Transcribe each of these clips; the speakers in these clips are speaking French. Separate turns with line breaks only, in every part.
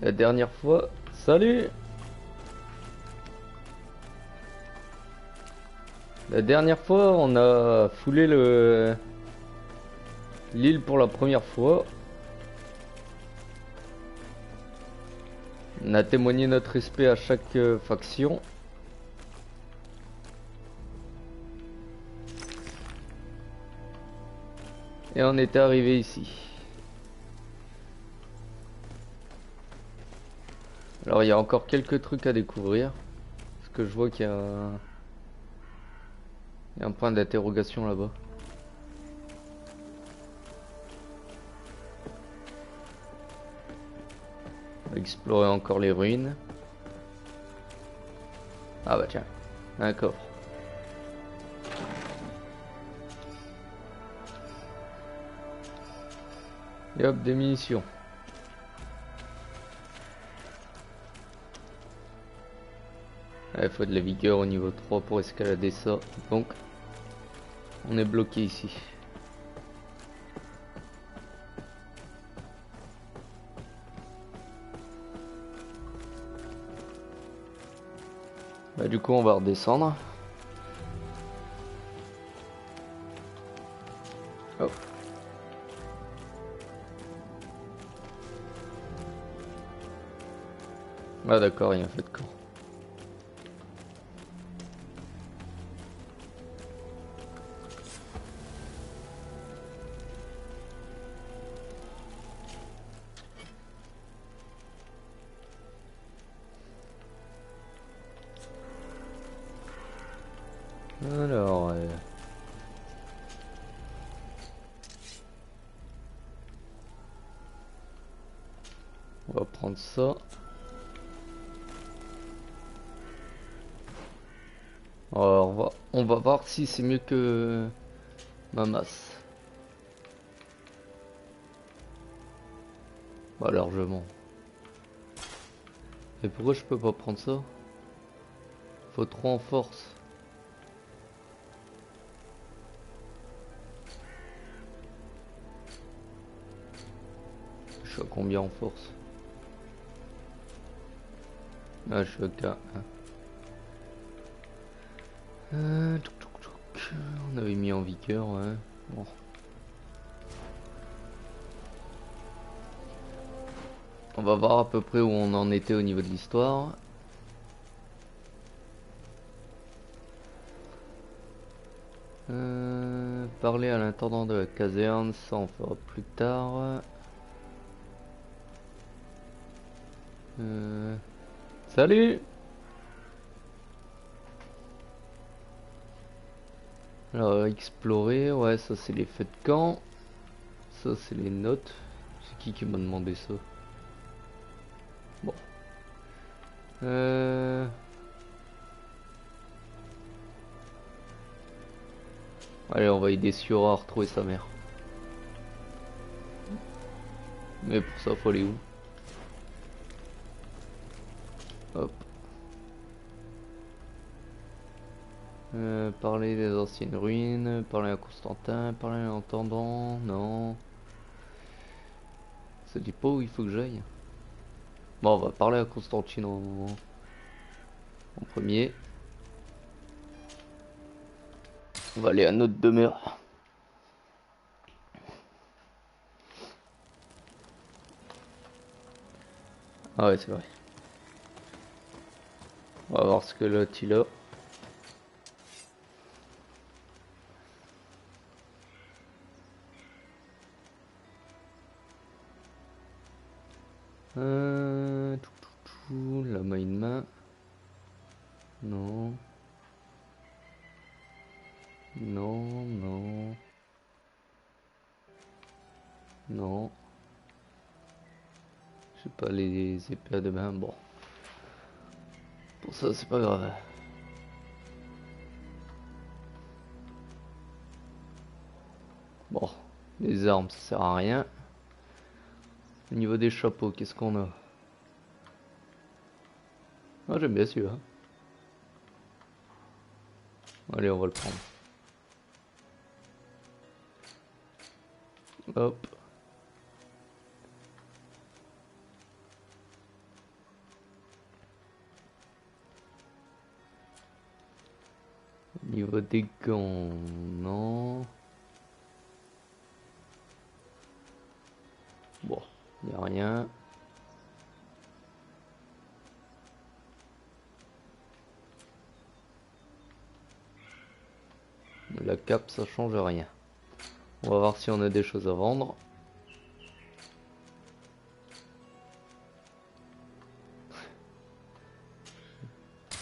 La dernière fois, salut! La dernière fois, on a foulé l'île pour la première fois. On a témoigné notre respect à chaque faction. Et on était arrivé ici. Alors il y a encore quelques trucs à découvrir. Parce que je vois qu'il y a un point d'interrogation là-bas. On va explorer encore les ruines. Ah bah tiens, un coffre. Et hop, des munitions. Il faut de la vigueur au niveau 3 pour escalader ça. Donc, on est bloqué ici. Bah, du coup, on va redescendre. Oh. Ah d'accord, il y a un feu de camp. Alors, on va prendre ça. Alors, on va voir si c'est mieux que ma masse. Bah largement. Et pourquoi je peux pas prendre ça? Faut trop en force. Je suis à combien en force? Ah, je suis à 4. On avait mis en vigueur, ouais. Bon. On va voir à peu près où on en était au niveau de l'histoire. Parler à l'intendant de la caserne, ça on fera plus tard. Salut! Alors explorer, ouais ça c'est les feux de camp. Ça c'est les notes. C'est qui m'a demandé ça? Bon. Allez, on va aider Siora à retrouver sa mère. Mais pour ça, faut aller où? Hop. Parler des anciennes ruines, parler à Constantin, parler à l'intendant, non. Ça dit pas où il faut que j'aille. Bon, on va parler à Constantine en premier. On va aller à notre demeure. Ah ouais, c'est vrai. On va voir ce que l'autre il a. La main une main. Non. Non, non. Non. Je sais pas, les épées à deux mains, bon. Pour ça, c'est pas grave. Bon, les armes, ça sert à rien. Au niveau des chapeaux, qu'est-ce qu'on a? Ah, j'aime bien celui-là. Allez, on va le prendre. Hop. Niveau des gants, non. Bon, y a rien. La cape, ça change rien. On va voir si on a des choses à vendre.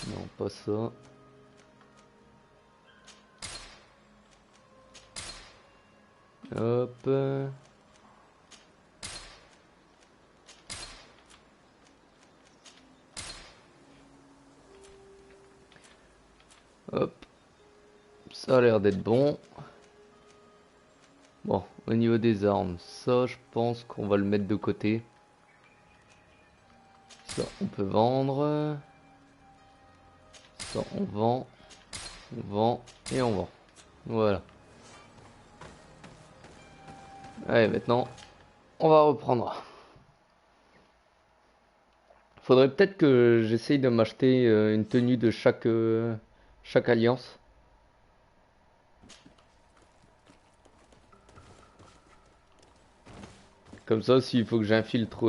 Non, pas ça. Hop. Hop. Ça a l'air d'être bon. Bon, au niveau des armes, ça je pense qu'on va le mettre de côté. Ça on peut vendre. Ça on vend et on vend. Voilà. Allez, maintenant on va reprendre. Faudrait peut-être que j'essaye de m'acheter une tenue de chaque alliance. Comme ça, s'il faut que j'infiltre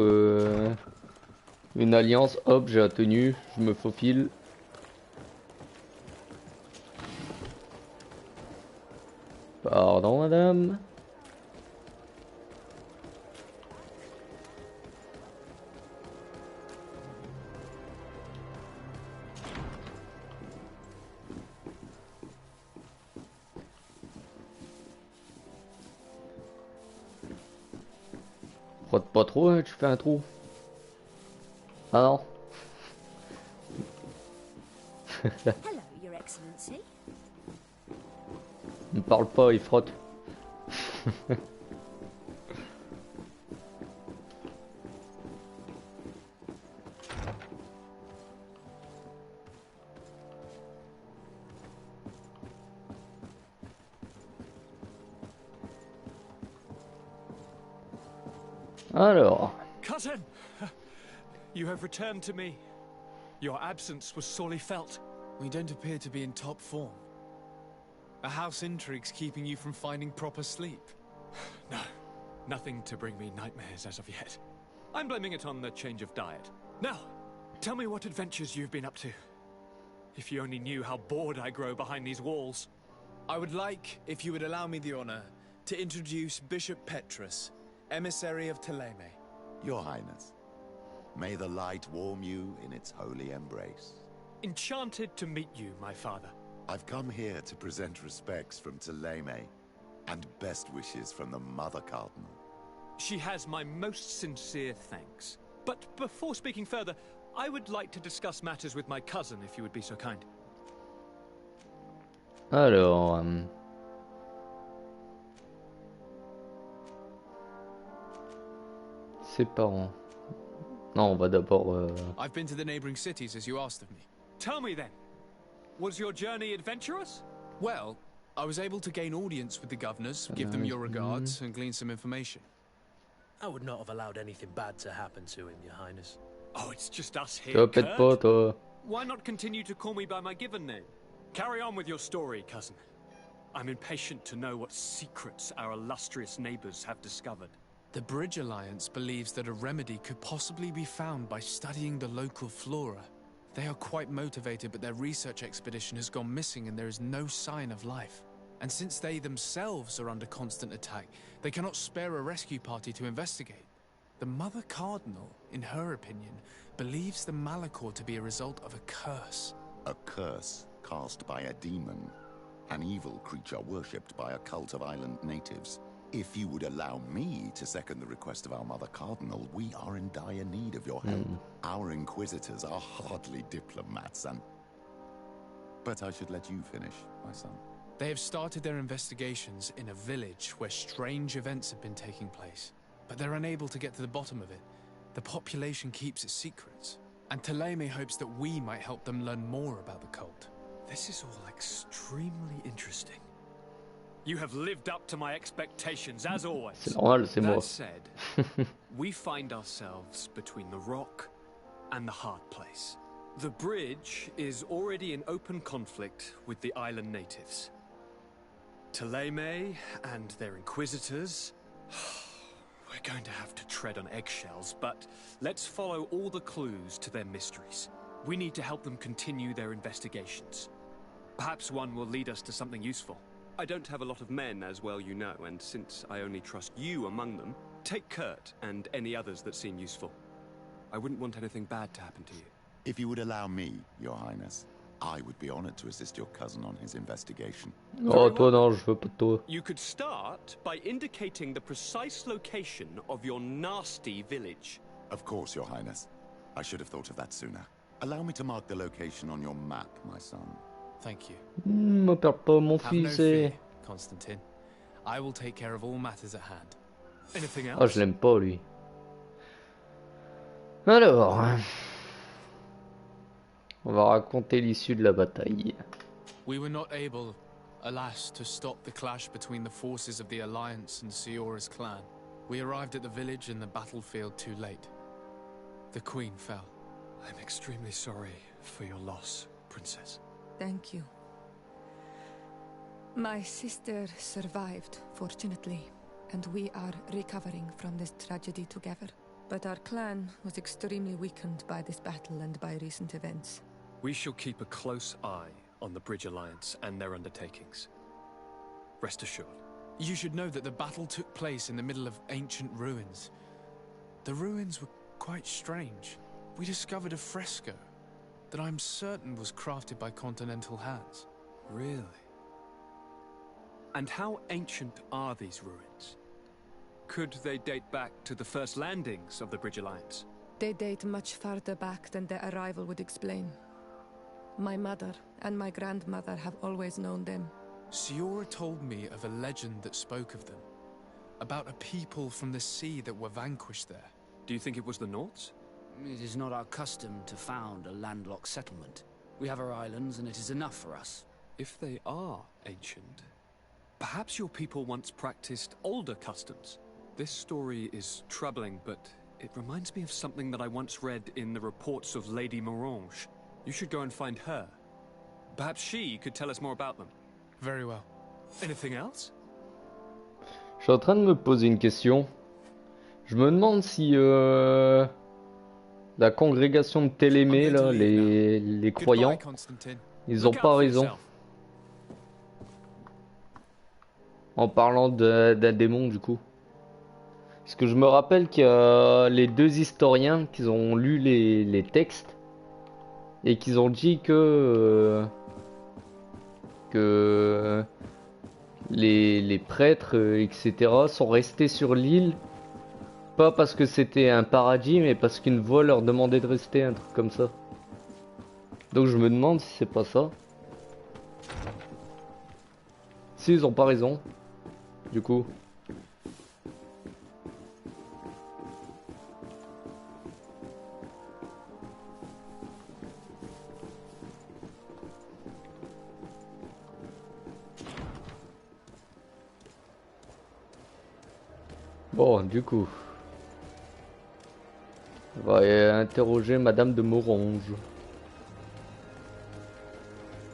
une alliance, hop, j'ai la tenue, je me faufile. Pardon, madame. Frotte pas trop, hein, tu fais un trou. Ah non.
Hello, Your Excellency.
Ne parle pas, il frotte. Alors.
Cousin! You have returned to me. Your absence was sorely felt.
We don't appear to be in top form. A house intrigue's keeping you from finding proper sleep.
No, nothing to bring me nightmares as of yet. I'm blaming it on the change of diet. Now, tell me what adventures you've been up to. If you only knew how bored I grow behind these walls.
I would like, if you would allow me the honor, to introduce Bishop Petrus, emissary of Ptolemy.
Your Highness, may the light warm you in its holy embrace.
Enchanted to meet you, my father.
I've come here to present respects from Ptolemy, and best wishes from the Mother Cardinal.
She has my most sincere thanks. But before speaking further, I would like to discuss matters with my cousin, if you would be so kind.
Alors, ses parents. Non, on va d'abord.
I've been to the neighboring cities as you asked of me.
Tell me then, was your journey adventurous?
Well, I was able to gain audience with the governors, give them your regards, and glean some information.
I would not have allowed anything bad to happen to him, Your Highness.
Oh, it's just us here,
Toi, pète pas,
Kurt.
toi.
Why not continue to call me by my given name? Carry on with your story, cousin. I'm impatient to know what secrets our illustrious neighbors have discovered.
The Bridge Alliance believes that a remedy could possibly be found by studying the local flora. They are quite motivated, but their research expedition has gone missing and there is no sign of life. And since they themselves are under constant attack, they cannot spare a rescue party to investigate. The Mother Cardinal, in her opinion, believes the malichor to be a result of a curse.
A curse cast by a demon, an evil creature worshipped by a cult of island natives. If you would allow me to second the request of our Mother Cardinal, we are in dire need of your help. Our inquisitors are hardly diplomats, and... But I should let you finish, my son.
They have started their investigations in a village where strange events have been taking place, but they're unable to get to the bottom of it. The population keeps its secrets, and Ptolemy hopes that we might help them learn more about the cult.
This is all extremely interesting. You have lived up to my expectations, as always.
C'est normal, c'est moi.
That said, we find ourselves between the rock and the hard place. The bridge is already in open conflict with the island natives. May and their inquisitors. We're going to have to tread on eggshells, but let's follow all the clues to their mysteries. We need to help them continue their investigations. Perhaps one will lead us to something useful. I don't have a lot of men, as well you know, and since I only trust you among them, take Kurt and any others that seem useful. I wouldn't want anything bad to happen to you.
If you would allow me, Your Highness, I would be honored to assist your cousin on his investigation.
Oh, toi non, je veux pas de toi.
You could start by indicating the precise location of your nasty village.
Of course, Your Highness. I should have thought of that sooner. Allow me to mark the location on your map, my son.
Thank you.
Me perds pas mon
Have no
fils.
fear, Constantine. I will take care of all matters at hand.
Anything
Ah,
else?
je l'aime pas lui. Alors, on va raconter l'issue de la bataille.
We were not able, alas, to stop the clash between the forces of the Alliance and Siora's clan. We arrived at the village and the battlefield too late. The Queen fell.
I'm extremely sorry for your loss, Princess.
Thank you. My sister survived, fortunately, and we are recovering from this tragedy together. But our clan was extremely weakened by this battle and by recent events.
We shall keep a close eye on the Bridge Alliance and their undertakings. Rest assured.
You should know that the battle took place in the middle of ancient ruins. The ruins were quite strange. We discovered a fresco that I'm certain was crafted by continental hands.
Really? And how ancient are these ruins? Could they date back to the first landings of the Bridge Alliance?
They date much farther back than their arrival would explain. My mother and my grandmother have always known them.
Siora told me of a legend that spoke of them, about a people from the sea that were vanquished there.
Do you think it was the Nauts?
It is not our custom to found a landlocked settlement. We have our islands, and it is enough for us.
If they are ancient, perhaps your people once practiced older customs. This story is troubling, but it reminds me of something that I once read in the reports of Lady Morange. You should go and find her. Perhaps she could tell us more about them.
Very well.
Anything else?
Je suis en train de me poser une question. Je me demande si la congrégation de Télémée, là, les croyants,
Goodbye, Constantine.
ils ont pas raison. En parlant d'un démon, du coup. Parce que je me rappelle qu'il y a les deux historiens qui ont lu les textes et qu'ils ont dit que les prêtres, etc., sont restés sur l'île, pas parce que c'était un paradis, mais parce qu'une voix leur demandait de rester, un truc comme ça. Donc je me demande si c'est pas ça. Si ils ont pas raison, du coup. Bon, du coup, on va interroger Madame de Morange.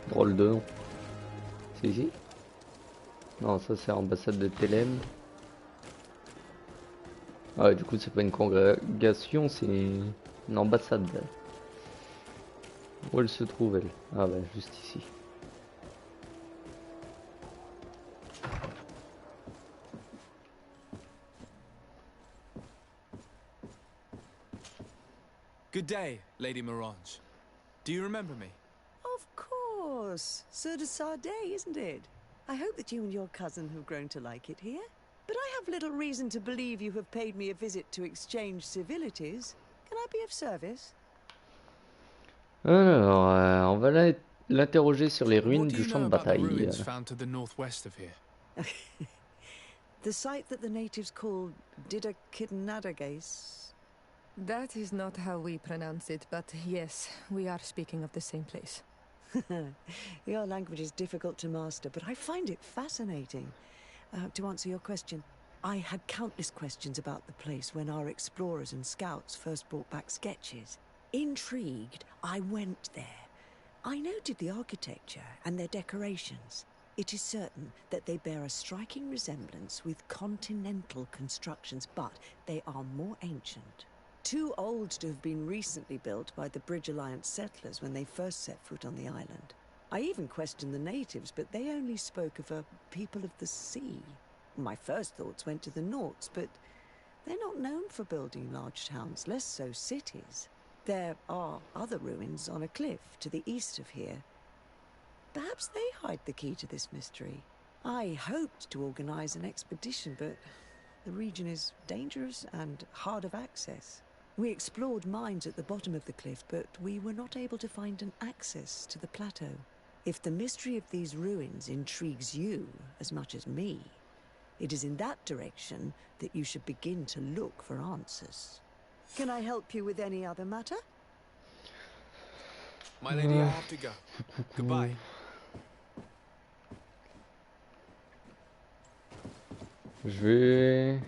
Drôle de nom. C'est ici? Non, ça c'est l'ambassade de Télém. Ah ouais, du coup c'est pas une congrégation, c'est une ambassade. Où elle se trouve elle? Ah bah juste ici.
Good day, Lady Morange. Do you remember me?
Of course. Sir de Sardet, isn't it? I hope that you and your cousin have grown to like it here. But I have little reason to believe you have paid me a visit to exchange civilities. Can I be of service?
Alors, on va l'interroger sur les ruines
What do
du
you
champ
know
de
about the
bataille.
ruins found to the northwest of here?
The site that the natives call Didakidnadagase.
That is not how we pronounce it, but yes, we are speaking of the same place.
Your language is difficult to master, but I find it fascinating. To answer your question, I had countless questions about the place when our explorers and scouts first brought back sketches. Intrigued, I went there. I noted the architecture and their decorations. It is certain that they bear a striking resemblance with continental constructions, but they are more ancient. Too old to have been recently built by the Bridge Alliance settlers when they first set foot on the island. I even questioned the natives, but they only spoke of a people of the sea. My first thoughts went to the Nauts, but they're not known for building large towns, less so cities. There are other ruins on a cliff to the east of here. Perhaps they hide the key to this mystery. I hoped to organize an expedition, but the region is dangerous and hard of access. We explored mines at the bottom of the cliff, but we were not able to find an access to the plateau. If the mystery of these ruins intrigues you as much as me, it is in that direction that you should begin to look for answers. Can I help you with any other matter?
My lady, I have to go. Goodbye.
Je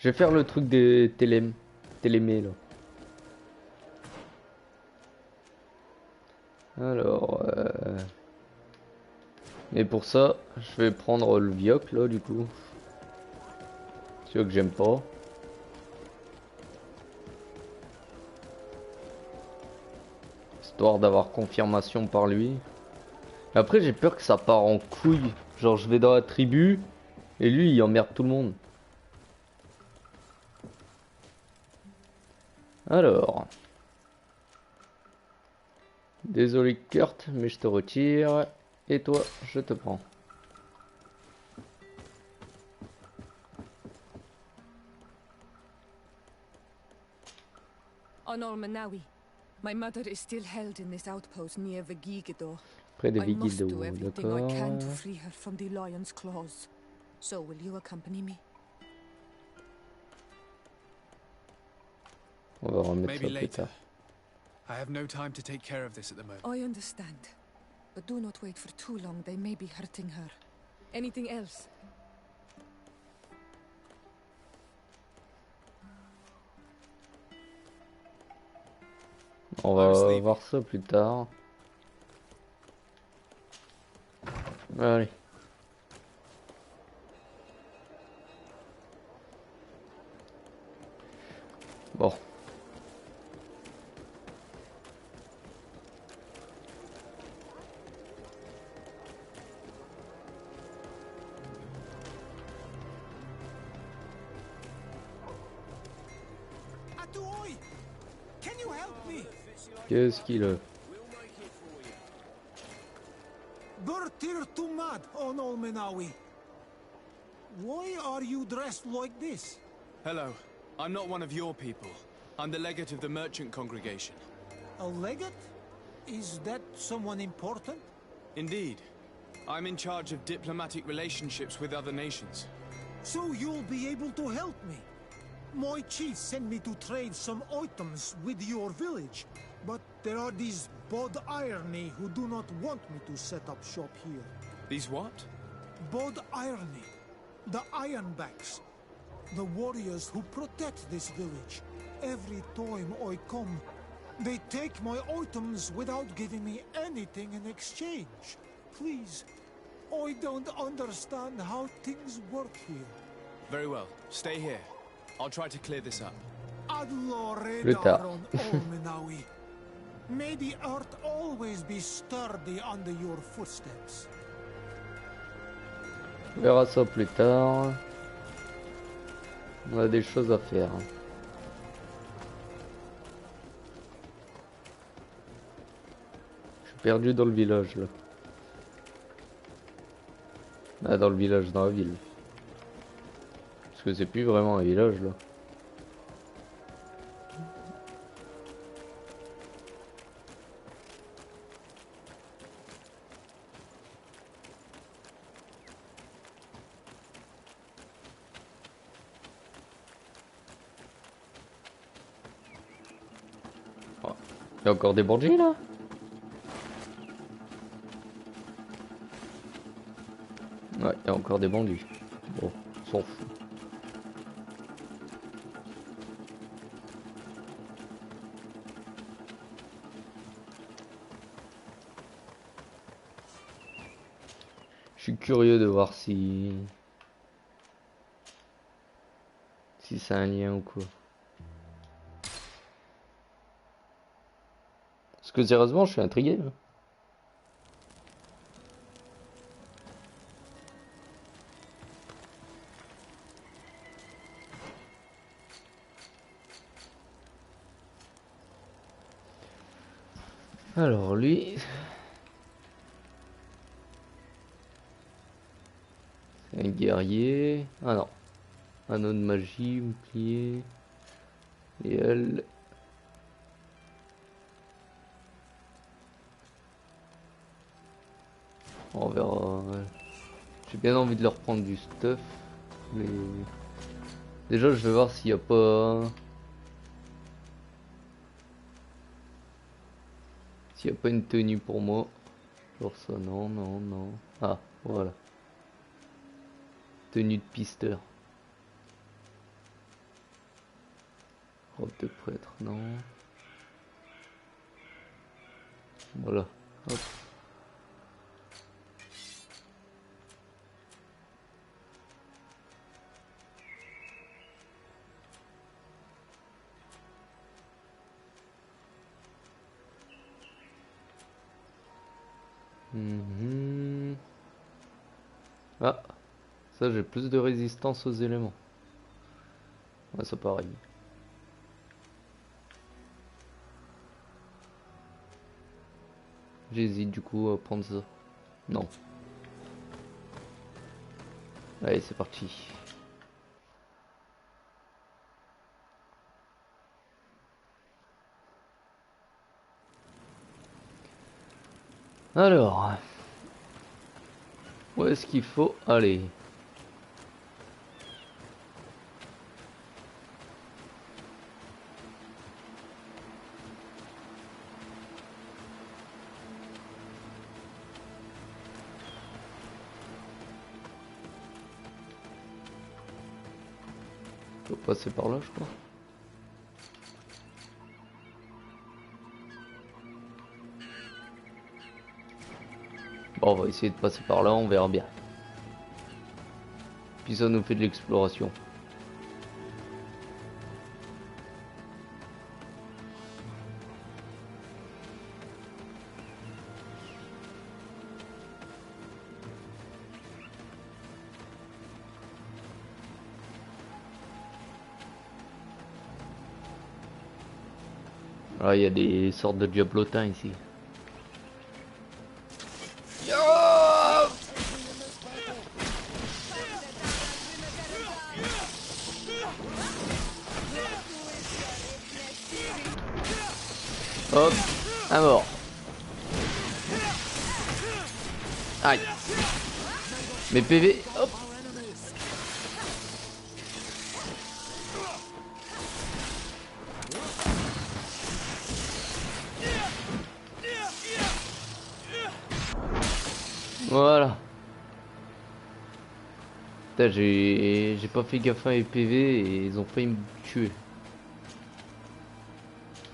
vais faire le truc des télémés là. Alors, et pour ça, je vais prendre le vioc là du coup. Celui que j'aime pas. Histoire d'avoir confirmation par lui. Après j'ai peur que ça part en couille. Genre je vais dans la tribu et lui il emmerde tout le monde. Alors. Désolé Kurt, mais je te retire. Et toi, je te prends.
On Manawi. My mother is still held in this outpost near Vigigador.
Près de
I must do
Vigido,
everything I can to
d'accord.
free her from the lion's claws. So will you accompany me?
On va remettre
Maybe
ça plus
later.
tard.
I have no time to take care of this at the moment.
I understand. But do not wait for too long. They may be hurting her. Anything else?
On va voir ça plus tard. Allez. Bon. Qu'est-ce qu'il a?
Why are you dressed like this?
Hello. I'm not one of your people. I'm the legate of the merchant congregation.
A legate? Is that someone important?
Indeed. I'm in charge of diplomatic relationships with other nations.
So you'll be able to help me. My chief sent me to trade some items with your village, but there are these Bod Irony who do not want me to set up shop here.
These what?
Bod Irony. The Ironbacks. The warriors who protect this village. Every time I come, they take my items without giving me anything in exchange. Please, I don't understand how things work here.
Very well. Stay here. I'll try to clear this up.
Plus tard.
May the earth always be sturdy under your footsteps.
On verra ça plus tard. On a des choses à faire. Je suis perdu dans le village là. Ah, dans le village, dans la ville. Parce que c'est plus vraiment un village là. Il y a encore des bandits là? Ouais, il y a encore des bandits. Bon, on s'en fout. Je suis curieux de voir si c'est un lien ou quoi. Parce que sérieusement, je suis intrigué. Là. Alors lui, c'est un guerrier. Ah non, anneau de magie, bouclier. Et elle. On verra. J'ai bien envie de leur prendre du stuff. Mais... Déjà, je vais voir s'il n'y a pas. S'il n'y a pas une tenue pour moi. Genre ça, non, non, non. Ah, voilà. Tenue de pisteur. Robe de prêtre, non. Voilà. Hop. Ah, ça j'ai plus de résistance aux éléments. Ouais, ça pareil. J'hésite du coup à prendre ça. Non. Allez, c'est parti. Alors, où est-ce qu'il faut aller? Faut passer par là, je crois. Bon, on va essayer de passer par là, on verra bien. Puis ça nous fait de l'exploration. Ah, il y a des sortes de diablotins ici. Hop, un mort. Aïe. Mes PV, hop. Voilà. Putain, j'ai pas fait gaffe à mes PV et ils ont failli me tuer.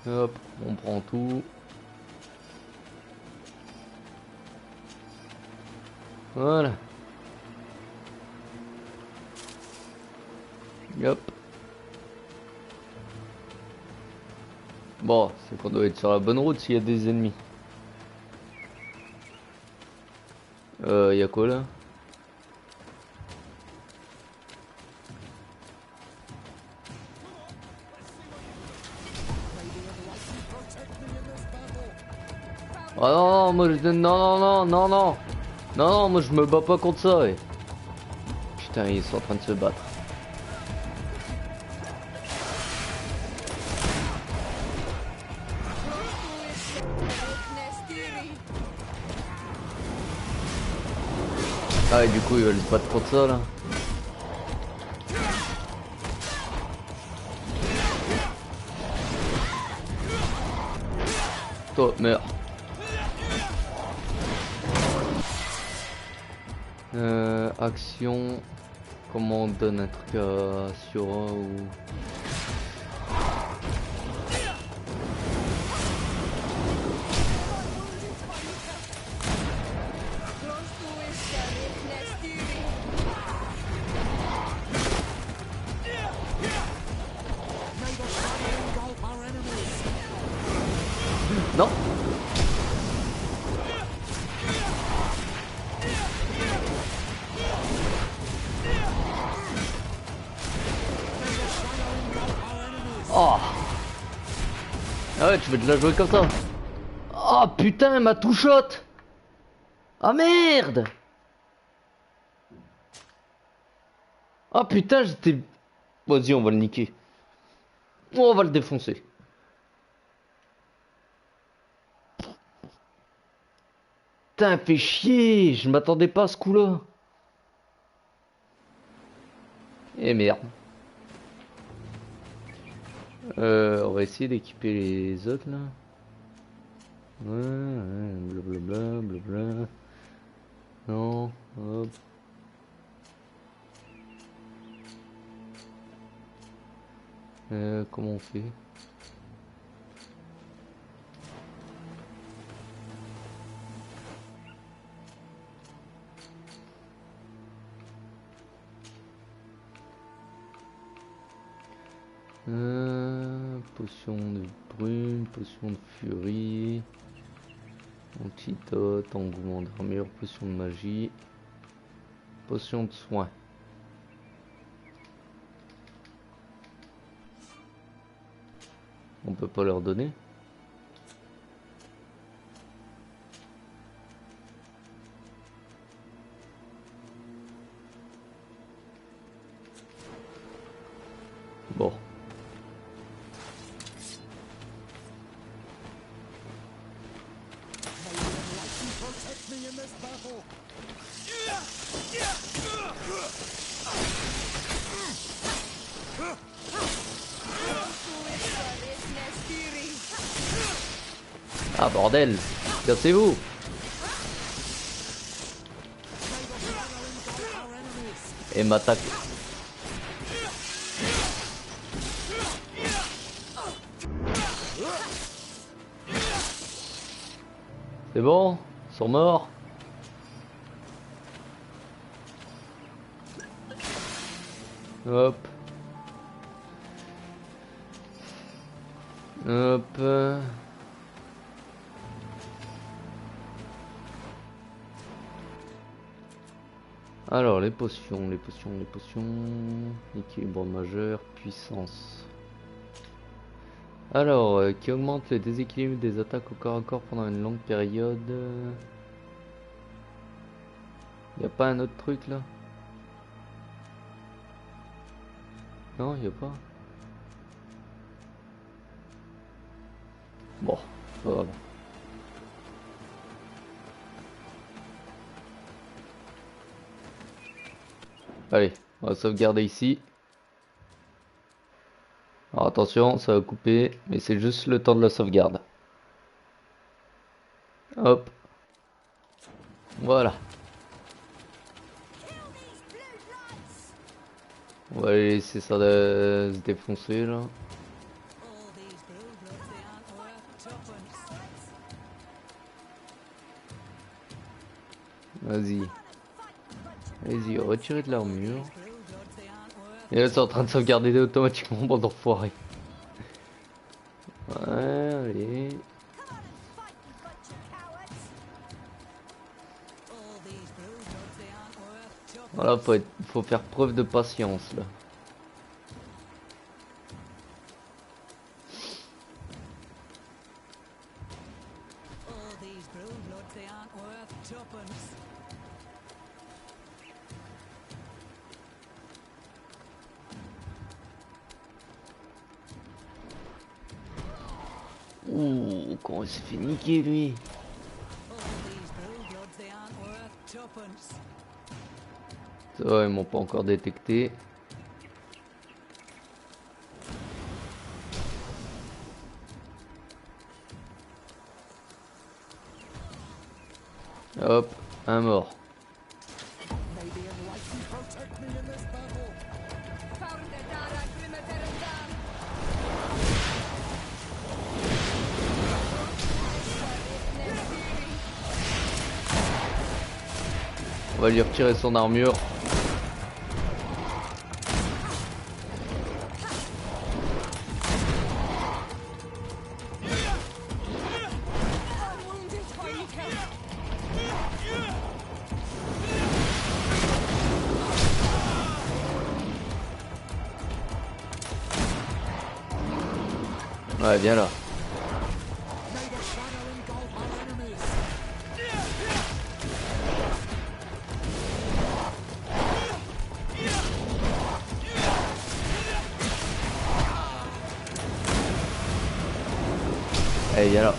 Hop, on prend tout. Voilà. Hop. Bon, c'est qu'on doit être sur la bonne route s'il y a des ennemis. Y'a quoi là? Ah non, moi je... Non, moi je me bats pas contre ça. Ouais. Putain, ils sont en train de se battre. Ah et du coup ils veulent se battre contre ça là. Toi, meurs. Action. Comment on donne un truc à Sura ou... Non. Oh. Ah ouais, tu veux te la jouer comme ça. Oh putain, elle m'a tout shot. Ah merde. Ah putain, j'étais... Vas-y, on va le niquer. On va le défoncer. Putain, fait chier. Je m'attendais pas à ce coup-là. Eh merde. On va essayer d'équiper les autres là. Ouais, blablabla, blabla. Non, hop. Comment on fait? Potion de brune, potion de furie, antidote, engouement d'armure, potion de magie, potion de soin. On peut pas leur donner. Bon. Ah bordel, cassez-vous. Et m'attaque. C'est bon, ils sont morts. Hop. Hop. Alors les potions. Équilibre majeur, puissance. Alors, qui augmente le déséquilibre des attaques au corps à corps pendant une longue période. Y a pas un autre truc là? Non, y a pas. Bon, pas grave. Allez, on va sauvegarder ici. Alors attention, ça va couper, mais c'est juste le temps de la sauvegarde. Hop. Voilà. On va laisser ça se défoncer là. Vas-y. Vas-y, retirez de l'armure. Et là, c'est en train de sauvegarder automatiquement, bande d'enfoirés. Ouais, allez. Voilà, faut faire preuve de patience là. Ouh, comment il s'est fait niquer lui. Ça va, ils m'ont pas encore détecté. Hop, un mort. On va lui retirer son armure. Ouais, viens là. Allez, viens là.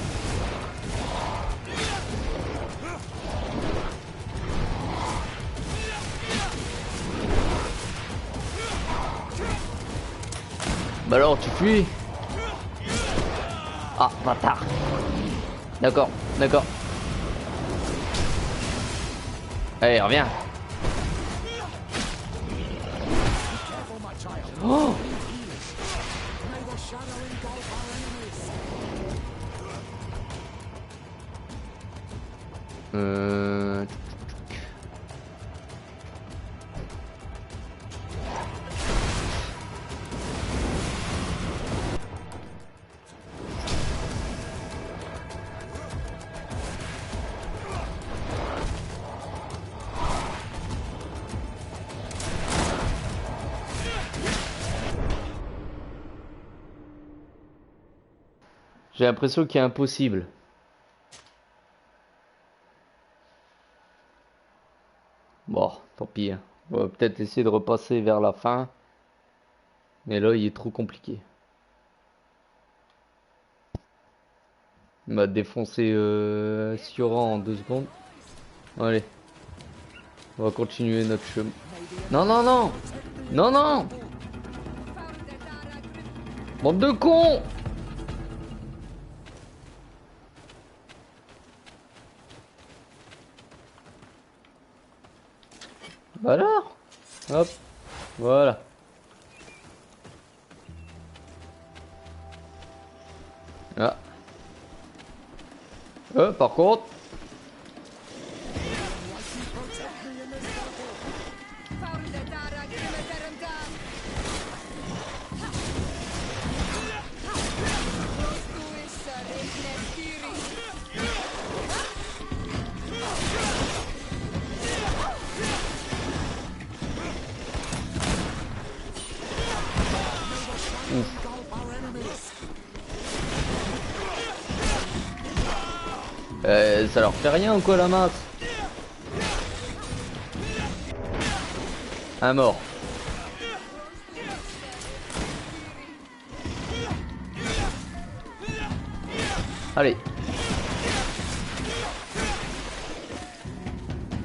Bah alors, tu fuis? Ah, bâtard. D'accord, d'accord. Allez, reviens. Oh! J'ai l'impression qu'il est impossible. Bon, tant pis. Hein. On va peut-être essayer de repasser vers la fin. Mais là, il est trop compliqué. Il m'a défoncé Siora en 2 secondes. Allez. On va continuer notre chemin. Non, non, non! Non, non! Bande de cons! Alors? Hop. Voilà. Ah. Par contre. Ça leur fait rien ou quoi la masse? Un mort. Allez.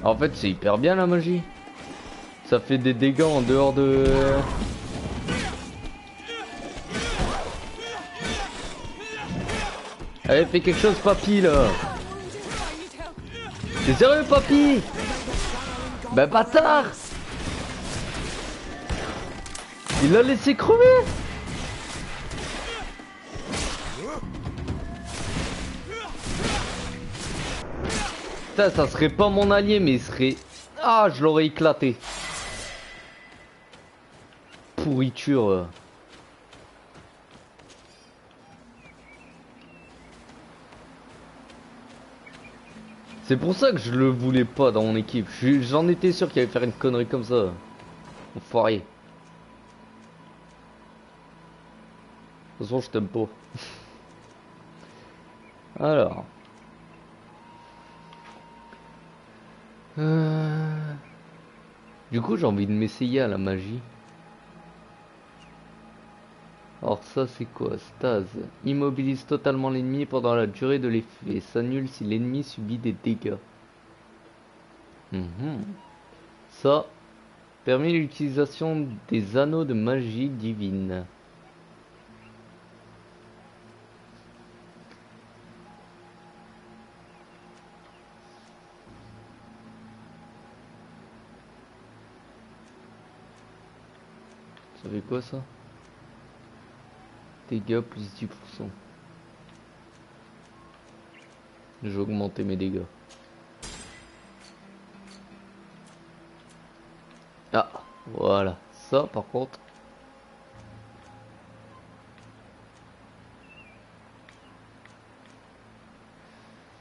En fait c'est hyper bien la magie. Ça fait des dégâts en dehors de... Allez, fais quelque chose papy là. T'es sérieux papy? Bah bâtard! Il l'a laissé crever. Putain, ça serait pas mon allié mais il serait... Ah, je l'aurais éclaté. Pourriture. C'est pour ça que je le voulais pas dans mon équipe. J'en étais sûr qu'il allait faire une connerie comme ça. Enfoiré. De toute façon, je t'aime pas. Alors. Du coup, j'ai envie de m'essayer à la magie. Alors ça c'est quoi? Stase. Immobilise totalement l'ennemi pendant la durée de l'effet. S'annule si l'ennemi subit des dégâts. Ça permet l'utilisation des anneaux de magie divine. Ça fait quoi ça? Dégâts plus 10%. Je vais augmenter mes dégâts. Ah, voilà. Ça par contre.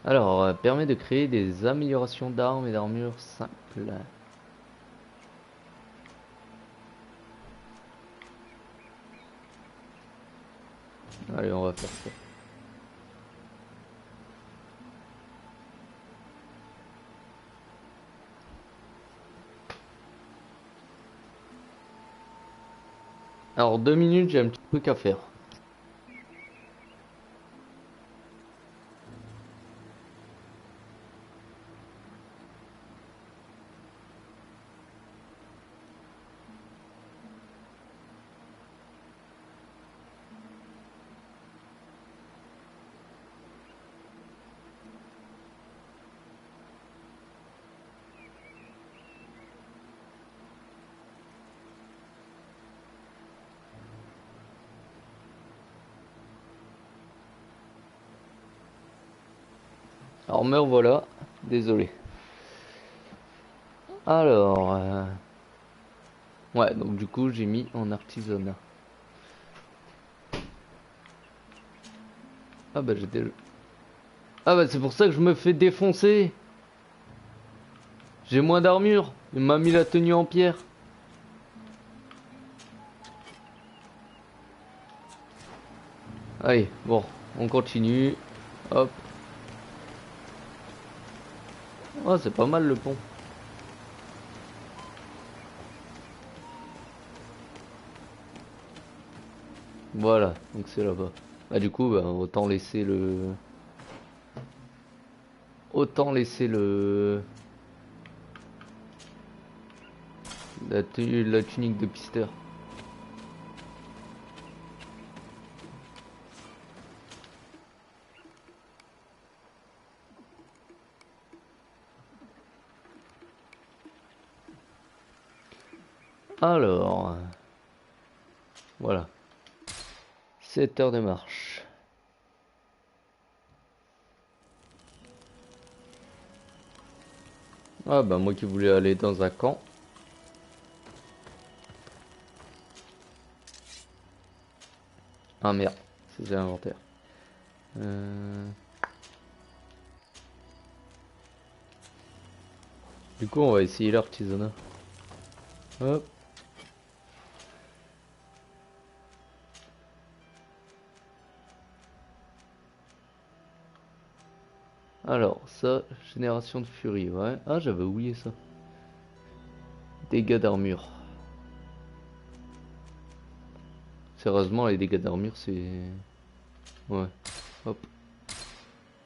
Alors, permet de créer des améliorations d'armes et d'armure simples. Allez, on va faire ça. Alors 2 minutes, j'ai un petit truc à faire. Alors me revoilà, désolé. Alors, ouais, donc du coup j'ai mis en artisanat. Ah bah j'étais... Ah bah c'est pour ça que je me fais défoncer. J'ai moins d'armure, il m'a mis la tenue en pierre. Allez, bon, on continue. Hop. Oh, c'est pas mal le pont. Voilà, donc c'est là-bas. Bah du coup, bah, autant laisser le... Autant laisser le... La tunique de pisteur. Alors... Voilà. 7 heures de marche. Ah bah moi qui voulais aller dans un camp. Ah merde, c'est l'inventaire. Du coup on va essayer l'artisanat. Hop. Alors ça, génération de furie, ouais. Ah j'avais oublié ça. Dégâts d'armure. Sérieusement les dégâts d'armure c'est... Ouais. Hop.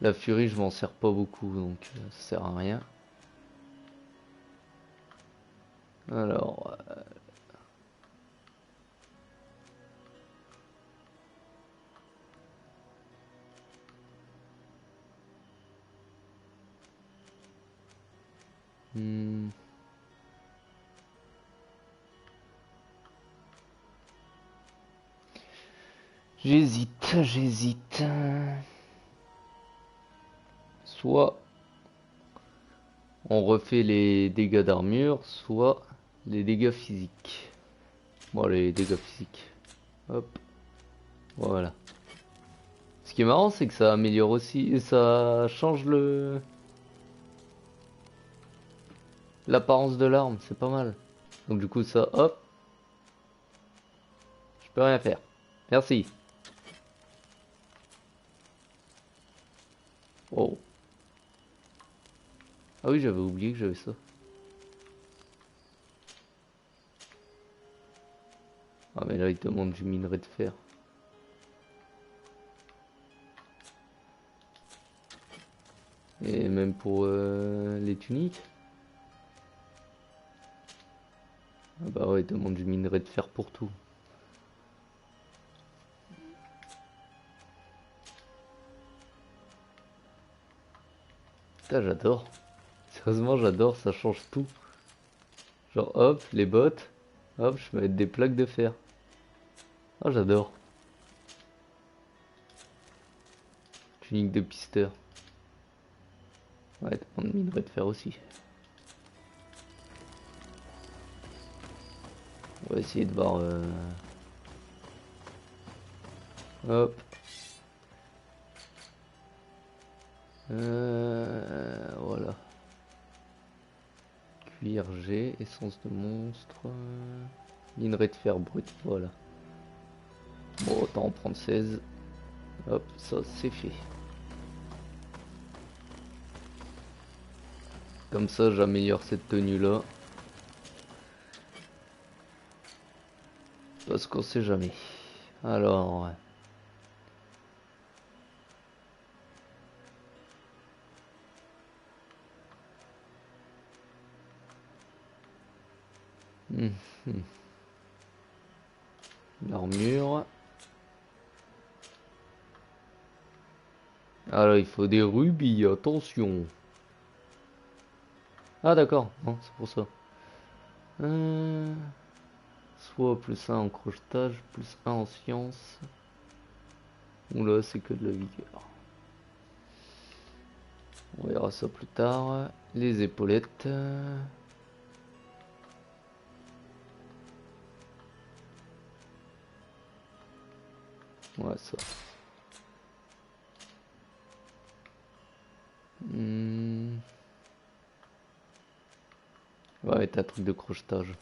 La furie je m'en sers pas beaucoup donc ça sert à rien. Alors... J'hésite. Soit on refait les dégâts d'armure, soit les dégâts physiques. Bon, les dégâts physiques. Hop. Voilà. Ce qui est marrant, c'est que ça améliore aussi, ça change le... l'apparence de l'arme, c'est pas mal. Donc du coup ça, hop. Je peux rien faire. Merci. Oh. Ah oui, j'avais oublié que j'avais ça. Ah mais là il demande du minerai de fer. Et même pour les tuniques. Ah bah ouais, il demande du minerai de fer pour tout. Putain, j'adore. Sérieusement, j'adore, ça change tout. Genre hop, les bottes. Hop, je peux mettre des plaques de fer. Ah, j'adore. Tunique de pisteur. Ouais, demande minerai de fer aussi. On va essayer de voir... Hop. Voilà. Cuir G, essence de monstre. Minerai de fer brut, voilà. Bon, autant en prendre 16. Hop, ça c'est fait. Comme ça j'améliore cette tenue là. Parce qu'on sait jamais. Alors... L'armure. Alors il faut des rubis, attention. Ah d'accord, non, c'est pour ça. Soit plus 1 en crochetage, plus 1 en science. Oula, c'est que de la vigueur. On verra ça plus tard. Les épaulettes. Ouais, ça. Ouais, t'as un truc de crochetage.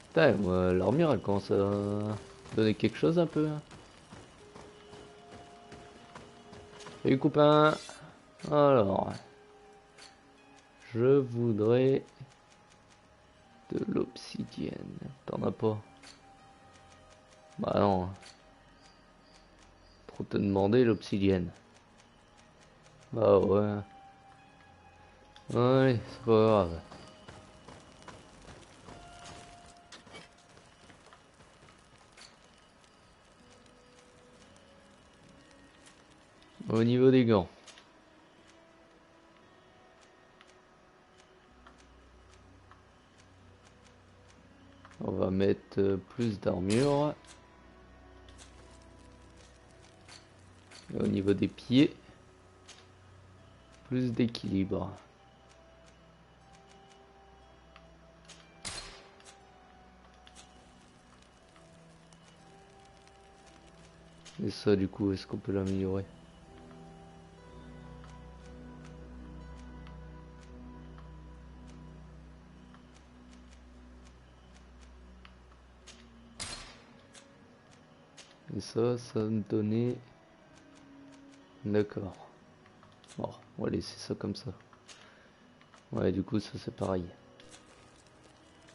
Putain, l'armure elle commence à donner quelque chose un peu. Salut copain. Alors, je voudrais de l'obsidienne. T'en as pas? Bah non. Trop te demander l'obsidienne. Bah ouais. Ouais, c'est pas grave. Au niveau des gants. On va mettre plus d'armure. Et au niveau des pieds, plus d'équilibre. Et ça du coup, est-ce qu'on peut l'améliorer? Et ça va me donner... D'accord. Bon, on va laisser ça comme ça. Ouais, du coup, ça c'est pareil.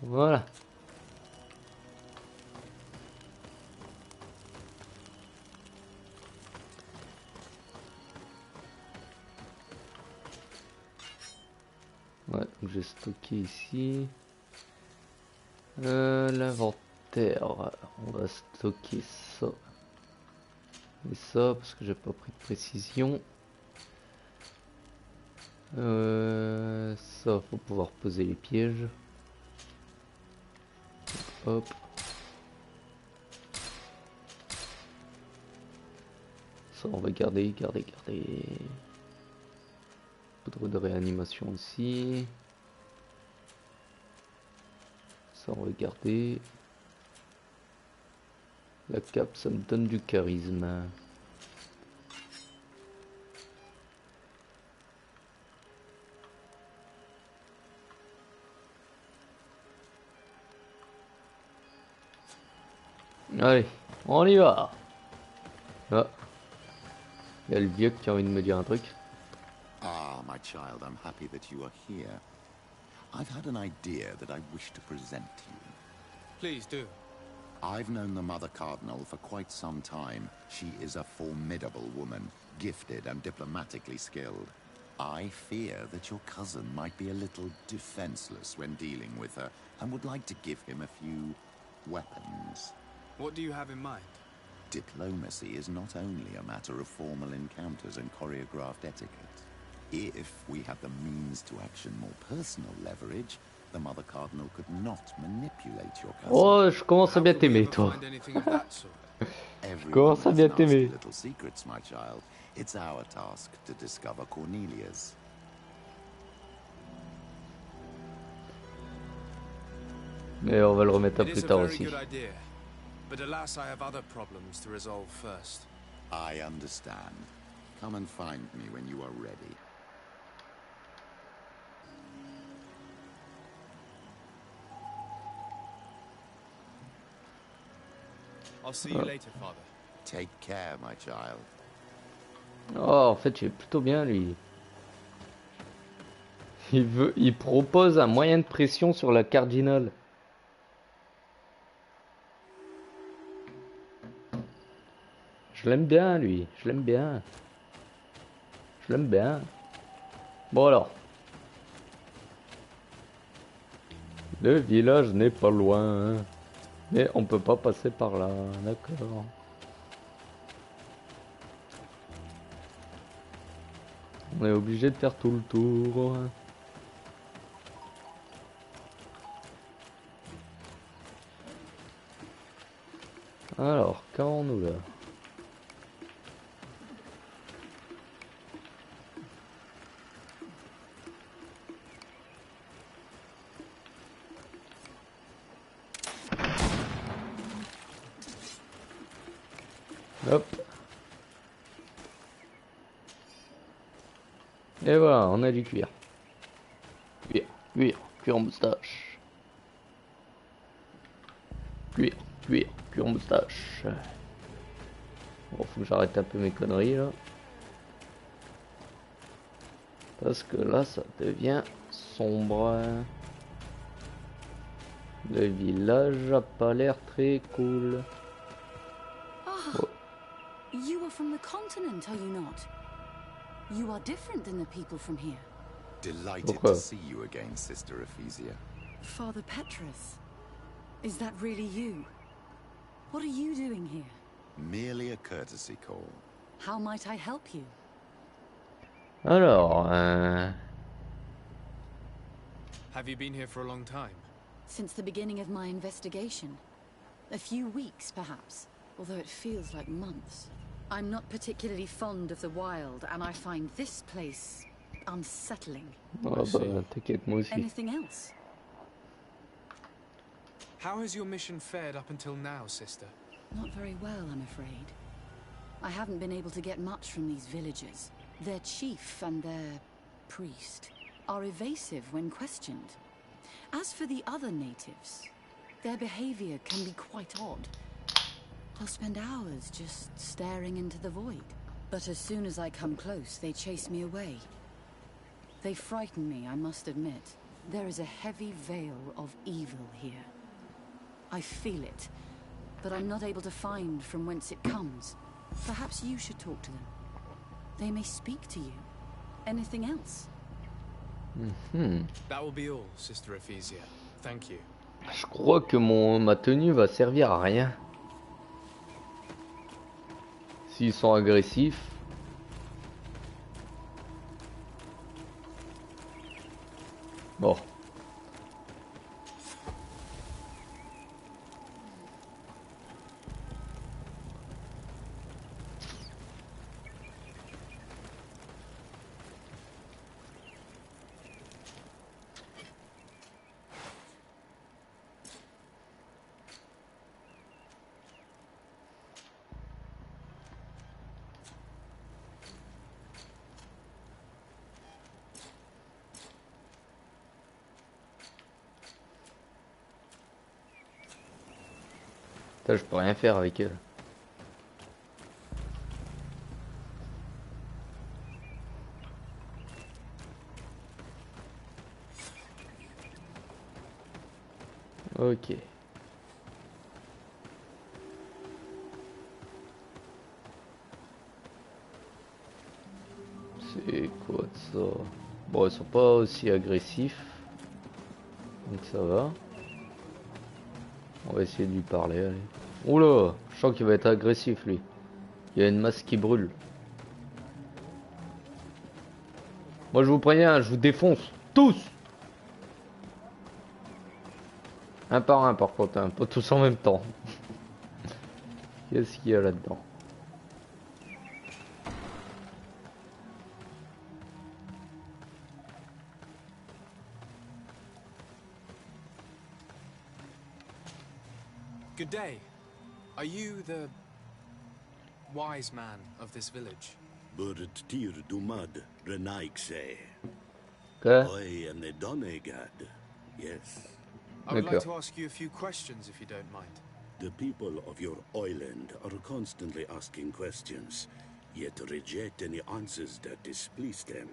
Voilà. Ouais, donc j'ai stocké ici. L'inventaire. On va stocker ça. Et ça, parce que j'ai pas pris de précision. Ça, faut pouvoir poser les pièges. Hop. Ça, on va garder. Poudre de réanimation aussi. Ça, on va garder. La cape, ça me donne du charisme. Allez, on y va. Ah, il y a le vieux qui a envie de me dire un truc.
Ah, my child, I'm happy that you are here. I've had an idea that I wish to present to you.
Please do.
I've known the Mother Cardinal for quite some time. She is a formidable woman, gifted and diplomatically skilled. I fear that your cousin might be a little defenseless when dealing with her, and would like to give him a few weapons.
What do you have in mind?
Diplomacy is not only a matter of formal encounters and choreographed etiquette. If we had the means to action more personal leverage, the Mother Cardinal could not manipulate your cousin.
Oh, je commence à bien t'aimer, toi. Je commence à bien t'aimer.
Little secrets, my child. It's our task to discover Cornelius.
Mais on va le remettre à plus tard aussi.
But alas, I have other problems to resolve first.
I understand. Come and find me when you are ready.
I'll see you later, Father.
Take care, my child.
Oh, en fait, il est plutôt bien, lui. Il propose un moyen de pression sur la cardinale. Je l'aime bien, lui. Je l'aime bien. Je l'aime bien. Bon alors. Le village n'est pas loin. Mais on peut pas passer par là. D'accord. On est obligé de faire tout le tour. Alors, qu'avons-nous là? Hop. Et voilà, on a du cuir. Cuir en moustache. Cuir en moustache. Bon, faut que j'arrête un peu mes conneries là. Parce que là, ça devient sombre. Le village a pas l'air très cool.
Ah, you are from the continent, are you not? You are different than the people from here.
Delighted to see you again, Sister Ephesia.
Father Petrus, is that really you? What are you doing here?
Merely a courtesy call.
How might I help you?
Alors,
Have you been here for a long time?
Since the beginning of my investigation. A few weeks, perhaps, although it feels like months. I'm not particularly fond of the wild, and I find this place unsettling.
oh, bah, t'inquiète, moi aussi.
Anything else?
How has your mission fared up until now, sister?
Not very well, I'm afraid. I haven't been able to get much from these villagers. Their chief and their priest are evasive when questioned. As for the other natives, their behavior can be quite odd. They'll spend hours just staring into the void. But as soon as I come close, they chase me away. They frighten me, I must admit. There is a heavy veil of evil here. I feel it, but I'm not able to find from whence it comes. Perhaps you should talk to them. They may speak to you. Anything else?
That will be all, Sister Ephesia. Thank you.
Je crois que ma tenue va servir à rien. S'ils sont agressifs. Bon. Ça, je peux rien faire avec elle. Ok. C'est quoi ça? Bon, ils sont pas aussi agressifs. Donc ça va. On va essayer de lui parler, allez. Oula, je sens qu'il va être agressif lui. Il y a une masse qui brûle. Moi je vous préviens, je vous défonce tous. Un par un par contre, hein, pas tous en même temps. Qu'est-ce qu'il y a là-dedans?
Good day. Are you the wise man of this village?
Burit tir dumad, renaikse.
Okay.
I am the Donegad. Yes.
I would like to ask you a few questions if you don't mind.
The people of your island are constantly asking questions, yet reject any answers that displease them.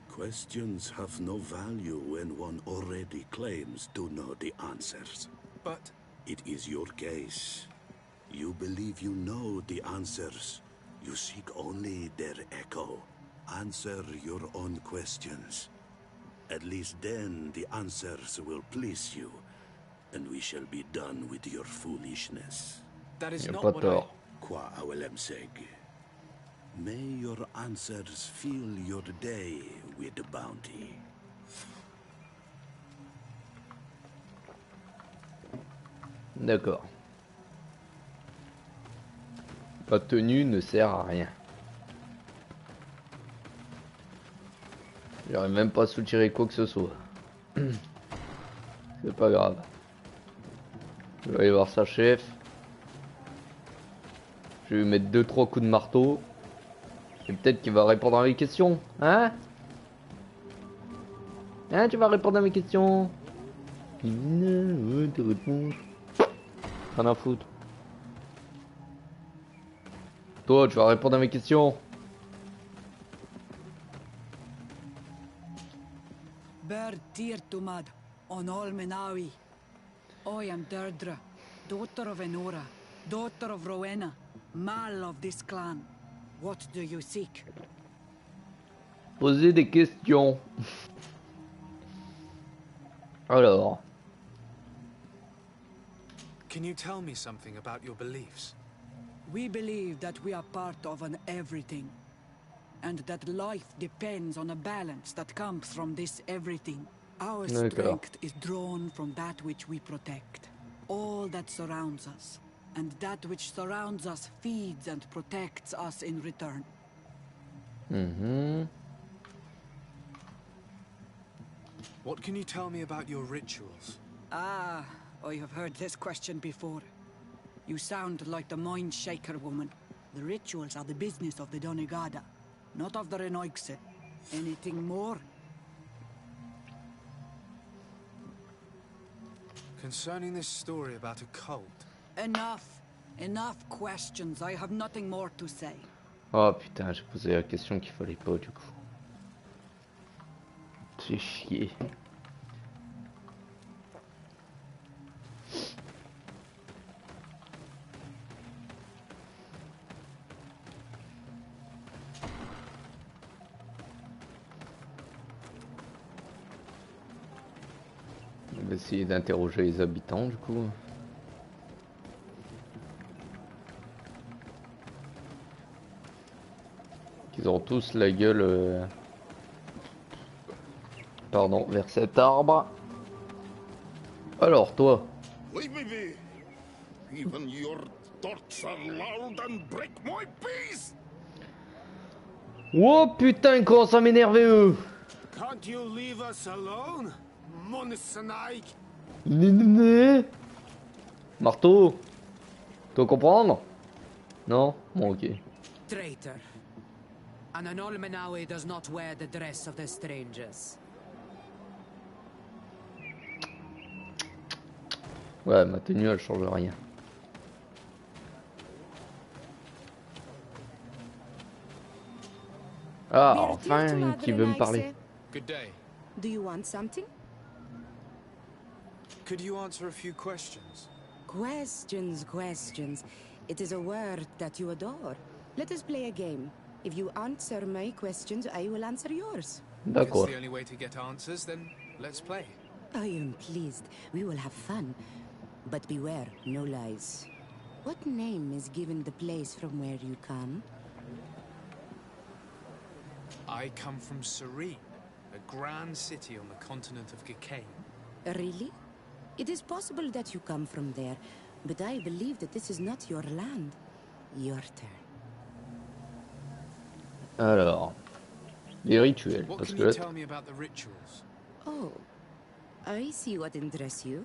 Questions have no value when one already claims to know the answers.
But
it is your case. You believe you know the answers. You seek only their echo. Answer your own questions. At least then the answers will please you, and we shall be done with your foolishness.
That is not what I...
Qua awelemseg. May your answers fill your day with bounty.
D'accord. La tenue ne sert à rien. J'aurais même pas soutirer quoi que ce soit. C'est pas grave. Je vais aller voir sa chef. Je vais lui mettre 2-3 coups de marteau. Et peut-être qu'il va répondre à mes questions. Hein? Hein, tu vas répondre à mes questions? Ouais, tes réponses. Rien à foutre. Toi, tu vas répondre à mes questions.
Bird dear to mud, on all Menawi. I am Deirdre, daughter of Enora, daughter of Rowena, mal of this clan. What do you seek?
Poser des questions. Alors.
Can you tell me something about your beliefs?
We believe that we are part of an everything, and that life depends on a balance that comes from this everything. Our strength is drawn from that which we protect, all that surrounds us, and that which surrounds us feeds and protects us in return.
What can you tell me about your rituals?
Ah, I have heard this question before. You sound like the Mind Shaker woman. The rituals are the business of the Donegada, not of the Renoigse. Anything more?
Concerning this story about a cult.
Enough. Enough questions. I have nothing more to say.
Oh putain, j'ai posé la question qu'il fallait pas du coup. C'est chier. On va essayer d'interroger les habitants du coup. Ils ont tous la gueule pardon, vers cet arbre. Alors toi.
Leave me be. Even your thoughts are loud and break my peace.
Oh putain, ils commencent à m'énerver eux.
Can't you leave us alone?
Marteau. Tu veux comprendre? Non? Bon ok.
Traitor. An Anolmenawi does not wear the dress of the strangers.
Ouais, ma tenue elle change rien. Ah, enfin, qui veut me parler.
Good day.
Do you want something?
Could you answer a few questions?
Questions. It is a word that you adore. Let us play a game. If you answer my questions, I will answer yours.
If it's the only way to get answers, then let's play.
I am pleased. We will have fun. But beware, no lies. What name is given the place from where you come?
I come from Serene, a grand city on the continent of Gikane.
Really? It is possible that you come from there, but I believe that this is not your land. Your turn.
Alors, les rituels.
What
Parce
can
que
you tell me about the rituals?
Oh, I see what interests you.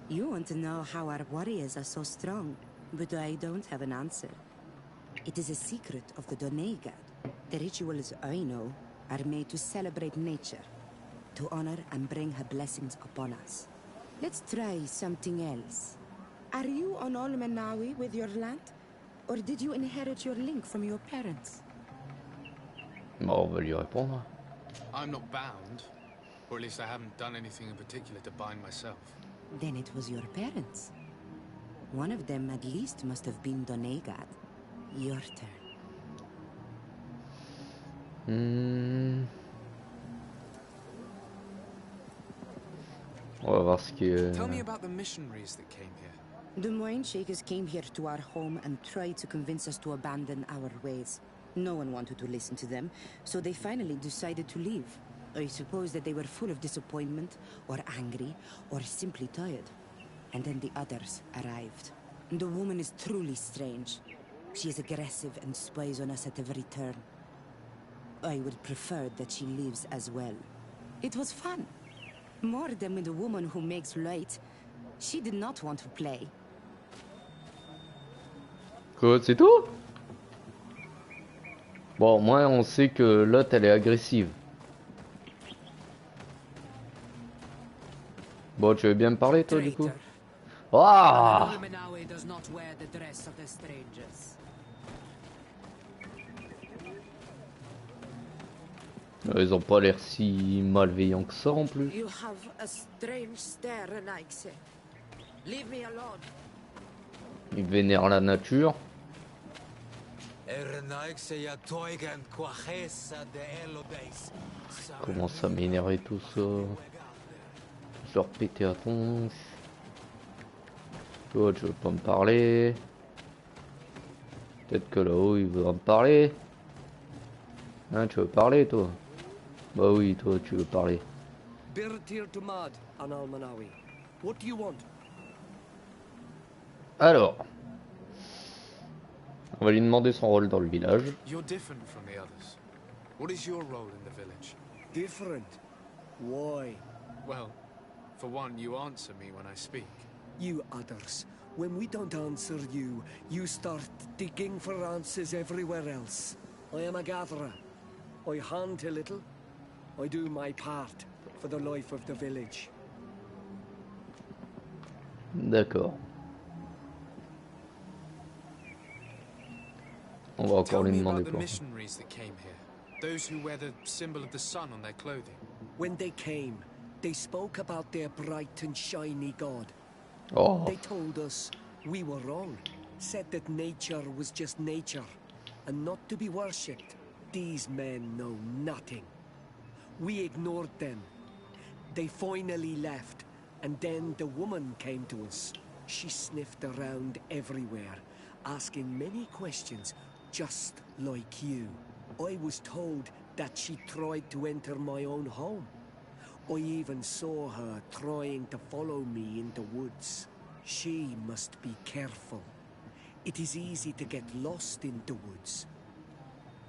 You want to know how our warriors are so strong, but I don't have an answer. It is a secret of the Doneigad. The rituals I know are made to celebrate nature, to honor and bring her blessings upon us. Let's try something else. Are you on Olmenawi with your land? Or did you inherit your link from your parents?
Bon, on va lui répondre.
I'm not bound. Or at least I haven't done anything in particular to bind myself.
Then it was your parents. One of them at least must have been Donegad. Your turn.
On va voir ce que...
Tell me about the missionaries that came here.
The Moine Shakers came here to our home and tried to convince us to abandon our ways. No one wanted to listen to them, so they finally decided to leave. I suppose that they were full of disappointment, or angry, or simply tired. And then the others arrived. The woman is truly strange. She is aggressive and spies on us at every turn. I would prefer that she leaves as well. It was fun. More than with the woman who makes light. She did not want to play.
Quoi, c'est tout? Bon, au moins on sait que l'autre elle est agressive. Bon, tu veux bien me parler toi du coup? Ah!
does not wear the dress of the strangers.
Ils ont pas l'air si malveillants que ça en plus.
You have a strange stare, Renaix. Leave me alone.
Ils vénèrent la nature. Commence à m'énerver tout ça. Je leur péter à tronche. Toi, tu veux pas me parler. Peut-être que là-haut, il voudra me parler. Hein, tu veux parler, toi? Bah oui, toi, tu veux parler. Alors, on va lui demander son rôle dans le village.
You're different from the others. What is your role in the village?
Different? Why?
Well, for one, you answer me when I speak.
You others, when we don't answer you, you start digging for answers everywhere else. I am a gatherer. I hunt a little. I do my part for the life of the village.
D'accord. On va encore lui demander
the
quoi.
missionaries that came here. Those who wear the symbol of the sun on their clothing.
When they came, they spoke about their bright and shiny god.
Oh.
They told us we were wrong, said that nature was just nature, and not to be worshipped. These men know nothing. We ignored them. They finally left, and then the woman came to us. She sniffed around everywhere, asking many questions, just like you. I was told that she tried to enter my own home. I even saw her trying to follow me in the woods. She must be careful. It is easy to get lost in the woods,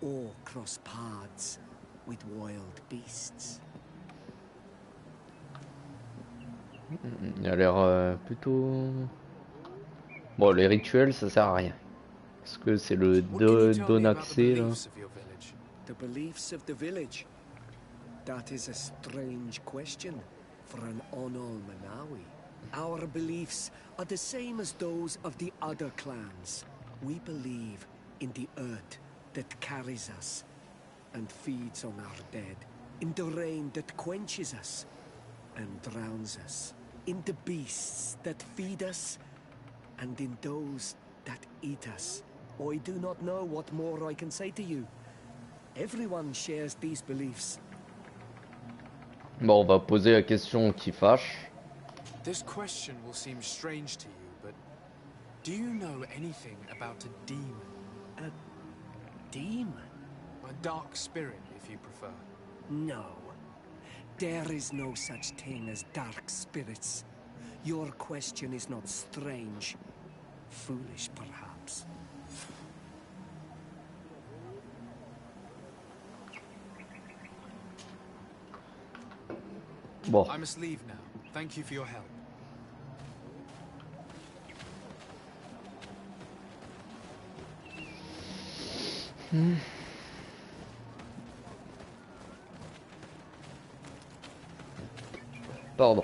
or cross paths with wild beasts.
Il a l'air plutôt... Bon, les rituels, ça sert à rien. Parce que c'est le don accès, là.
The beliefs of the village? That is a strange question for an Onol Manawi. Our beliefs are the same as those of the other clans. We believe in the earth that carries us and feeds on our dead, in the rain that quenches us and drowns us, in the beasts that feed us, and in those that eat us. I do not know what more I can say to you. Everyone shares these beliefs.
Bon, on va poser la question qui fâche.
This question will seem strange to you, but do you know anything about a demon?
A demon?
A dark spirit, if you prefer.
No. There is no such thing as dark spirits. Your question is not strange. Foolish, perhaps.
Bon.
I must leave now. Thank you for your help.
Pardon.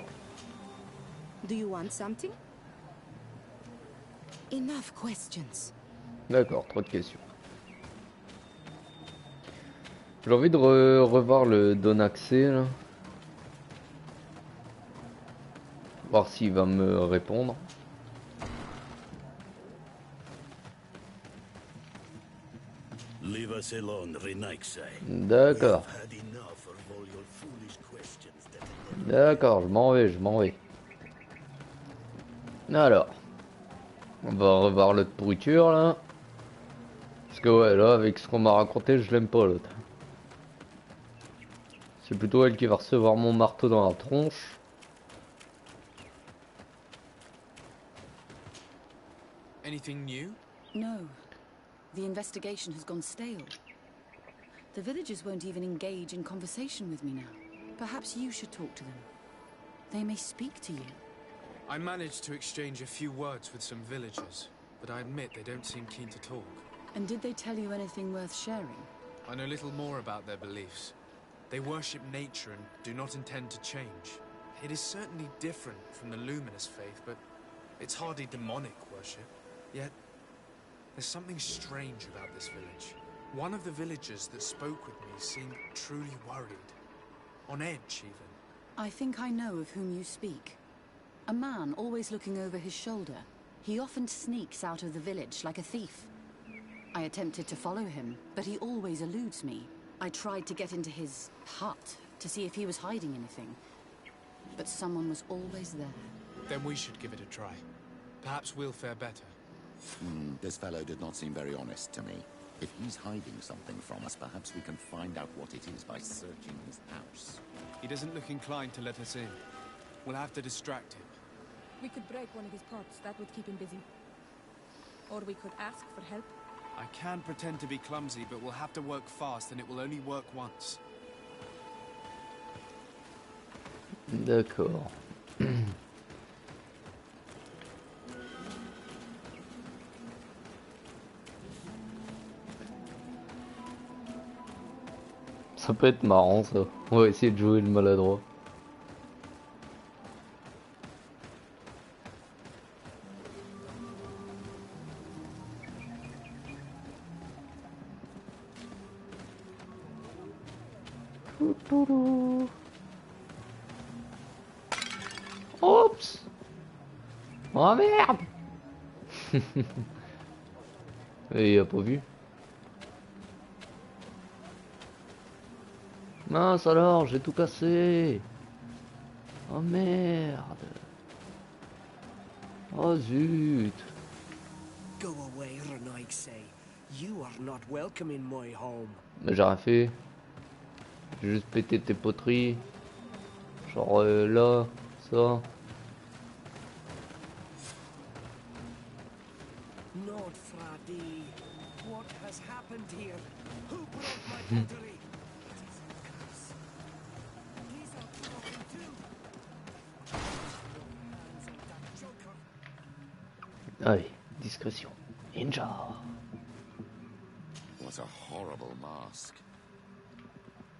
Do you want something? Enough questions.
D'accord, trop de questions. J'ai envie de revoir le don accès là. Voir s'il va me répondre.
Leave us alone, Renaixai.
D'accord. D'accord, je m'en vais. Alors, on va revoir l'autre pourriture là. Parce que ouais, là, avec ce qu'on m'a raconté, je l'aime pas l'autre. C'est plutôt elle qui va recevoir mon marteau dans la tronche.
Anything new?
No. The investigation has gone stale. The villagers won't even engage in conversation with me now. Perhaps you should talk to them. They may speak to you.
I managed to exchange a few words with some villagers, but I admit they don't seem keen to talk.
And did they tell you anything worth sharing?
I know little more about their beliefs. They worship nature and do not intend to change. It is certainly different from the luminous faith, but it's hardly demonic worship. Yet, there's something strange about this village. One of the villagers that spoke with me seemed truly worried. On edge, even.
I think I know of whom you speak. A man always looking over his shoulder. He often sneaks out of the village like a thief. I attempted to follow him, but he always eludes me. I tried to get into his hut to see if he was hiding anything, but someone was always there.
Then we should give it a try. Perhaps we'll fare better.
This fellow did not seem very honest to me. If he's hiding something from us, perhaps we can find out what it is by searching his house.
He doesn't look inclined to let us in. We'll have to distract him.
We could break one of his pots. That would keep him busy. Or we could ask for help.
I can pretend to be clumsy, but we'll have to work fast, and it will only work once.
D'accord. Ça peut être marrant ça. On va essayer de jouer le maladroit. Oups. Oh merde. Et il a pas vu. Mince alors, j'ai tout cassé. Oh merde. Oh zut.
Go away, Renaixai. You are not welcome in my home.
Mais j'ai rien fait. J'ai juste pété tes poteries. Genre là, ça.
Not Fradi. What has happened here? Who broke my pottery?
Allez, discrétion. Ninja.
What a horrible mask.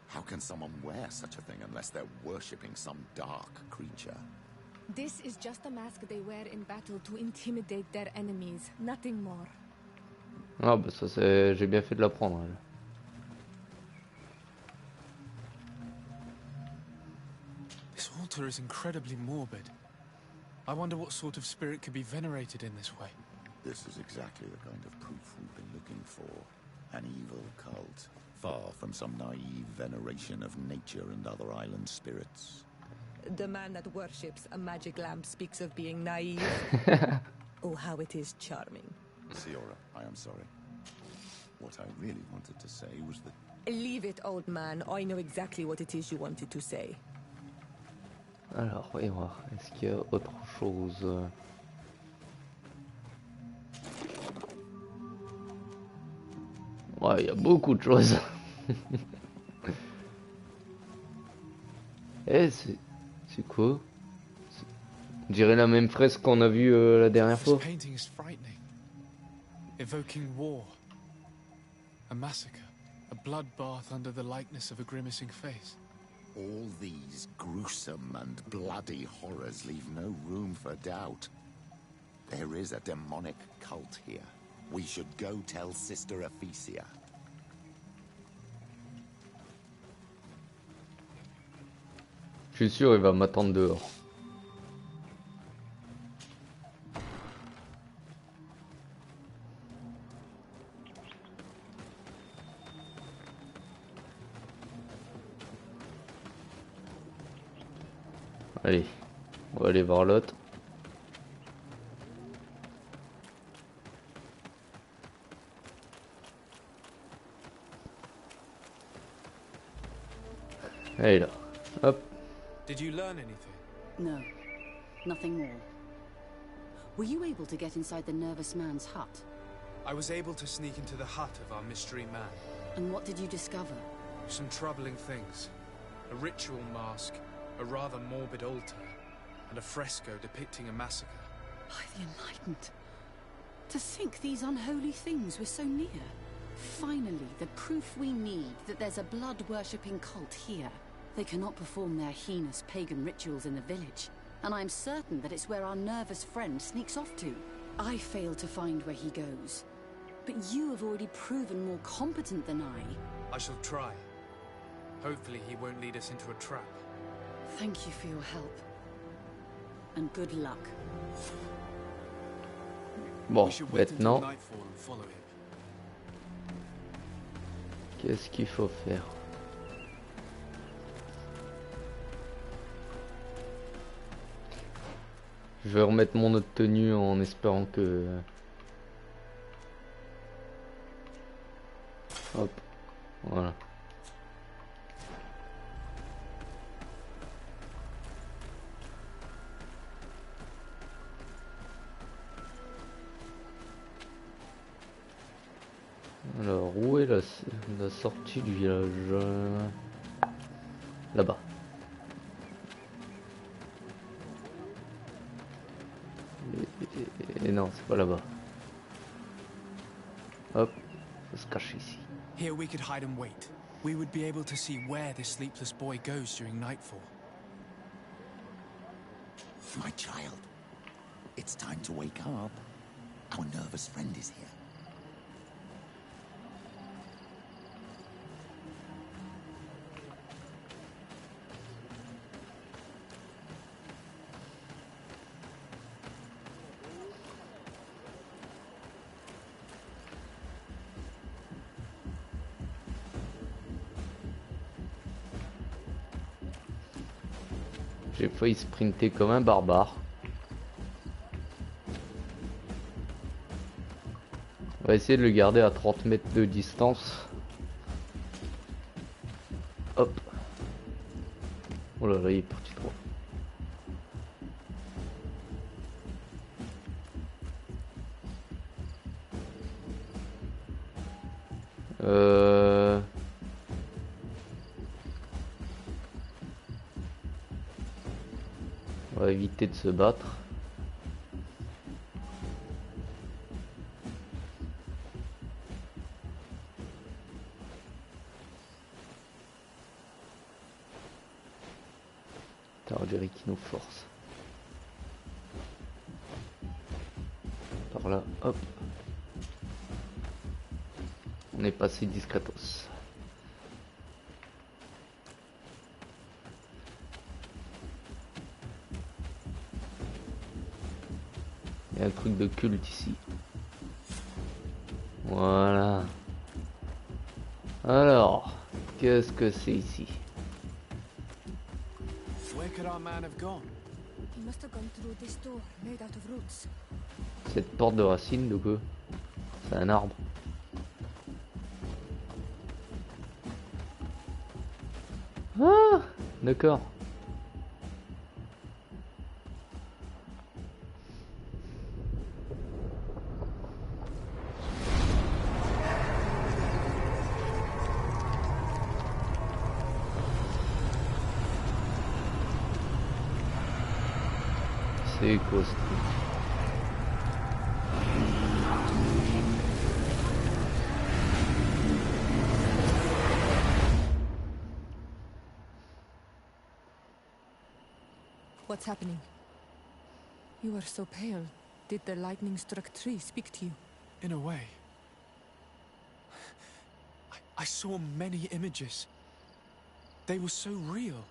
How can someone wear such a thing unless they're worshipping some dark creature?
This is just a mask they wear in battle to intimidate their enemies, nothing more.
Ah bah ça c'est... J'ai bien fait de l'apprendre.
This altar is incredibly morbid. I wonder what sort of spirit could be venerated in this way.
This is exactly the kind of proof we've been looking for. An evil cult, far from some naive veneration of nature and other island spirits.
The man that worships a magic lamp speaks of being naive. Oh, how it is charming.
Siora, I am sorry. What I really wanted to say was that...
Leave it, old man. I know exactly what it is you wanted to say.
Alors, voyons voir. Est-ce qu'il y a autre chose? Ouais, il y a beaucoup de choses. Eh, c'est quoi? On dirait la même fresque qu'on a vue la dernière fois.
This painting is frightening. Evoking war. A massacre. A bloodbath under the likeness of a grimacing face.
All these gruesome and bloody horrors leave no room for doubt. There is a demonic cult here. We should go tell Sister Ephesia.
Je suis sûr il va m'attendre dehors. Allez, on va aller voir l'autre. Allez là, hop.
Did you learn anything?
No, nothing more. Were you able to get inside the nervous man's hut?
I was able to sneak into the hut of our mystery man.
And what did you discover?
Some troubling things. A ritual mask, a rather morbid altar, and a fresco depicting a massacre.
By the Enlightened. To think these unholy things were so near. Finally, the proof we need that there's a blood-worshipping cult here. They cannot perform their heinous pagan rituals in the village, and I'm certain that it's where our nervous friend sneaks off to. I failed to find where he goes, but you have already proven more competent than I.
I shall try. Hopefully he won't lead us into a trap.
Thank you for your help. And good luck.
Bon, maintenant, qu'est-ce qu'il faut faire? Je vais remettre mon autre tenue en espérant que... Hop, voilà. Alors, où est la sortie du village? Là-bas. Et non, c'est pas là-bas. Hop, faut se cacher ici.
Here we could hide and wait. We would be able to see where this sleepless boy goes during nightfall.
My child, it's time to wake up. Our nervous friend is here.
J'ai failli sprinter comme un barbare. On va essayer de le garder à 30 mètres de distance. Hop. Oh là là, il est parti trop. On va éviter de se battre. On dirait qu'il nous force. Par là, hop. On est passé discretos. Il y a un truc de culte ici. Voilà. Alors, qu'est-ce que c'est ici?
Where could our man have gone?
He must have gone through this door, made out of roots.
Cette porte de racine, donc c'est un arbre. Ah, d'accord. C'est quoi ce truc?
What's happening? You are so pale. Did the lightning-struck tree speak to you?
In a way. I saw many images. They were so real.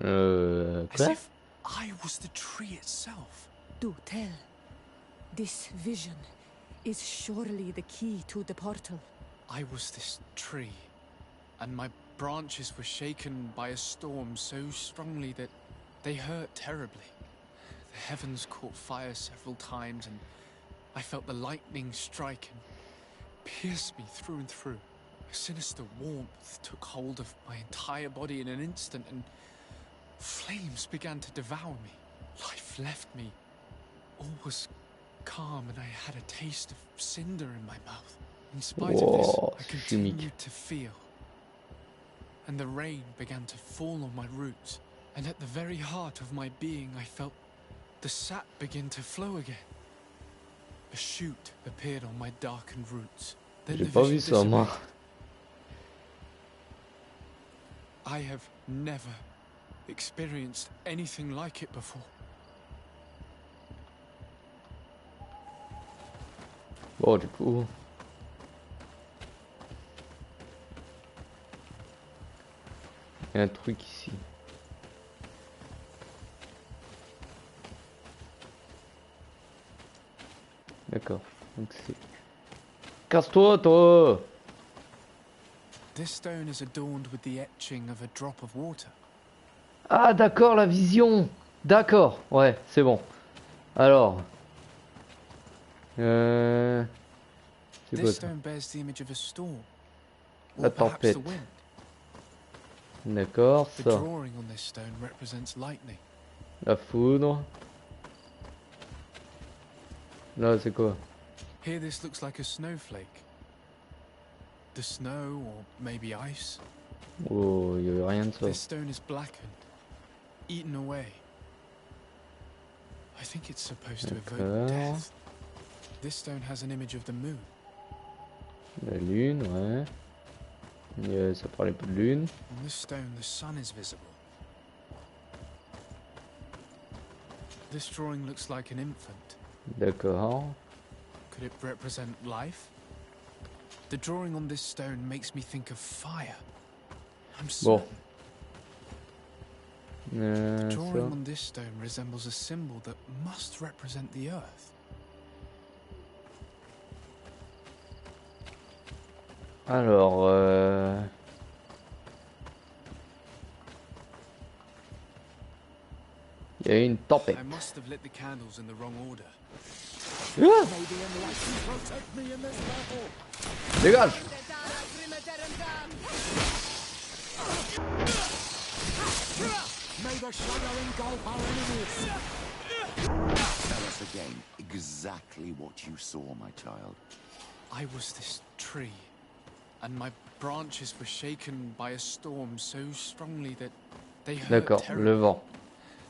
As
Quoi?
if I was the tree itself.
Do tell. This vision is surely the key to the portal.
I was this tree, and my branches were shaken by a storm so strongly that they hurt terribly. The heavens caught fire several times, and I felt the lightning strike and pierce me through and through. A sinister warmth took hold of my entire body in an instant, and flames began to devour me. Life left me. All was calm, and I had a taste of cinder in my mouth. In spite of this, I continued to feel. And the rain began to fall on my roots, and at the very heart of my being I felt the sap begin to flow again. A shoot appeared on my darkened roots. Then the vision dissipated. I have never experienced anything like it before.
Bon, du coup... Il y a un truc ici. D'accord. Donc c'est... Casse-toi, toi!
This stone is adorned with the etching of a drop of water.
Ah d'accord, la vision. D'accord, ouais, c'est bon. Alors... C'est quoi
This
ça?
stone bears the image of a storm.
La
Or perhaps
tempête.
the wind.
D'accord,
The
ça.
drawing on this stone represents lightning.
La foudre. Là, c'est quoi?
Here this looks like a snowflake. The snow, or maybe ice.
Oh, il y avait rien de ça.
This stone is blackened, eaten away. I think it's supposed to evoke death. This stone has an image of the moon.
La lune, ouais. Ça parlait pas de lune.
On this stone, the sun is visible. This drawing looks like an infant.
D'accord.
Could it represent life? The drawing on this stone makes me think of fire. I'm certain.
Bon.
The drawing
Ça.
on this stone resembles a symbol that must represent the earth.
Alors, il y a eu une tempête.
I must have lit the candles in the wrong order.
Dégage!
May the shadow engulf our enemies! Tell us again exactly what you saw, my child.
I was this tree, and my branches were shaken by a storm so strongly that they hurt
D'accord,
terribly.
le vent.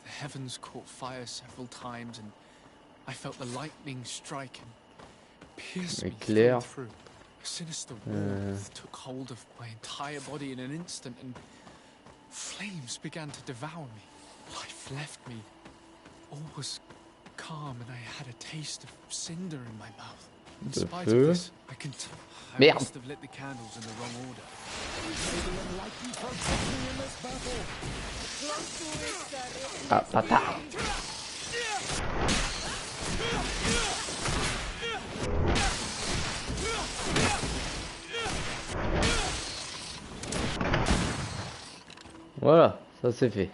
The heavens caught fire several times, and I felt the lightning strike and pierce me through and through. A sinister warmth took hold of my entire body in an instant, and flames began to devour me. Life left me. All was calm, and I had a taste of cinder in my mouth. In spite of this, I must have lit the candles in the wrong order.
Ah, patate. Voilà, ça c'est fait.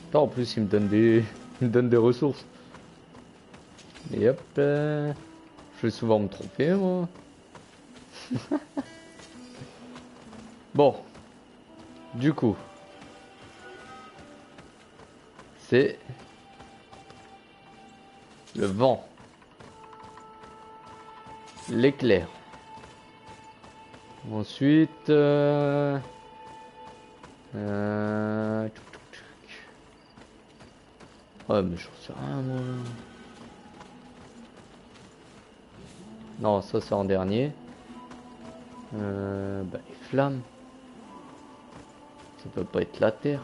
Attends, en plus il me donne des, il me donne des ressources. Et hop, je vais souvent me tromper moi. Bon, du coup, c'est le vent, l'éclair. Ensuite, ouais, mais j'en sais rien moi. Non, ça c'est en dernier. Bah, les flammes. Ça peut pas être la terre.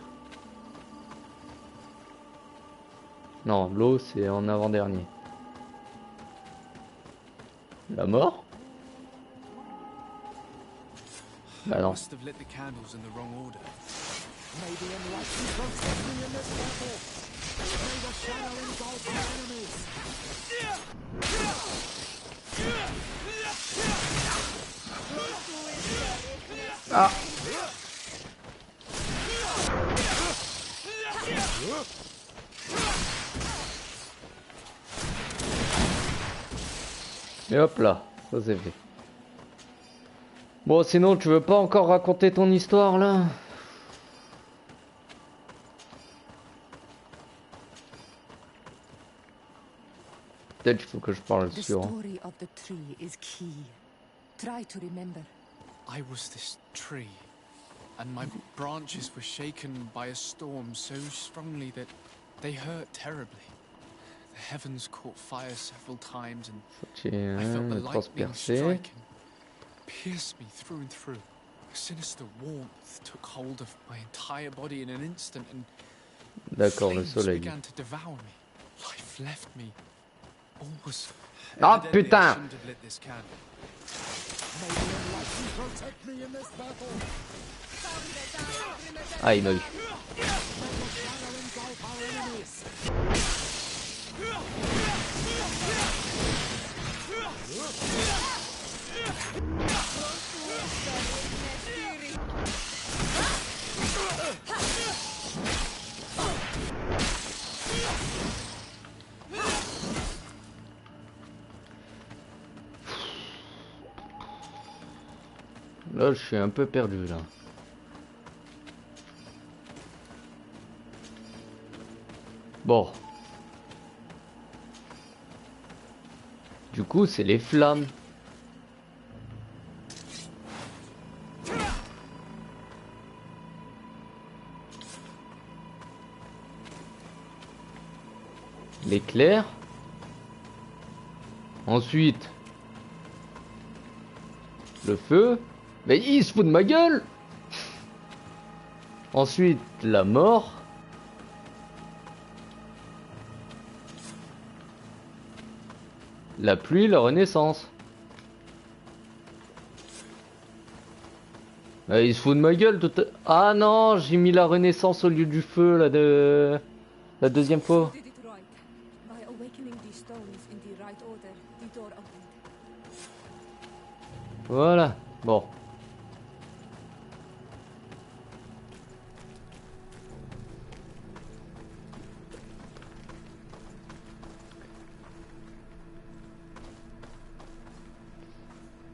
Non, l'eau c'est en avant-dernier. La mort? Bah non.
Must have lit the candles in the wrong order.
May the enlightened protect me in this battle. May the shadow engulf our enemies.
Ah. Et hop là, ça c'est fait. Bon, sinon tu veux pas encore raconter ton histoire là? Peut-être qu'il faut que je parle
The
sur.
story of the tree is key. Try to remember.
I was this tree, and my branches were shaken by a storm so strongly that they hurt terribly. The heavens caught fire several times, and I felt the lightning strike and pierce me through and through. A sinister warmth took hold of my entire body in an instant, and
D'accord, le
flames
soleil.
began to devour me. Life left me. All was
Ah
evidently I
putain!
shouldn't have lit this candle.
May the enlightened protect me in this battle.
Ah, il m'a eu.
May the shadow engulf our enemies.
Là, je suis un peu perdu là. Bon. Du coup, c'est les flammes. L'éclair. Ensuite, le feu. Mais il se fout de ma gueule. Ensuite, la mort. La pluie, la renaissance. Il se fout de ma gueule tout à... Ah non, j'ai mis la renaissance au lieu du feu là de... La deuxième fois.
Did it right. By awakening these stones in the right order, the door opened.
Voilà, bon.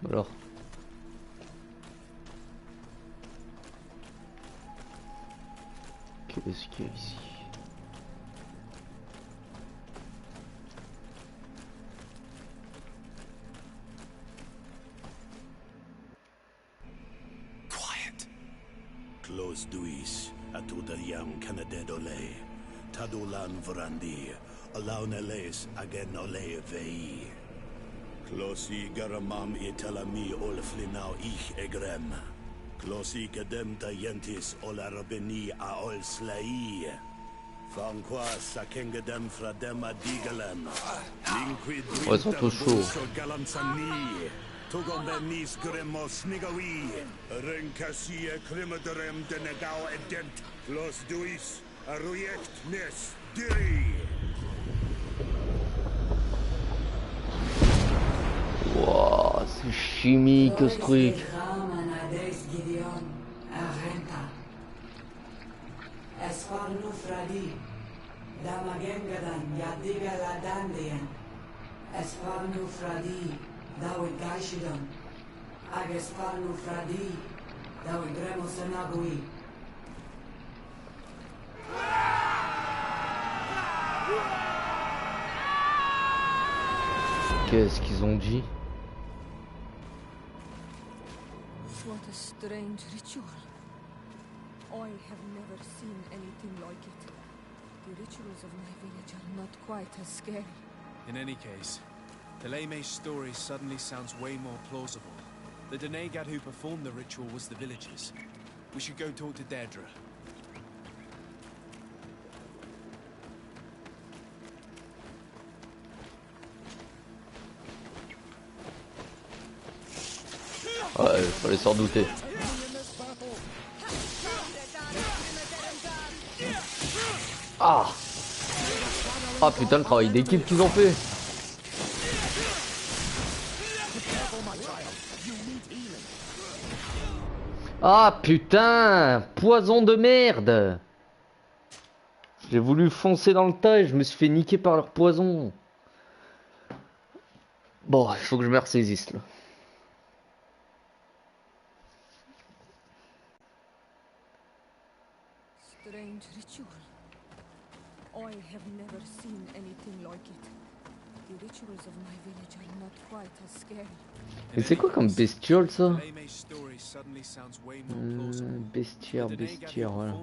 Alors. Qu'est-ce qu'il y a ici?
Close duis, atuda yam canadedole, tadulan vrandi, alauneles agen ole vei. Closi garamam italami olflinau ich egrem. Closi gedem dayentis olarabeni a ol slai. Fanqua sakengedem fradem adigalem. Linquid
Ouais, ils sont tous chauds.
galamsani. Tugombenis gremos nigawi. Renkasie klimaderem denegau edent. Clos duis, aruyect nes diri.
Wow, c'est chimique ce truc. Qu'est-ce qu'ils ont dit?
What a strange ritual. I have never seen anything like it. The rituals of my village are not quite as scary.
In any case, Theleme's story suddenly sounds way more plausible. The Denegad who performed the ritual was the villagers. We should go talk to Deirdre.
Ouais, fallait s'en douter. Ah! Ah putain, le travail d'équipe qu'ils ont fait! Ah putain! Poison de merde! J'ai voulu foncer dans le tas et je me suis fait niquer par leur poison. Bon, il faut que je me ressaisisse là.
Strange ritual. I have never seen anything like it. The rituals of my village are not quite as scary.
Mais c'est quoi comme bestiole ça? Bestiaire, voilà.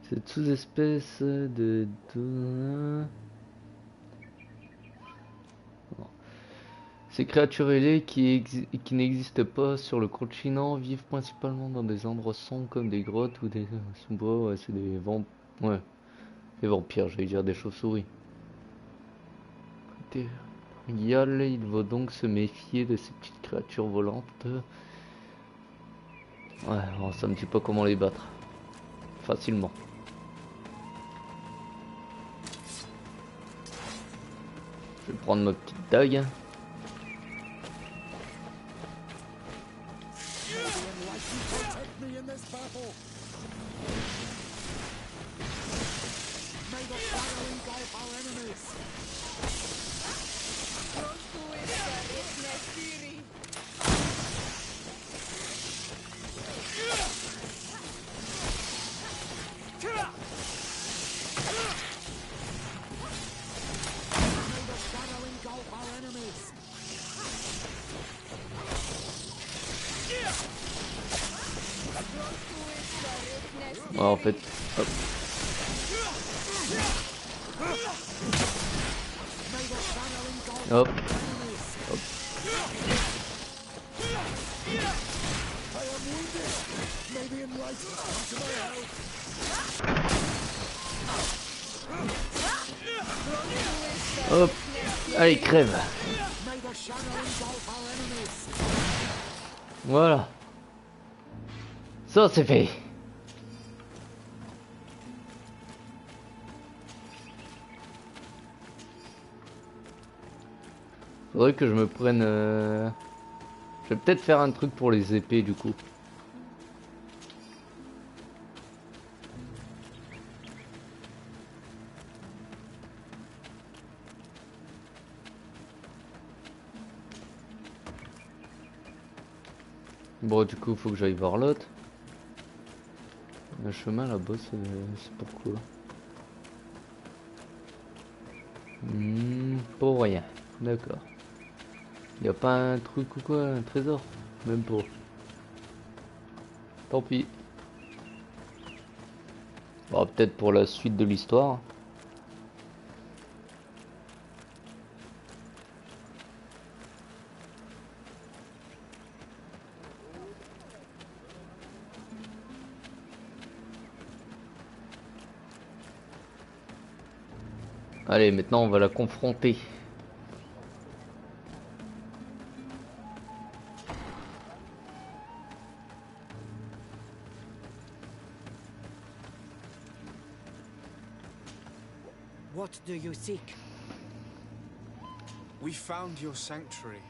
C'est sous-espèce de... Ces créatures ailées qui n'existent pas sur le continent vivent principalement dans des endroits sombres comme des grottes ou des bois. Ouais, c'est des ouais, des vampires, j'allais dire des chauves-souris. Il faut donc se méfier de ces petites créatures volantes. Ouais, on sait un petit peu comment les battre. Facilement. Je vais prendre ma petite dague. Ouais, en fait, hop. Hop. Hop. Hop. Allez, crève. Voilà. Ça, c'est fait. Faudrait que je me prenne... Je vais peut-être faire un truc pour les épées du coup. Bon, du coup, faut que j'aille voir l'autre. Le chemin là-bas, c'est pourquoi? Pour rien. D'accord. Y a pas un truc ou quoi? Un trésor? Même pas. Tant pis. Bon, peut-être pour la suite de l'histoire. Allez, maintenant on va la confronter.
What do you seek?
We found your sanctuary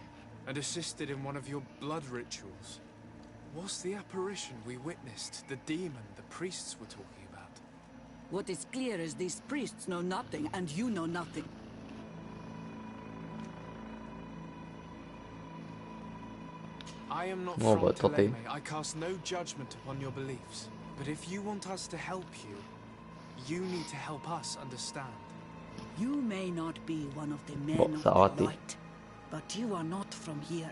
and assisted in one of your blood rituals. Was the apparition we witnessed the demon the priests were talking about?
What is clear is these priests know nothing, and you know nothing.
I am not from Teleme. I cast no judgment upon your beliefs. But if you want us to help you, you need to help us understand.
You may not be one of the men of the light, but you are not from here.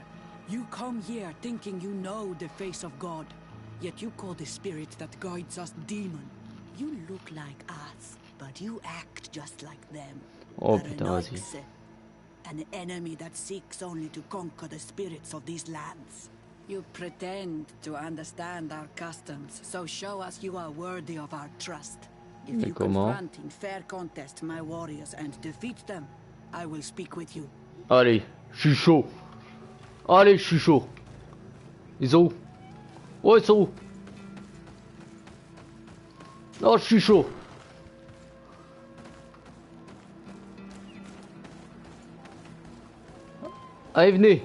You come here thinking you know the face of God, yet you call the spirit that guides us demon. You look like us, but you act just like them.
Oh putain, vas-y.
An enemy that seeks only to conquer the spirits of these lands. You pretend to understand our customs, so show us you are worthy of our trust.
If you
comment?
confront in fair contest my warriors and defeat them, I will speak with you.
Allez, je suis chaud. Allez, je suis chaud. Ils sont où? Oh, ils sont où? Oh, je suis chaud. Allez, venez.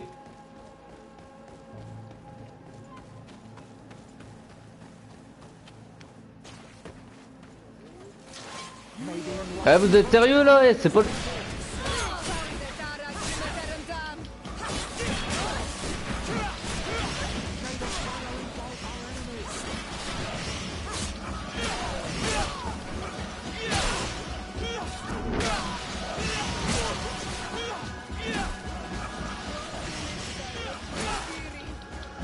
Eh, vous êtes sérieux là? Eh, c'est pas...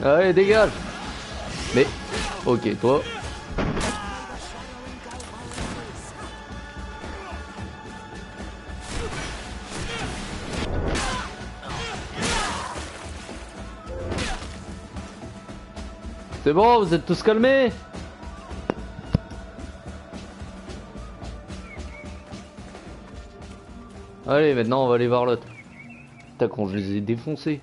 Allez, dégage. Mais, ok, toi. C'est bon, vous êtes tous calmés? Allez, maintenant on va aller voir l'autre. Putain, quand je les ai défoncés.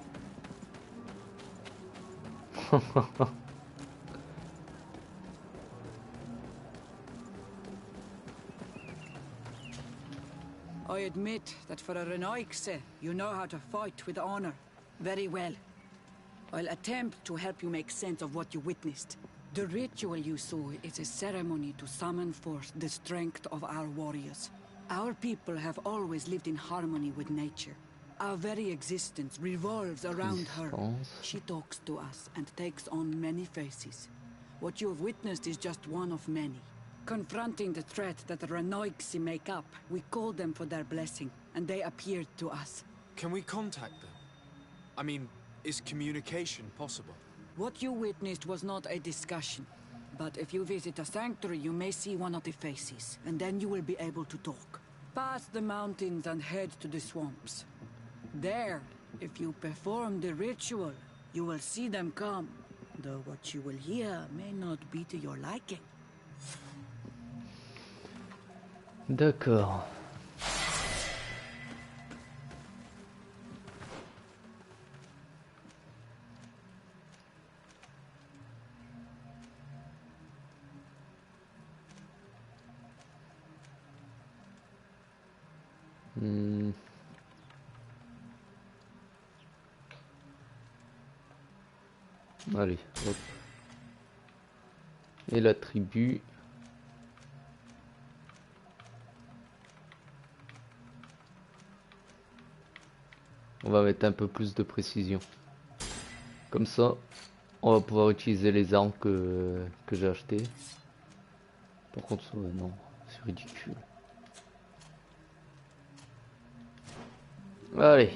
I admit that for a Renoixe, you know how to fight with honor. Very well. I'll attempt to help you make sense of what you witnessed. The ritual you saw is a ceremony to summon forth the strength of our warriors. Our people have always lived in harmony with nature. Our very existence revolves around her. She talks to us and takes on many faces. What you have witnessed is just one of many. Confronting the threat that the Renoixe make up, we called them for their blessing, and they appeared to us.
Can we contact them? I mean, is communication possible?
What you witnessed was not a discussion. But if you visit a sanctuary, you may see one of the faces, and then you will be able to talk. Pass the mountains and head to the swamps. There, if you perform the ritual, you will see them come. Though what you will hear may not be to your liking.
D'accord. Allez, hop. Et la tribu. On va mettre un peu plus de précision. Comme ça, on va pouvoir utiliser les armes que j'ai achetées. Par contre, non, c'est ridicule. Allez.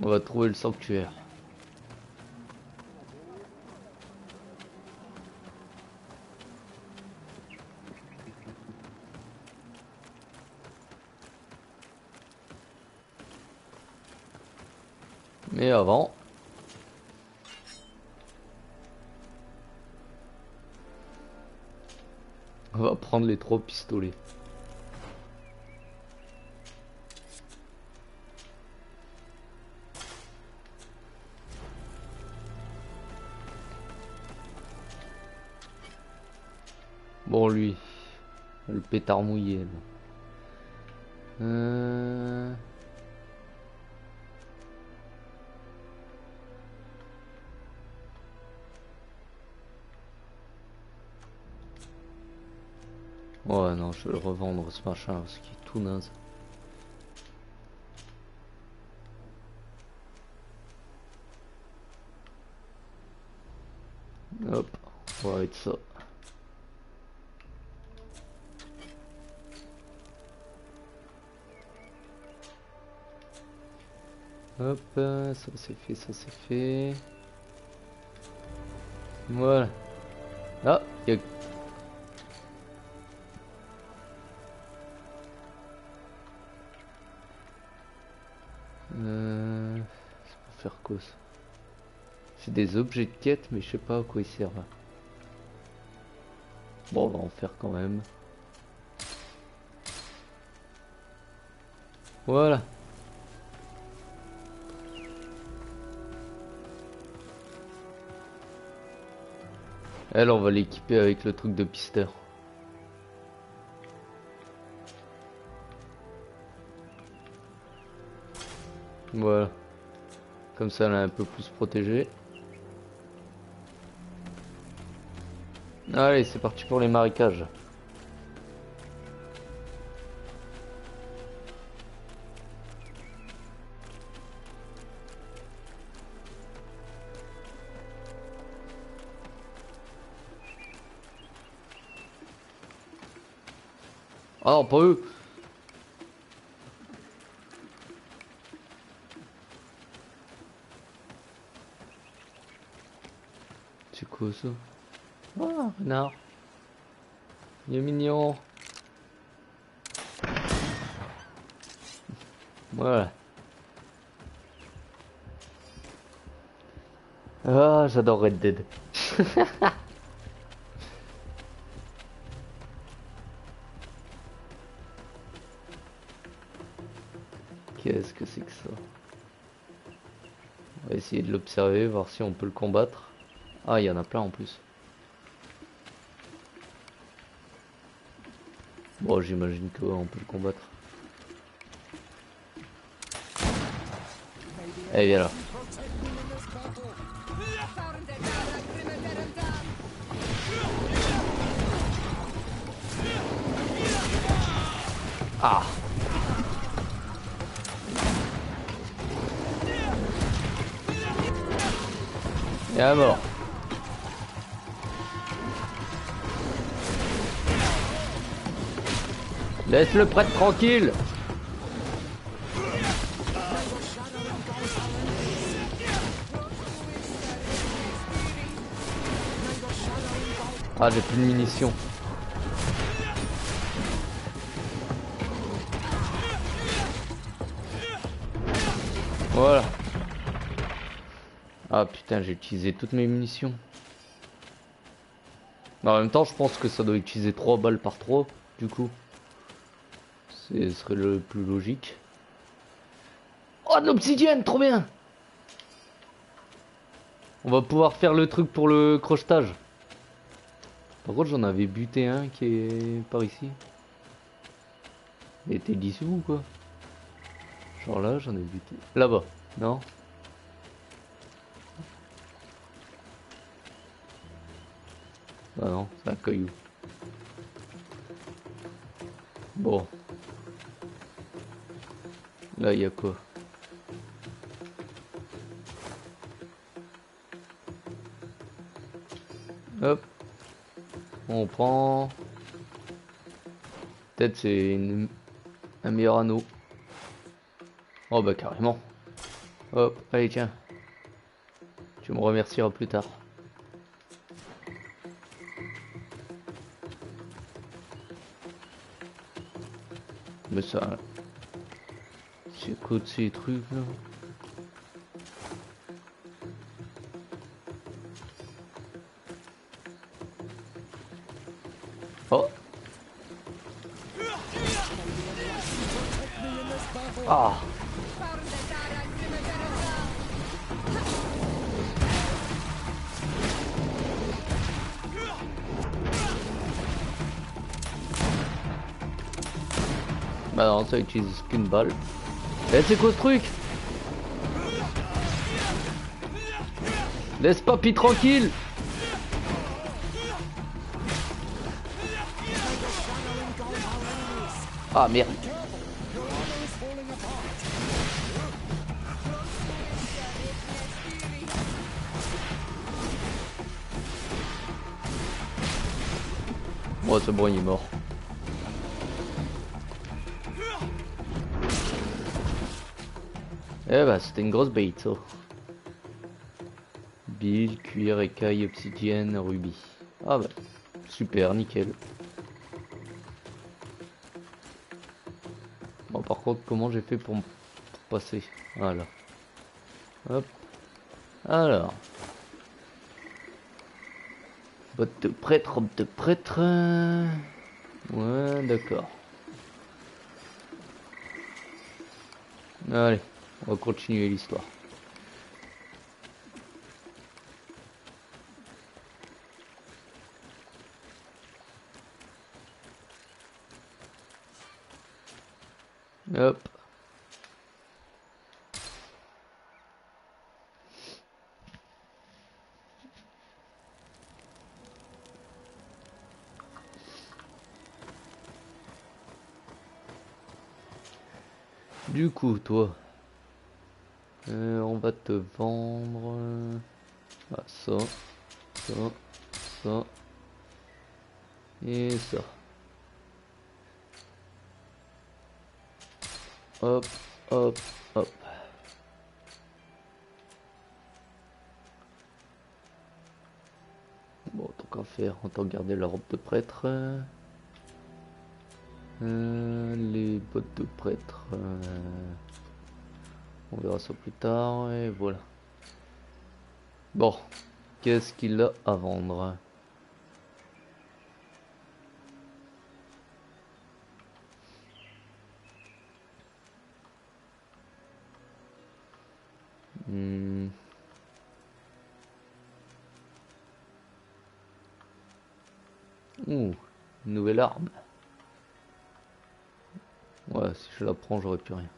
On va trouver le sanctuaire. Mais avant, on va prendre les 3 pistolets. Bon, lui, le pétard mouillé. Là. Ouais, non, je vais le revendre ce machin parce qu'il est tout naze. Hop, on va mettre ça. Hop, ça c'est fait, ça c'est fait. Voilà. Ah, il y a... faire quoi ça? C'est des objets de quête, mais je sais pas à quoi ils servent. Bon, on va en faire quand même. Voilà. Elle, on va l'équiper avec le truc de pisteur. Voilà. Comme ça, elle est un peu plus protégée. Allez, c'est parti pour les marécages. Ah non, pas eux. C'est quoi ça? Ah, renard. Il est mignon. Voilà. Ah, j'adore Red Dead. Qu'est-ce que c'est que ça? On va essayer de l'observer, voir si on peut le combattre. Ah, il y en a plein en plus. Bon, j'imagine qu'on peut le combattre. Allez, viens là. Ah! Et à mort. Laisse le prêtre tranquille. Ah, j'ai plus de munitions. Voilà. Ah putain, j'ai utilisé toutes mes munitions. En même temps, je pense que ça doit utiliser 3 balles par 3, du coup. Ce serait le plus logique. Oh, de l'obsidienne, trop bien! On va pouvoir faire le truc pour le crochetage. Par contre, j'en avais buté un qui est par ici. Il était dissous ou quoi? Genre là, j'en ai buté. Là-bas, non? Ah non, c'est un caillou. Bon. Là, il y a quoi? Hop. On prend... Peut-être c'est un meilleur anneau. Oh bah carrément. Hop, allez tiens. Tu me remercieras plus tard. Mais ça... C'est quoi de ces trucs là? Oh! Ah! Bah non, ça utilise qu'une balle. Eh, c'est quoi ce truc? Laisse papy tranquille. Ah merde. Bon, c'est bon, il est mort. Eh bah c'était une grosse bait ça. Bile, cuir, écaille, obsidienne, rubis. Ah bah super, nickel. Bon par contre comment j'ai fait pour passer? Voilà. Hop. Alors. Botte de prêtre, robe de prêtre. Ouais, d'accord. Allez, on va continuer l'histoire. Hop. Du coup, toi, on va te vendre ça, ça, ça et ça. Hop, hop, hop. Bon, tant qu'à faire, on va garder la robe de prêtre. Les bottes de prêtre, on verra ça plus tard, et voilà. Bon, qu'est-ce qu'il a à vendre? Ouh, une nouvelle arme. Ouais, si je la prends, j'aurais plus rien.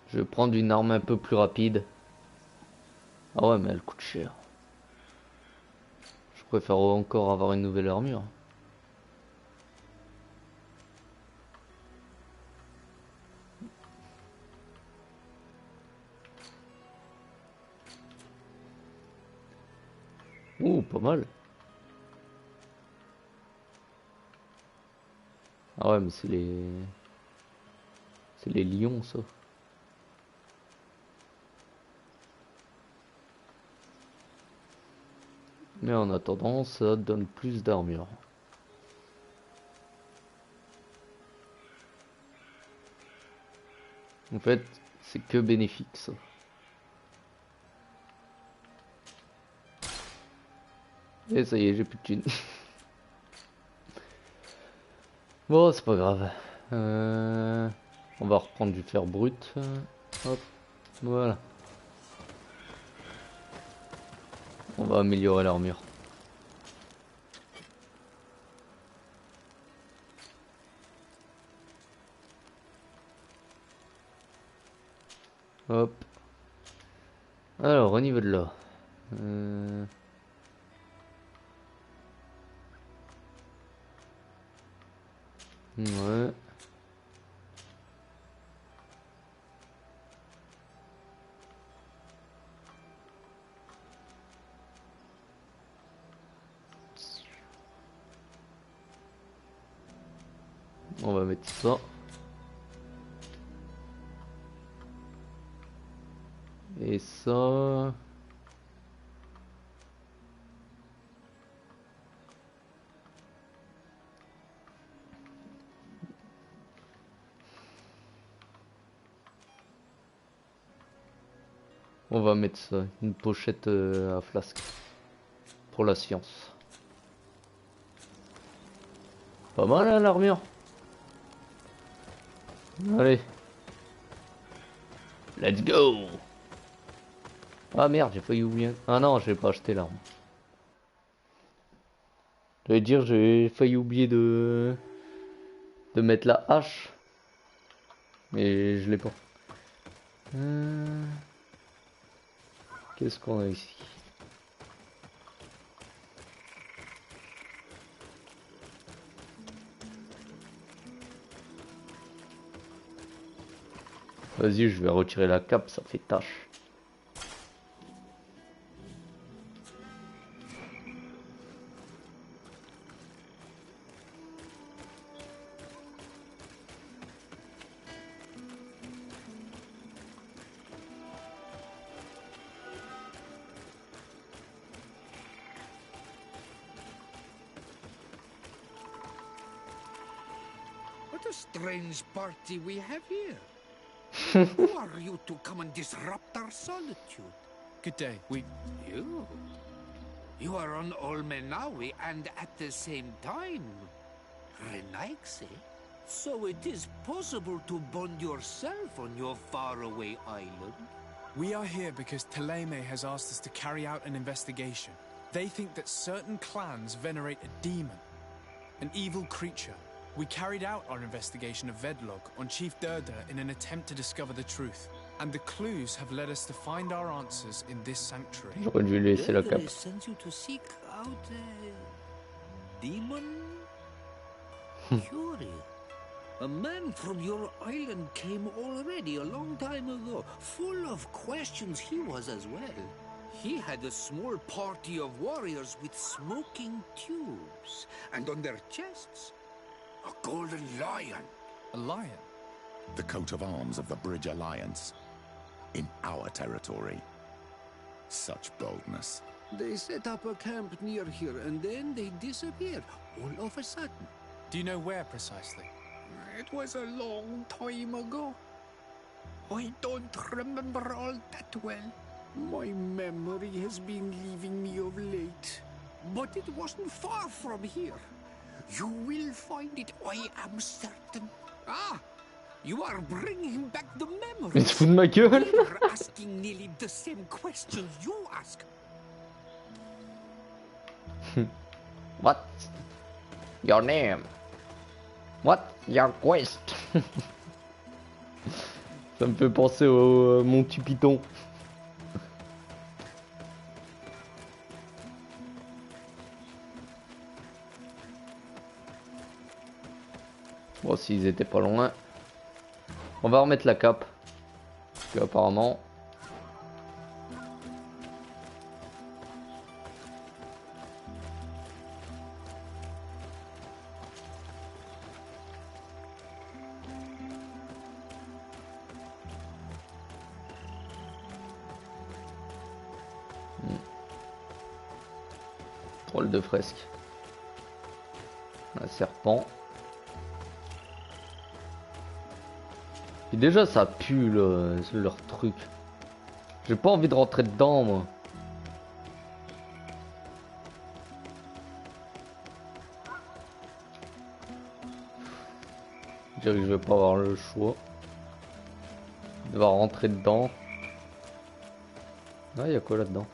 Je vais prendre une arme un peu plus rapide. Ah ouais, mais elle coûte cher. Je préfère encore avoir une nouvelle armure. Ouh, pas mal. Ah ouais, mais c'est les... C'est les lions, ça. Mais en attendant, ça donne plus d'armure. En fait, c'est que bénéfique, ça. Et ça y est, j'ai plus de thunes. Bon, c'est pas grave. On va reprendre du fer brut. Hop, voilà. On va améliorer l'armure. Hop. Alors, au niveau de là. Ouais. On va mettre ça. Et ça. On va mettre ça, une pochette à flasque. Pour la science. Pas mal hein, l'armure. Allez. Let's go. Ah merde, j'ai failli oublier. Ah non, j'ai pas acheté l'arme. Je vais dire, j'ai failli oublier de mettre la hache. Mais je l'ai pas. Qu'est-ce qu'on a ici? Vas-y, je vais retirer la cape, ça fait tâche.
What
a strange party we have here. Who are you to come and disrupt our solitude?
Good day.
You are on Olmenawi and at the same time, Renaigse. So it is possible to bond yourself on your faraway island?
We are here because Thélème has asked us to carry out an investigation. They think that certain clans venerate a demon, an evil creature. We carried out our investigation of Vedlog on Chief Durda in an attempt to discover the truth. And the clues have led us to find our answers in this sanctuary.
J'aurais dû laisser la cape.
Sent you to seek out a demon? Curious. A man from your island came already a long time ago. Full of questions he was as well. He had a small party of warriors with smoking tubes. And on their chests, a golden lion.
A lion?
The coat of arms of the Bridge Alliance. In our territory. Such boldness.
They set up a camp near here and then they disappeared all of a sudden.
Do you know where precisely?
It was a long time ago. I don't remember all that well. My memory has been leaving me of late. But it wasn't far from here. You will find it, I am certain. Ah! You are bringing back the memories.
Mais tu fous de ma gueule?
They're asking nearly the same questions you ask.
What? Your name? What? Your quest? Ça me fait penser au mon petit python. Bon, s'ils étaient pas loin. On va remettre la cape. Parce que apparemment. Drôle de fresque. Un serpent. Et déjà ça pue là, leur truc. J'ai pas envie de rentrer dedans moi. Je dirais que je vais pas avoir le choix. Je vais devoir rentrer dedans. Ah, y a quoi là-dedans?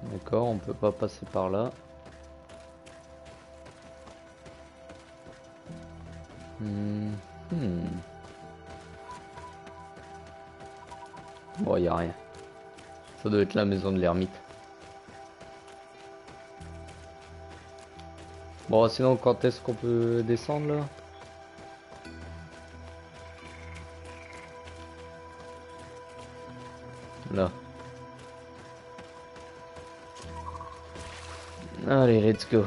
D'accord, on peut pas passer par là. Bon, y a rien. Ça doit être la maison de l'ermite. Bon, sinon, quand est-ce qu'on peut descendre là? Là. Allez, let's go.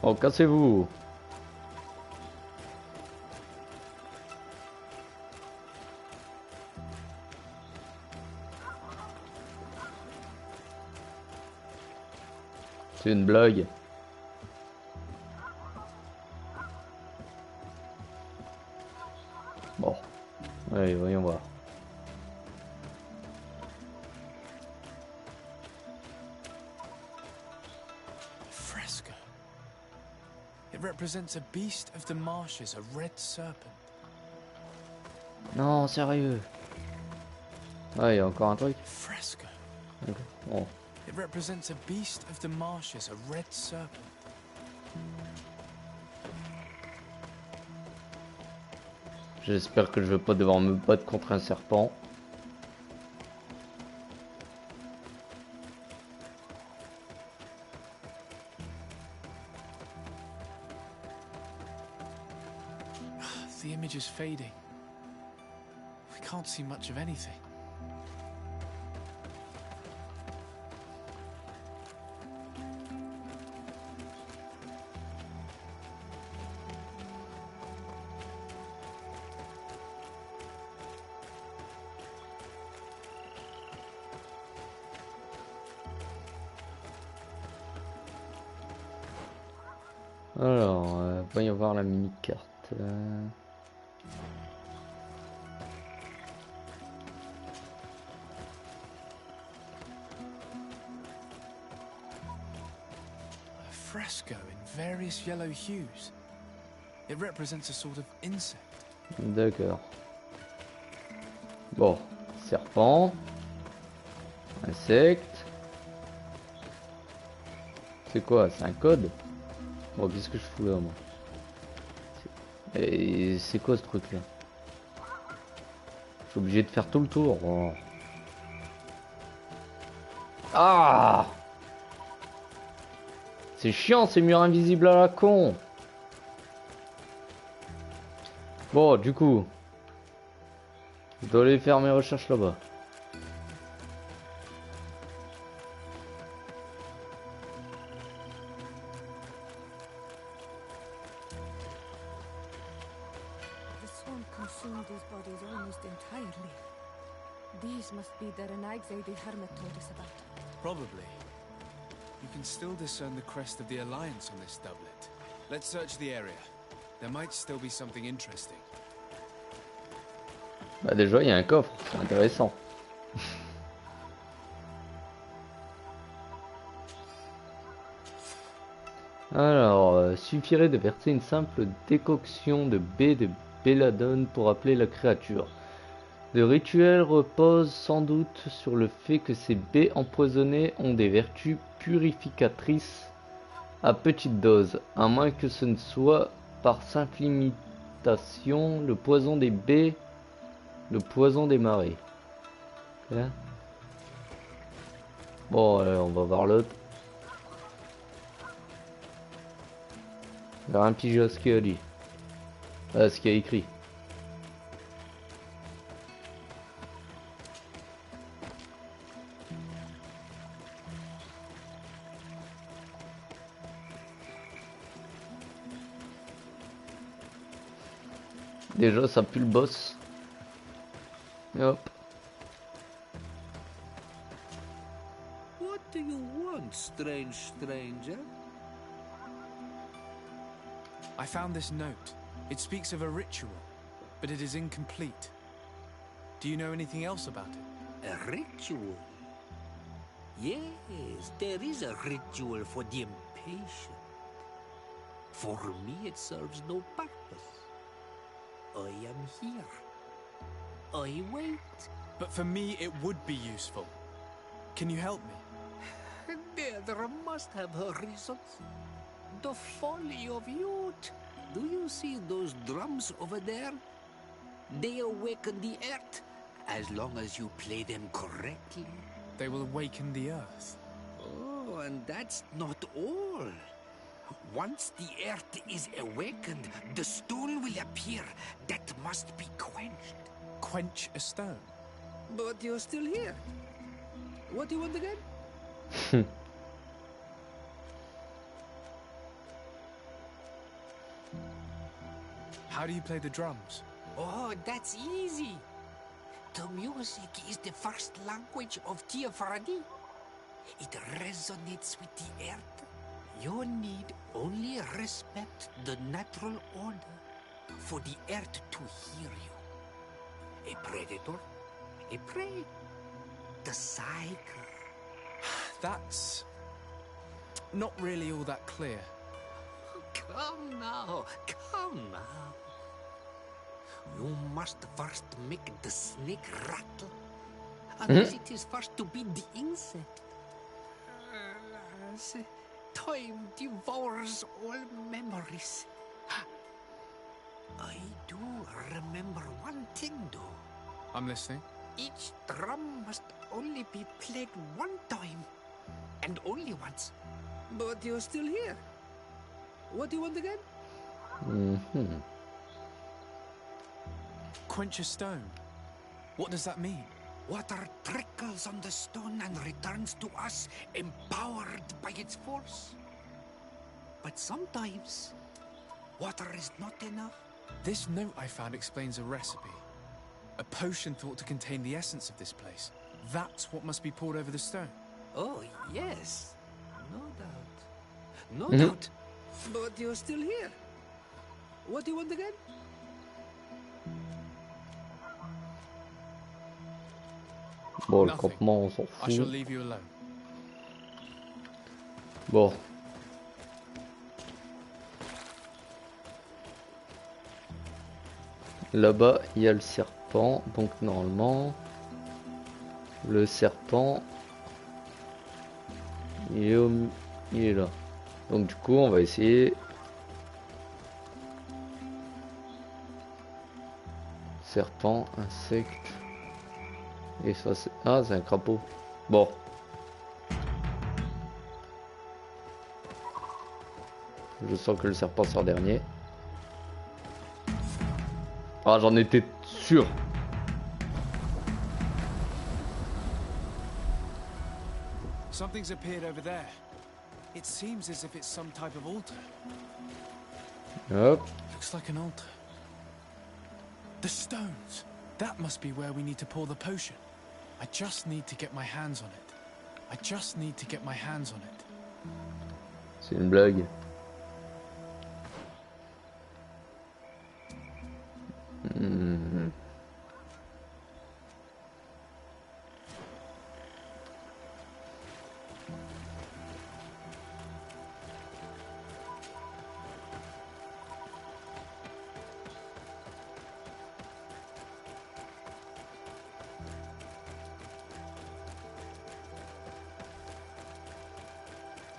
Oh, cassez-vous. C'est une blague. Bon. Allez, voyons voir.
Fresco. It represents a beast of the marshes, a red serpent.
Non, sérieux. Ah, il y a encore un truc.
Fresco.
Okay. Bon.
It represents a beast of the marshes, a red serpent.
J'espère que je vais pas devoir me battre contre un serpent.
the image is fading. We can't see much of anything.
Alors, voyons voir la mini-carte.
A fresco in various yellow hues. It represents a sort of insect.
D'accord. Bon, serpent, insecte. C'est quoi? C'est un code? Bon, qu'est-ce que je fous là, moi? Et c'est quoi ce truc là? Je suis obligé de faire tout le tour. Oh. Ah! C'est chiant ces murs invisibles à la con. Bon, du coup, je dois aller faire mes recherches là-bas.
Consumed these bodies almost entirely. These must be the renegades the hermit told us about.
Probably. You can still discern the crest of the Alliance on this doublet. Let's search the area. There might still be something interesting.
Bah déjà il y a un coffre, c'est intéressant. Alors, suffirait de verser une simple décoction de baie de belladone pour appeler la créature. Le rituel repose sans doute sur le fait que ces baies empoisonnées ont des vertus purificatrices à petite dose, à moins que ce ne soit par simple imitation le poison des baies, le poison des marées. Okay. Bon, on va voir l'autre. Il y a un pigeon ce qu'il a dit. Ah, ce qu'il a écrit. Déjà ça pue le boss. Et hop.
What do you want, strange stranger?
I found this note. It speaks of a ritual, but it is incomplete. Do you know anything else about it?
A ritual? Yes, there is a ritual for the impatient. For me, it serves no purpose. I am here. I wait.
But for me, it would be useful. Can you help me?
There must have her reasons. The folly of youth. Do you see those drums over there? They awaken the earth, as long as you play them correctly.
They will awaken the earth.
Oh, and that's not all. Once the earth is awakened, the stone will appear that must be quenched.
Quench a stone?
But you're still here. What do you want again?
How do you play the drums?
Oh, that's easy. The music is the first language of Tiafaradi. It resonates with the earth. You need only respect the natural order for the earth to hear you. A predator, a prey, the cycle.
That's not really all that clear.
Come now, come now. You must first make the snake rattle, unless it is first to be the insect. Alas, time devours all memories. I do remember one thing, though.
I'm listening.
Each drum must only be played one time, and only once. But you're still here. What do you want again?
Quench a stone. What does that mean?
Water trickles on the stone and returns to us, empowered by its force. But sometimes, water is not enough.
This note I found explains a recipe. A potion thought to contain the essence of this place. That's what must be poured over the stone.
Oh, yes. No doubt. No doubt. But you're still here. What do you want again?
Bon, le campement, on s'en
I shall
fout.
leave you alone.
Bon. Là-bas, il y a le serpent. Donc, normalement, le serpent, il est là. Donc, du coup, on va essayer. Serpent, insecte. Et ça, c'est... Ah, c'est un crapaud. Bon. Je sens que le serpent sort dernier. Ah, j'en étais sûr.
Something's appeared over there. It seems as if it's some type of altar.
Hop.
Looks like an altar. The stones. That must be where we need to pour the potion. I just need to get my hands on it. I just need to get my hands on it.
C'est une blague.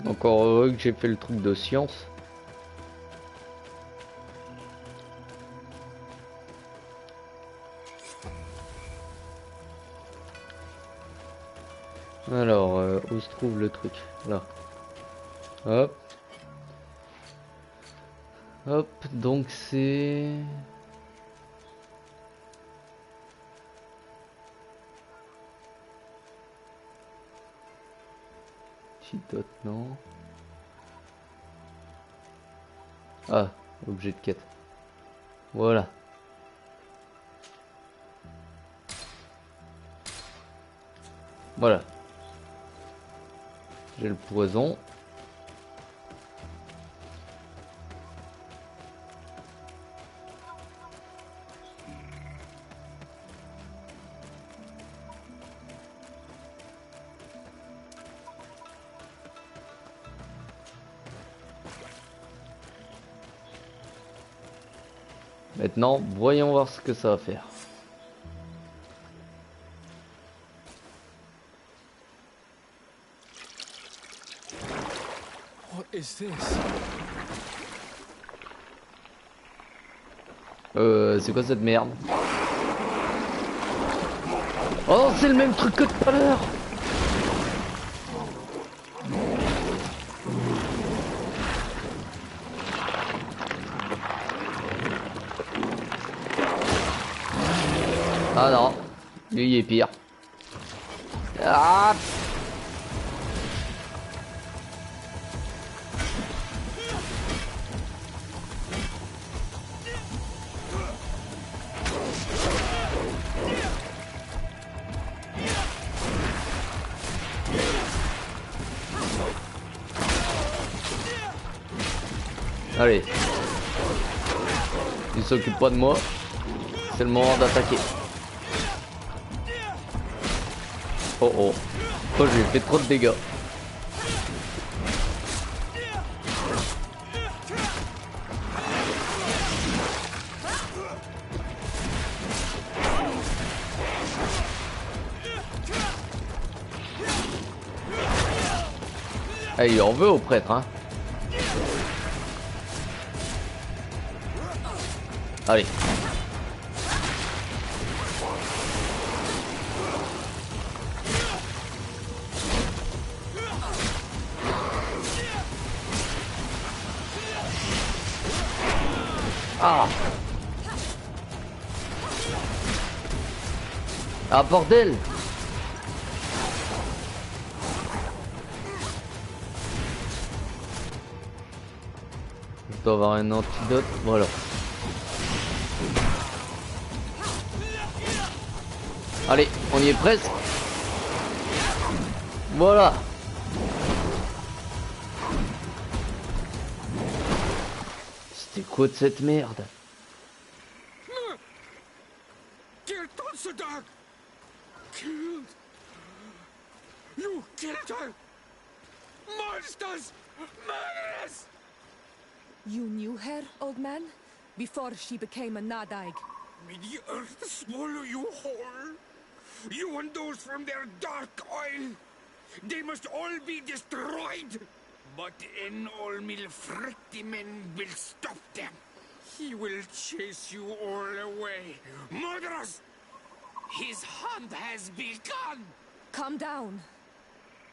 Encore heureux que j'ai fait le truc de science. Alors, où se trouve le truc? Là. Hop. Hop, donc c'est... Chitot, non. Ah, objet de quête. Voilà. Voilà. J'ai le poison. Maintenant, voyons voir ce que ça va faire.
What is this?
C'est quoi cette merde? Oh, c'est le même truc que tout à l'heure. Ah non, lui il est pire. Ah. Allez. Il s'occupe pas de moi. C'est le moment d'attaquer. Oh oh. Oh, j'ai fait trop de dégâts. Ah, il en veut au prêtre, hein. Allez. Ah. Ah bordel! Je dois avoir un antidote, voilà. Allez, on y est presque. Voilà. C'était quoi de cette merde?
Killed. You killed her. Monsters! Murderers!
You knew her, old man? Before she became a Nadaig?
May the earth swallow you whole. You and those from their dark oil. They must all be destroyed. But Enolmil Frictimen will stop them. He will chase you all away. Murderers! His hunt has begun!
Calm down.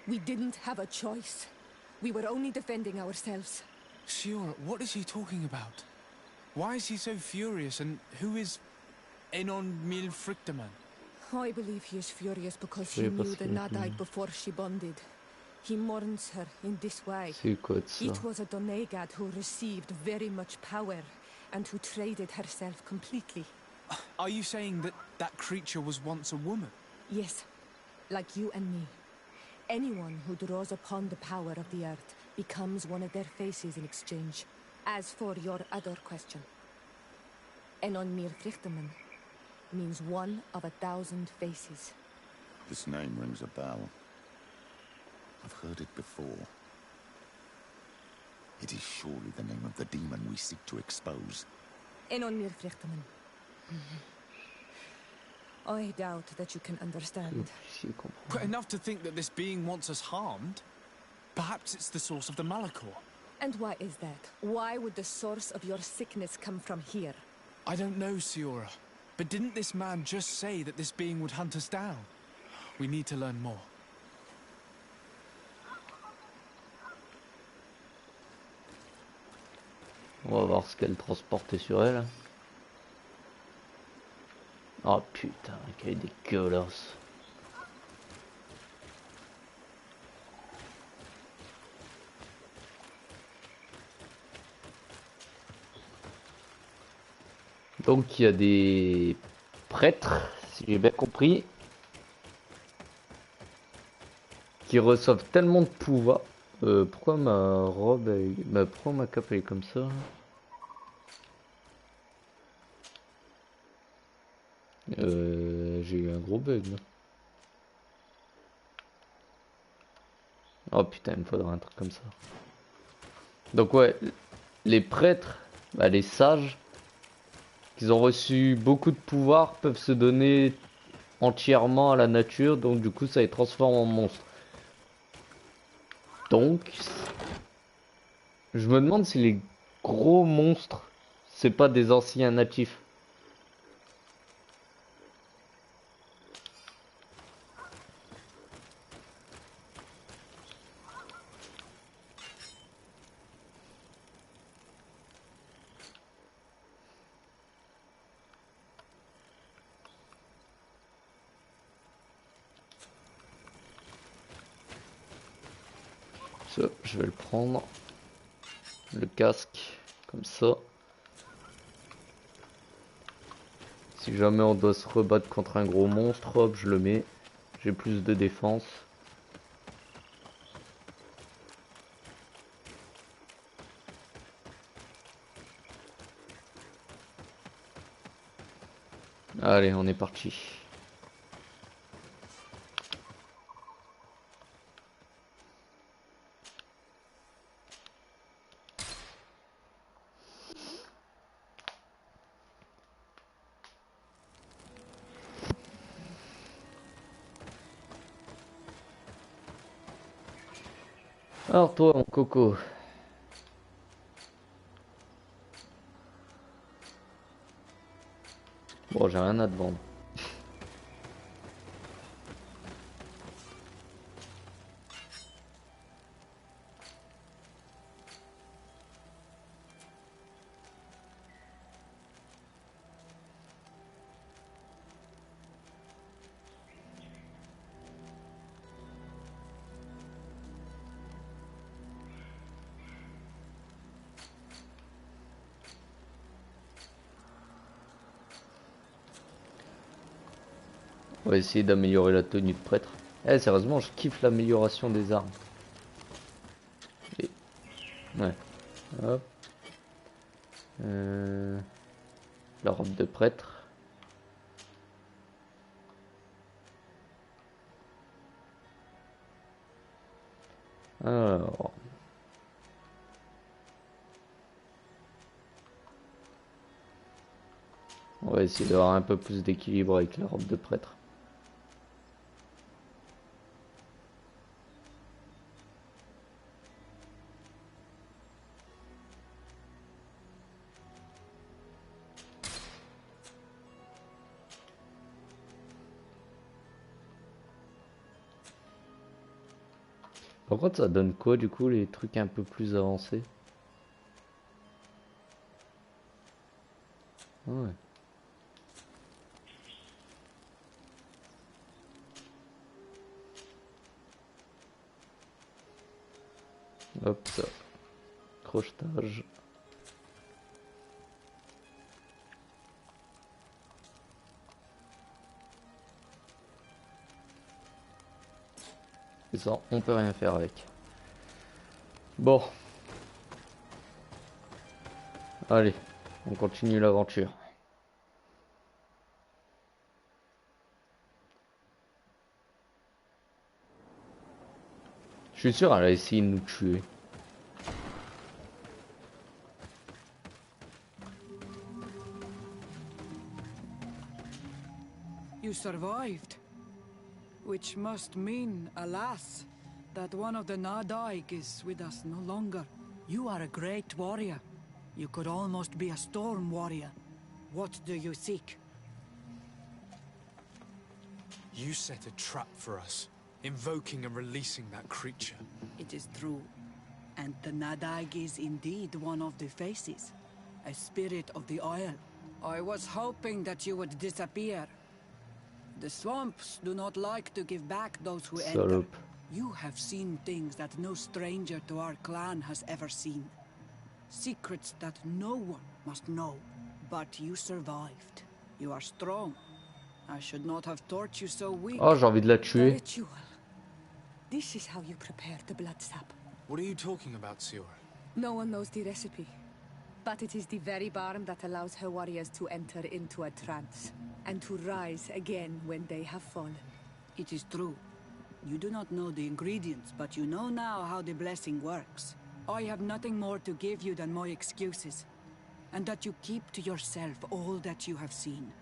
We didn't have a choice. We were only defending ourselves.
Shiora, what is he talking about? Why is he so furious, and who is Enon Milfrictaman?
I believe he is furious because he knew the Nadaig before she bonded. He mourns her in this way. It was a Doneigad who received very much power, and who traded herself completely.
Are you saying that that creature was once a woman?
Yes, like you and me. Anyone who draws upon the power of the earth becomes one of their faces in exchange. As for your other question, Enon Mir Frichteman means one of 1,000 faces.
This name rings a bell. I've heard it before. It is surely the name of the demon we seek to expose.
Enon Mir Frichteman. I doubt that you can understand.
But enough to think that this being wants us harmed? Perhaps it's the source of the malichor.
And why is that? Why would the source of your sickness come from here?
I don't know, Shiora. But didn't this man just say that this being would hunt us down? We need to learn more.
On va voir ce qu'elle transportait sur elle. Oh putain, qu'elle est dégueulasse. Donc il y a des prêtres, si j'ai bien compris, qui reçoivent tellement de pouvoir. Pourquoi ma robe, pourquoi ma cape elle est comme ça? J'ai eu un gros bug là. Oh putain, il me faudra un truc comme ça. Donc ouais, les prêtres, les sages, qui ont reçu beaucoup de pouvoir, peuvent se donner entièrement à la nature, donc du coup ça les transforme en monstres. Donc, je me demande si les gros monstres, c'est pas des anciens natifs. Ça, je vais le prendre. Le casque, comme ça. Si jamais on doit se rebattre contre un gros monstre, hop, je le mets. J'ai plus de défense. Allez, on est parti. Alors toi, mon coco. Bon, j'ai rien à te vendre. On va essayer d'améliorer la tenue de prêtre. Eh, sérieusement, je kiffe l'amélioration des armes. Et... Ouais. Hop. La robe de prêtre. Alors... On va essayer d'avoir un peu plus d'équilibre avec la robe de prêtre. Par contre, ça donne quoi du coup les trucs un peu plus avancés? Ouais. Hop, ça. Crochetage. Et ça, on peut rien faire avec. Bon. Allez, on continue l'aventure. Je suis sûr, elle a essayé de nous tuer.
You survived. Which must mean, alas, that one of the Nadaig is with us no longer. You are a great warrior. You could almost be a storm warrior. What do you seek?
You set a trap for us, invoking and releasing that creature.
It is true. And the Nadaig is indeed one of the faces. A spirit of the Isle. I was hoping that you would disappear. The swamps do not like to give back those who enter. You have seen things that no stranger to our clan has ever seen. Secrets that no one must know. But you survived. You are strong. I should not have taught you so weak.
Oh, j'ai envie de la tuer.
Ritual. This is how you prepare the blood sap.
What are you talking about, Siora?
No one knows the recipe. But it is the very balm that allows her warriors to enter into a trance. And to rise again when they have fallen.
It is true. You do not know the ingredients, but you know now how the blessing works. I have nothing more to give you than my excuses. And that you keep to yourself all that you have seen.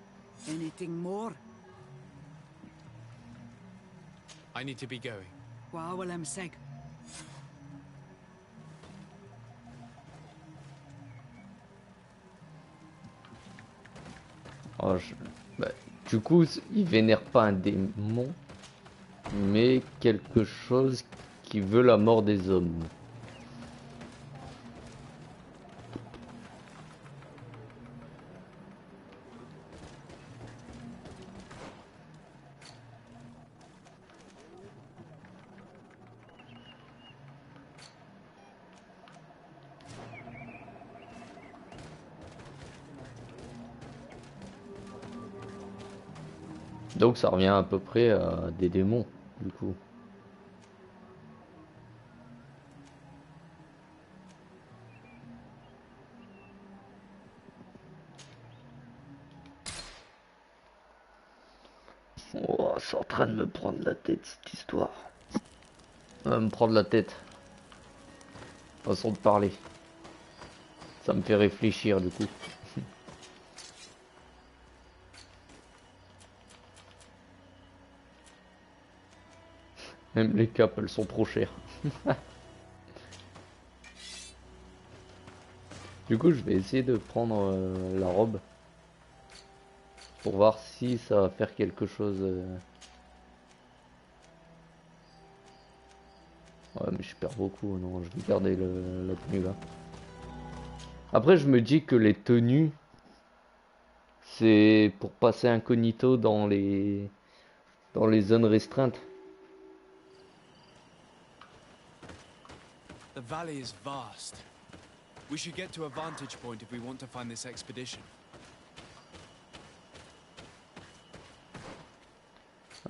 Anything more?
I need to be going.
Wa'awalem seg.
Oh, bah, du coup, il vénère pas un démon, mais quelque chose qui veut la mort des hommes. Donc ça revient à peu près à des démons, du coup. Oh, c'est en train de me prendre la tête, cette histoire. Ça va me prendre la tête. Façon de parler. Ça me fait réfléchir, du coup. Même les capes, elles sont trop chères. Du coup, je vais essayer de prendre la robe. Pour voir si ça va faire quelque chose. Ouais, mais je perds beaucoup. Non, je vais garder la tenue là. Après, je me dis que les tenues, c'est pour passer incognito dans les zones restreintes.
The valley is vast. We should get to a vantage point if we want to find this expedition.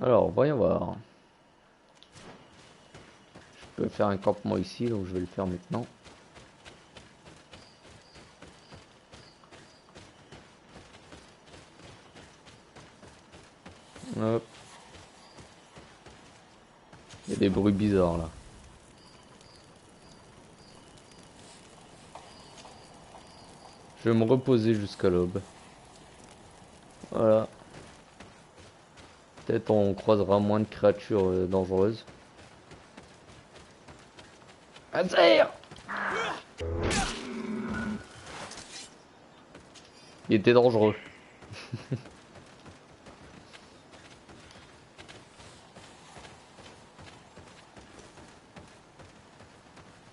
Alors, voyons voir. Je peux faire un campement ici, donc je vais le faire maintenant. Hop. Il y a des bruits bizarres là. Je vais me reposer jusqu'à l'aube. Voilà. Peut-être on croisera moins de créatures dangereuses. Un tir! Il était dangereux.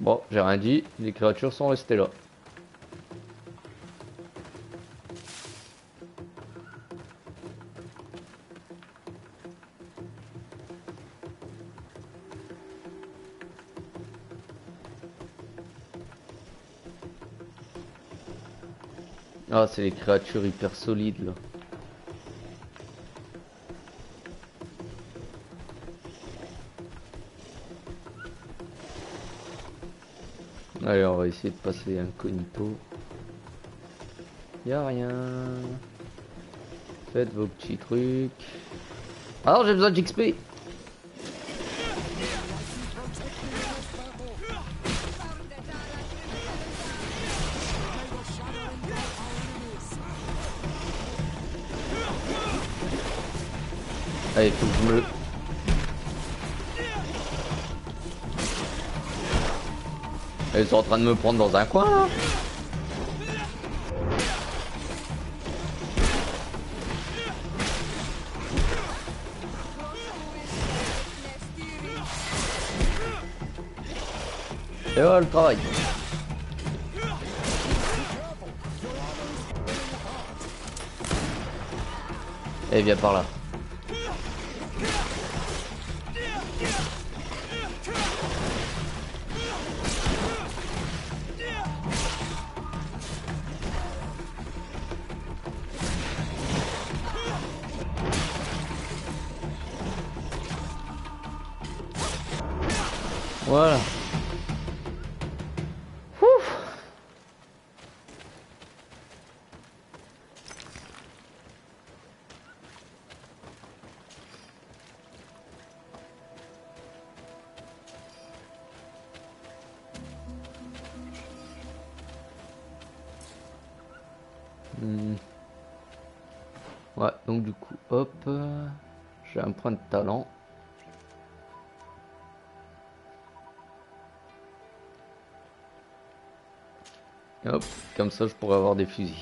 Bon, j'ai rien dit, les créatures sont restées là. Ah, c'est les créatures hyper solides là. Allez, on va essayer de passer incognito. Y'a rien. Faites vos petits trucs. Alors j'ai besoin d'XP. Allez, faut que je me... Ils sont en train de me prendre dans un coin là. Et voilà le travail. Et viens par là. Voilà. Ouf. Ouais, donc du coup, hop, j'ai un point de talent. Hop, comme ça je pourrais avoir des fusils.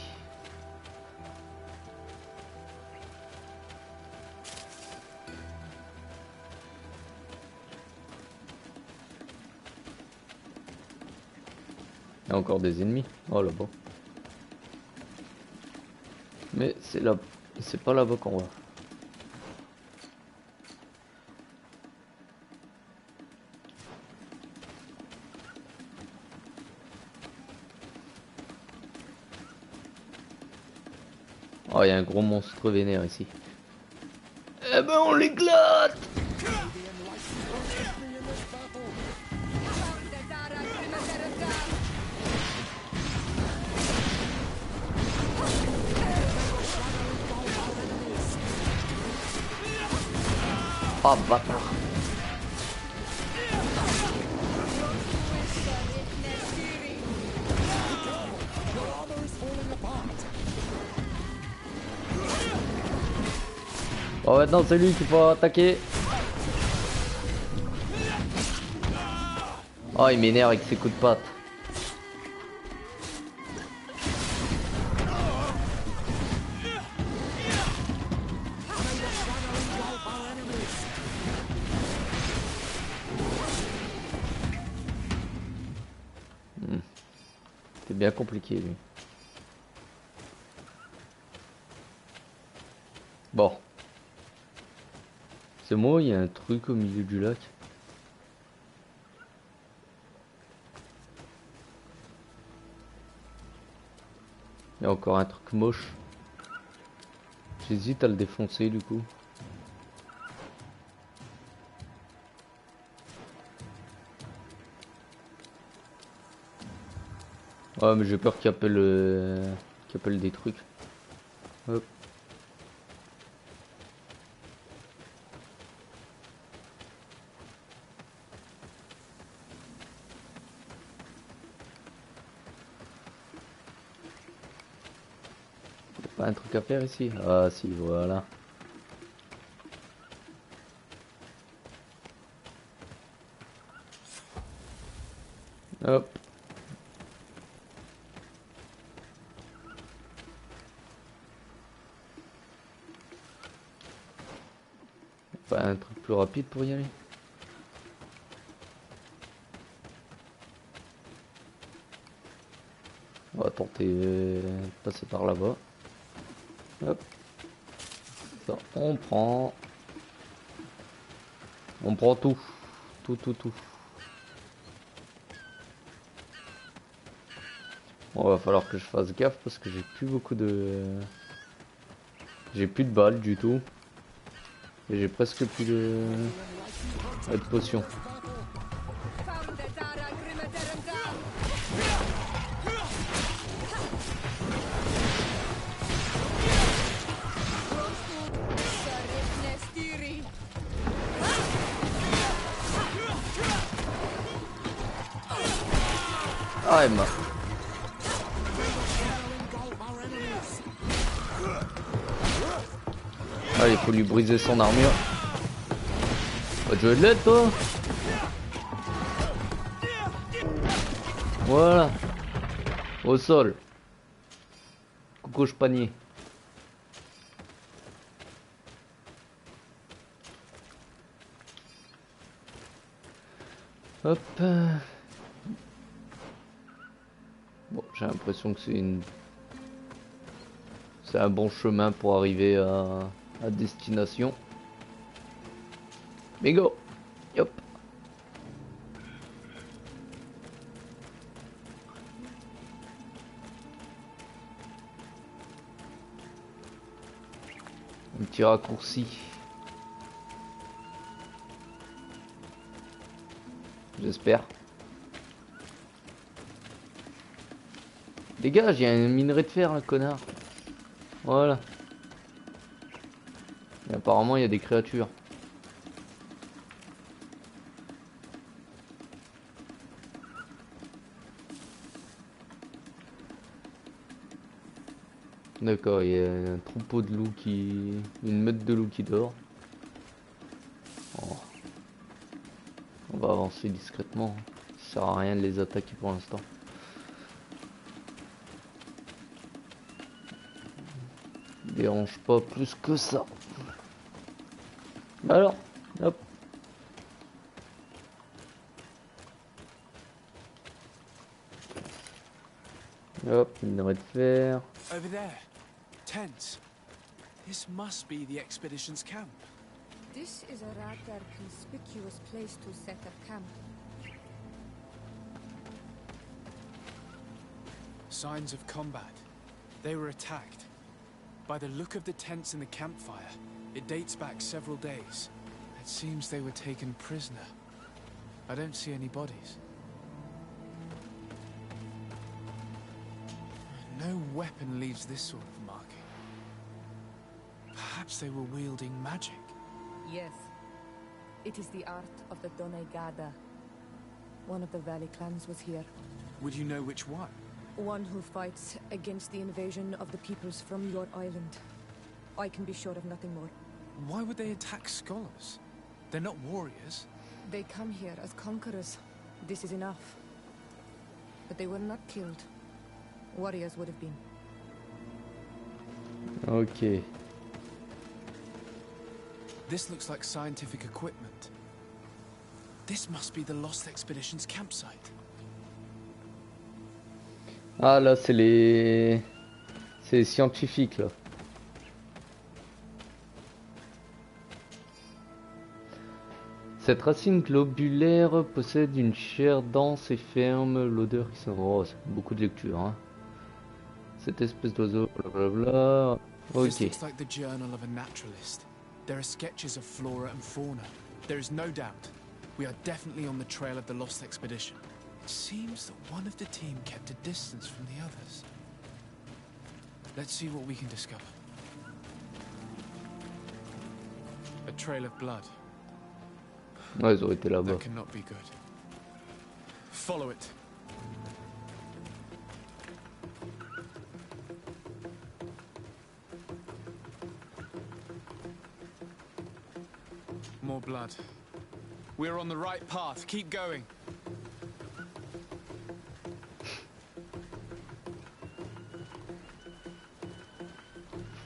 Il y a encore des ennemis. Oh là-bas. Mais c'est là, c'est pas là-bas qu'on va. Oh, il y a un gros monstre vénère ici. Eh ben on l'éclate! Oh bâtard! Bon, maintenant c'est lui qu'il faut attaquer. Oh, il m'énerve avec ses coups de patte. C'est bien compliqué lui. Bon. C'est moi, il y a un truc au milieu du lac. Il y a encore un truc moche. J'hésite à le défoncer du coup. Ouais, mais j'ai peur qu'il appelle, des trucs. Hop. Pas un truc à faire ici? Ah si, voilà. Hop. Pas un truc plus rapide pour y aller? On va tenter de passer par là-bas. Hop. Ça, on prend tout. Tout. Bon, va falloir que je fasse gaffe parce que j'ai plus beaucoup de... J'ai plus de balles du tout. Et j'ai presque plus de potions. Ah, Emma. Ah, il faut lui briser son armure. Oh, tu veux de l'aide, toi? Voilà. Au sol. Coucou, panier. Hop. Bon, j'ai l'impression que c'est un bon chemin pour arriver à destination. Mais go. Hop. Un petit raccourci. J'espère. Dégage, il y a un minerai de fer, là, connard. Voilà. Et apparemment, il y a des créatures. D'accord, il y a un troupeau de loups qui... Une meute de loups qui dort. Oh. On va avancer discrètement. Ça sert à rien de les attaquer pour l'instant. Dérange pas plus que ça. Alors, hop. Hop, minerai de fer.
Over there, tents. This must be the expedition's camp.
This is a rather conspicuous place to set up camp.
Signs of combat. They were attacked. By the look of the tents and the campfire, it dates back several days. It seems they were taken prisoner. I don't see any bodies. No weapon leaves this sort of marking. Perhaps they were wielding magic.
Yes. It is the art of the Donegada. One of the valley clans was here.
Would you know which one?
One who fights against the invasion of the peoples from your island. I can be sure of nothing more.
Why would they attack scholars? They're not warriors.
They come here as conquerors. This is enough. But they were not killed. Warriors would have been.
Ok.
This looks like scientific equipment. This must be the Lost Expedition's campsite.
Ah là c'est les scientifiques là. Cette racine globulaire possède une chair dense et ferme, l'odeur qui sent... Oh, c'est beaucoup de lecture hein. Cette espèce d'oiseau, blablabla. Ok.
This looks like the journal of a naturalist. There are sketches of flora and fauna. There is no doubt. We are definitely on the trail of the Lost Expedition. Seems that one of the team kept a distance from the others. Let's see what we can discover. A trail of blood.
Ouais, ils ont été là-bas.
That cannot be good. Follow it. More blood. We're on the right path. Keep going.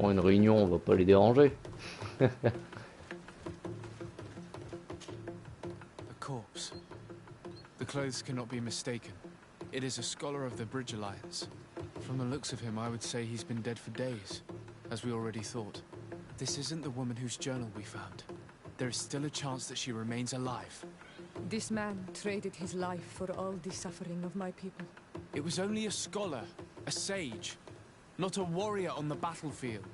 Ils font une réunion, on va pas les déranger.
A corpse. The clothes cannot be mistaken. It is a scholar of the Bridge Alliance. From the looks of him, I would say he's been dead for days, as we already thought. This isn't the woman whose journal we found. There is still a chance that she remains alive.
This man traded his life for all the suffering of my people.
It was only a scholar, a sage, not a warrior on the battlefield.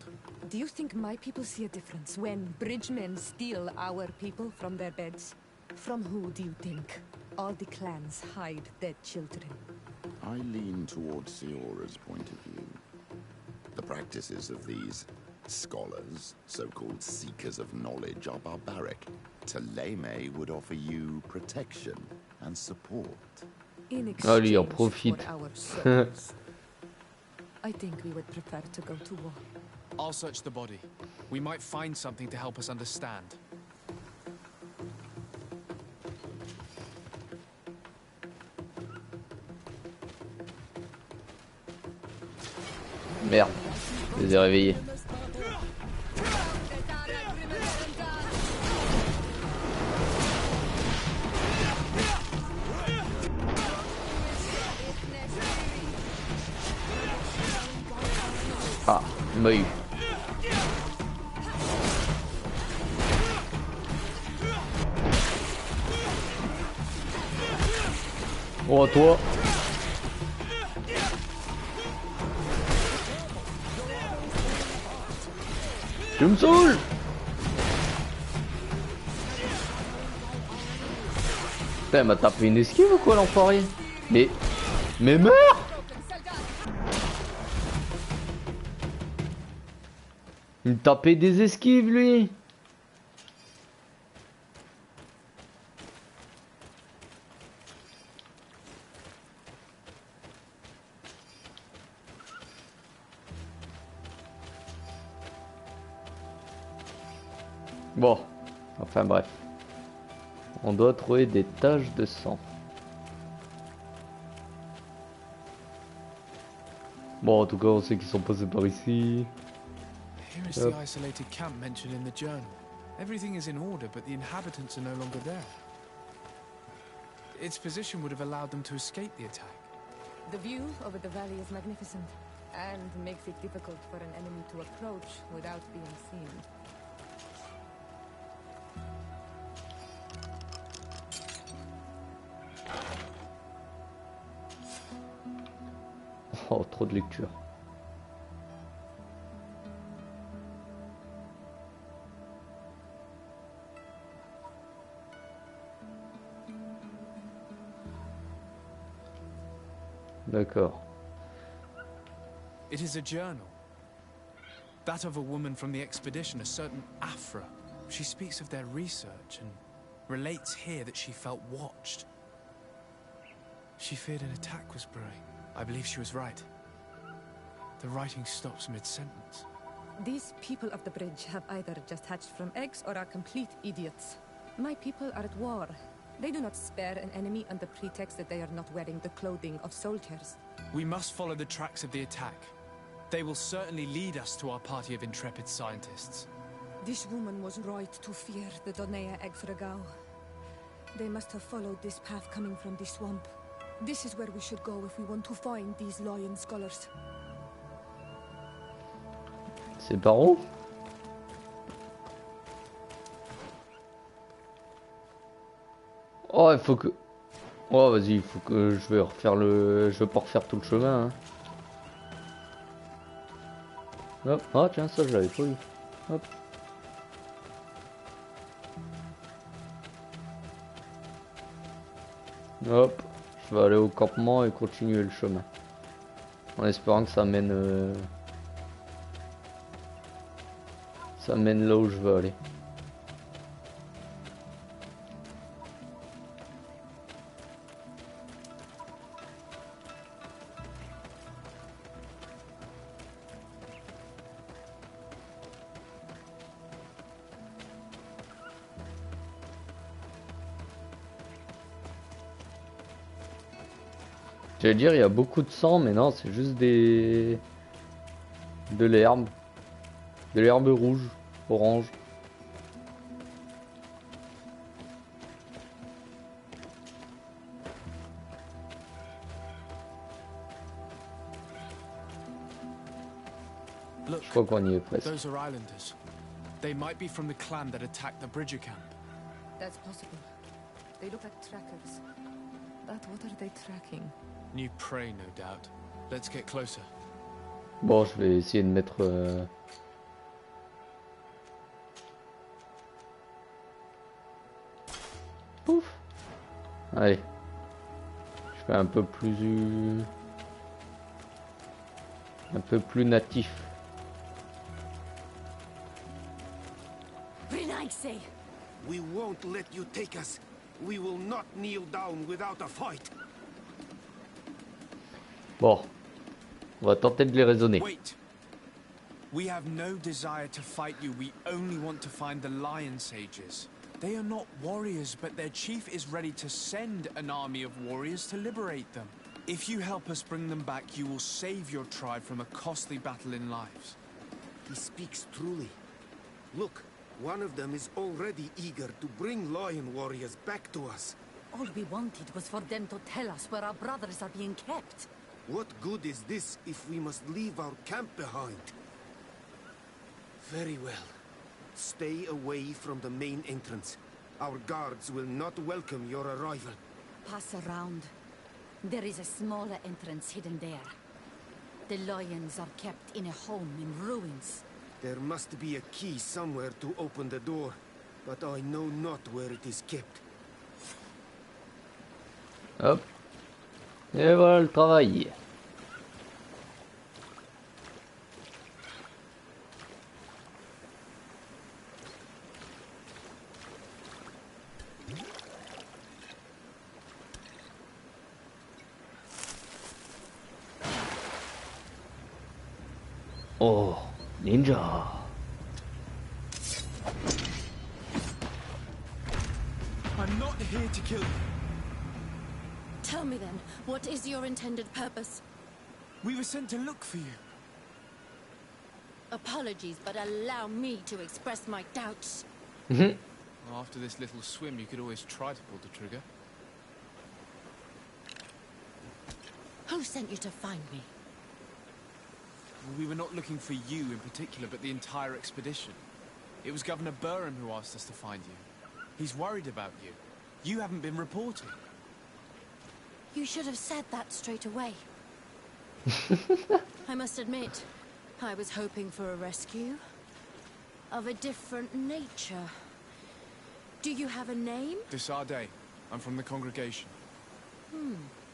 Do you think my people see a difference when bridgemen steal our people from their beds? From who do you think all the clans hide dead children?
I lean towards Siora's point of view. The practices of these scholars, so-called seekers of knowledge, are barbaric. Teleme would offer you protection and support.
In
Allez,
exchange
en profite.
for our souls, I think we would prefer to go to war.
I'll search the body. We might find something to help us understand.
Merde, je les ai réveillés. Ah, il m'a eu. Oh, toi. Tu me saoules. Putain, il m'a tapé une esquive ou quoi, l'enfoiré? Mais meurs! Il me tapait des esquives, lui. Bon, enfin bref. On doit trouver des taches de sang. Bon, en tout cas, on sait qu'ils sont passés par ici.
Here is the isolated camp mentioned in the journal. Everything is in order, but the inhabitants are no longer there. Its position would have allowed them to escape the attack.
The view over the valley is magnificent, and makes it difficult for an enemy to approach without being seen.
Oh, trop de lecture. D'accord.
It is a journal. That of a woman from the expedition, a certain Afra. She speaks of their research and relates here that she felt watched. She feared an attack was brewing. I believe she was right. The writing stops mid-sentence.
These people of the bridge have either just hatched from eggs or are complete idiots. My people are at war. They do not spare an enemy under pretext that they are not wearing the clothing of soldiers.
We must follow the tracks of the attack. They will certainly lead us to our party of intrepid scientists.
This woman was right to fear the Donea Egfregau. They must have followed this path coming from the swamp. This is where we should go if we want to find these lion scholars.
C'est par où? Oh, il faut que... Oh, vas-y, il faut que je vais refaire le... Je vais pas refaire tout le chemin, hein. Hop, ah tiens, ça je l'avais pas eu. Hop. Hop, Je vais aller au campement et continuer le chemin. En espérant que ça mène là où je veux aller. J'allais dire il y a beaucoup de sang, mais non, c'est juste de l'herbe. De l'herbe rouge, orange. Je crois qu'on y est presque.
Those are islanders. They might be from the clan that attacked the Bridger camp.
That's possible. They look like trackers. But what are they tracking?
New prey, no doubt. Let's get closer.
Bon, je vais essayer de mettre... Pouf. Allez. Je fais un peu plus... natif.
We won't let you take us. We will not kneel down without a fight.
Bon. On va tenter de les raisonner.
Wait. We have no desire to fight you. We only want to find the Lion Sages. They are not warriors, but their chief is ready to send an army of warriors to liberate them. If you help us bring them back, you will save your tribe from a costly battle in lives.
He speaks truly. Look, one of them is already eager to bring lion warriors back to us.
All we wanted was for them to tell us where our brothers are being kept.
What good is this if we must leave our camp behind? Very well. Stay away from the main entrance. Our guards will not welcome your arrival.
Pass around. There is a smaller entrance hidden there. The lions are kept in a home in ruins.
There must be a key somewhere to open the door, but I know not where it is kept.
Hop. Et voilà le travail. Oh, ninja.
I'm not here to kill you.
Tell me then, what is your intended purpose?
We were sent to look for you.
Apologies, but allow me to express my doubts.
After this little swim, you could always try to pull the trigger.
Who sent you to find me?
We were not looking for you in particular, but the entire expedition. It was Governor Burham who asked us to find you. He's worried about you. You haven't been reporting.
You should have said that straight away. I must admit, I was hoping for a rescue. Of a different nature. Do you have a name?
Desarde. I'm from the congregation.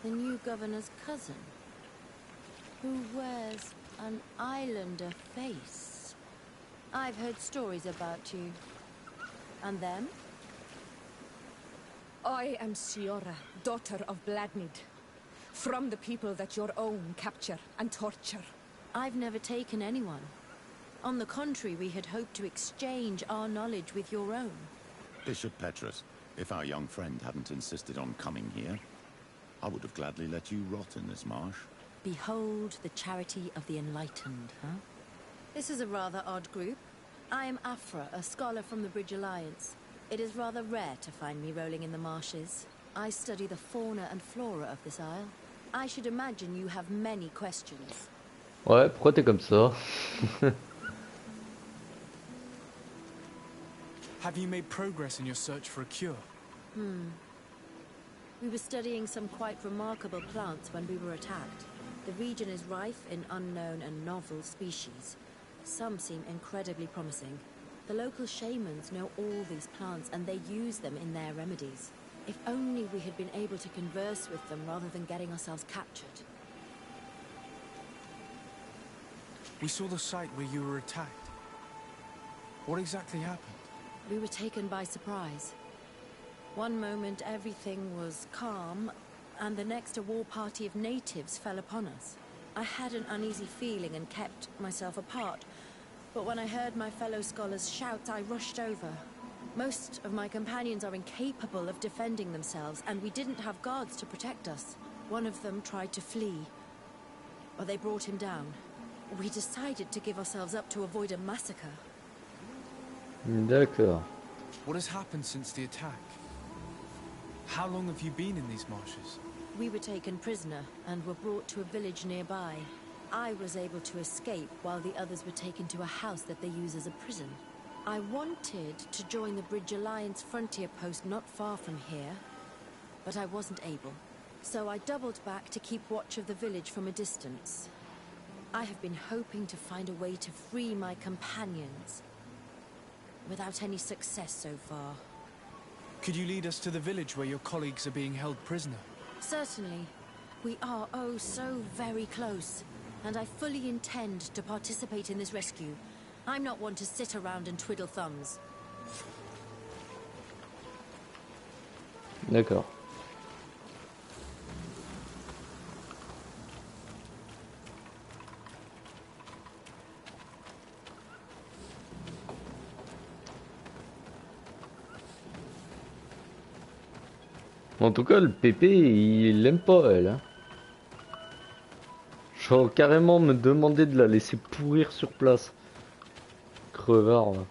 The new governor's cousin. Who wears an islander face. I've heard stories about you. And them?
I am Siora, daughter of Bladnid. From the people that your own capture and torture.
I've never taken anyone. On the contrary, we had hoped to exchange our knowledge with your own.
Bishop Petrus, if our young friend hadn't insisted on coming here, I would have gladly let you rot in this marsh.
Behold the charity of the enlightened, huh? This is a rather odd group. I am Afra, a scholar from the Bridge Alliance. It is rather rare to find me rolling in the marshes. I study the fauna and flora of this isle. I should imagine you have many questions.
Ouais, pourquoi t'es comme ça?
Have you made progress in your search for a cure?
We were studying some quite remarkable plants when we were attacked. The region is rife in unknown and novel species. Some seem incredibly promising. The local shamans know all these plants and they use them in their remedies. If only we had been able to converse with them rather than getting ourselves captured.
We saw the site where you were attacked. What exactly happened?
We were taken by surprise. One moment everything was calm, and the next a war party of natives fell upon us. I had an uneasy feeling and kept myself apart, but when I heard my fellow scholars shout, I rushed over. Most of my companions are incapable of defending themselves, and we didn't have guards to protect us. One of them tried to flee, but they brought him down. We decided to give ourselves up to avoid a massacre.
D'accord.
What has happened since the attack? How long have you been in these marshes?
We were taken prisoner and were brought to a village nearby. I was able to escape while the others were taken to a house that they use as a prison. I wanted to join the Bridge Alliance frontier post not far from here, but I wasn't able. So I doubled back to keep watch of the village from a distance. I have been hoping to find a way to free my companions, without any success so far.
Could you lead us to the village where your colleagues are being held prisoner?
Certainly. We are oh so very close, and I fully intend to participate in this rescue. I'm not one to sit around and twiddle thumbs.
D'accord. En tout cas, le pépé, il l'aime pas, elle. Hein. Genre, carrément me demander de la laisser pourrir sur place. Crevard. Là.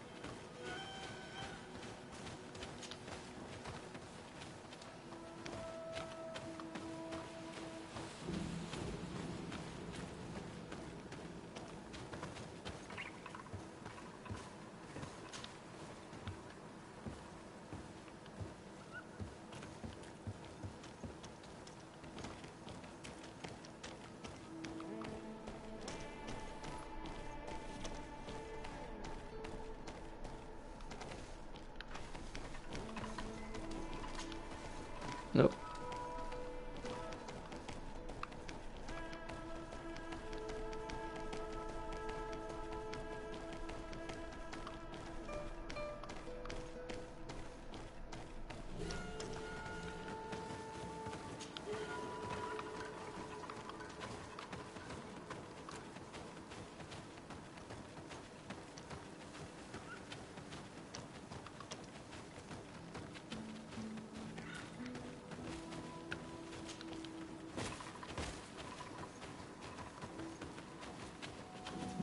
Non.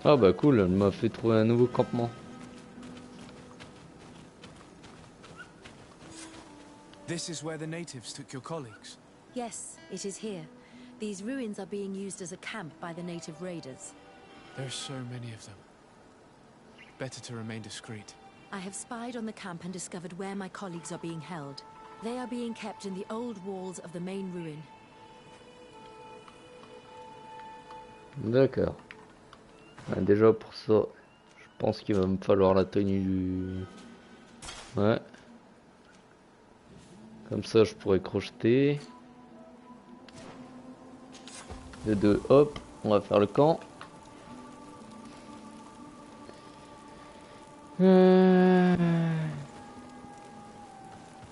Ah bah cool, elle m'a fait trouver un nouveau campement.
This is where the natives took your colleagues?
Yes, it is here. These ruins are being used as a camp by the native raiders.
There are so many of them. Better to remain discreet.
I have spied on the camp and discovered where my colleagues are being held. They are being kept in the old walls of the main ruin.
D'accord. Déjà pour ça, je pense qu'il va me falloir la tenue du... Ouais. Comme ça je pourrais crocheter. De deux, hop, on va faire le camp.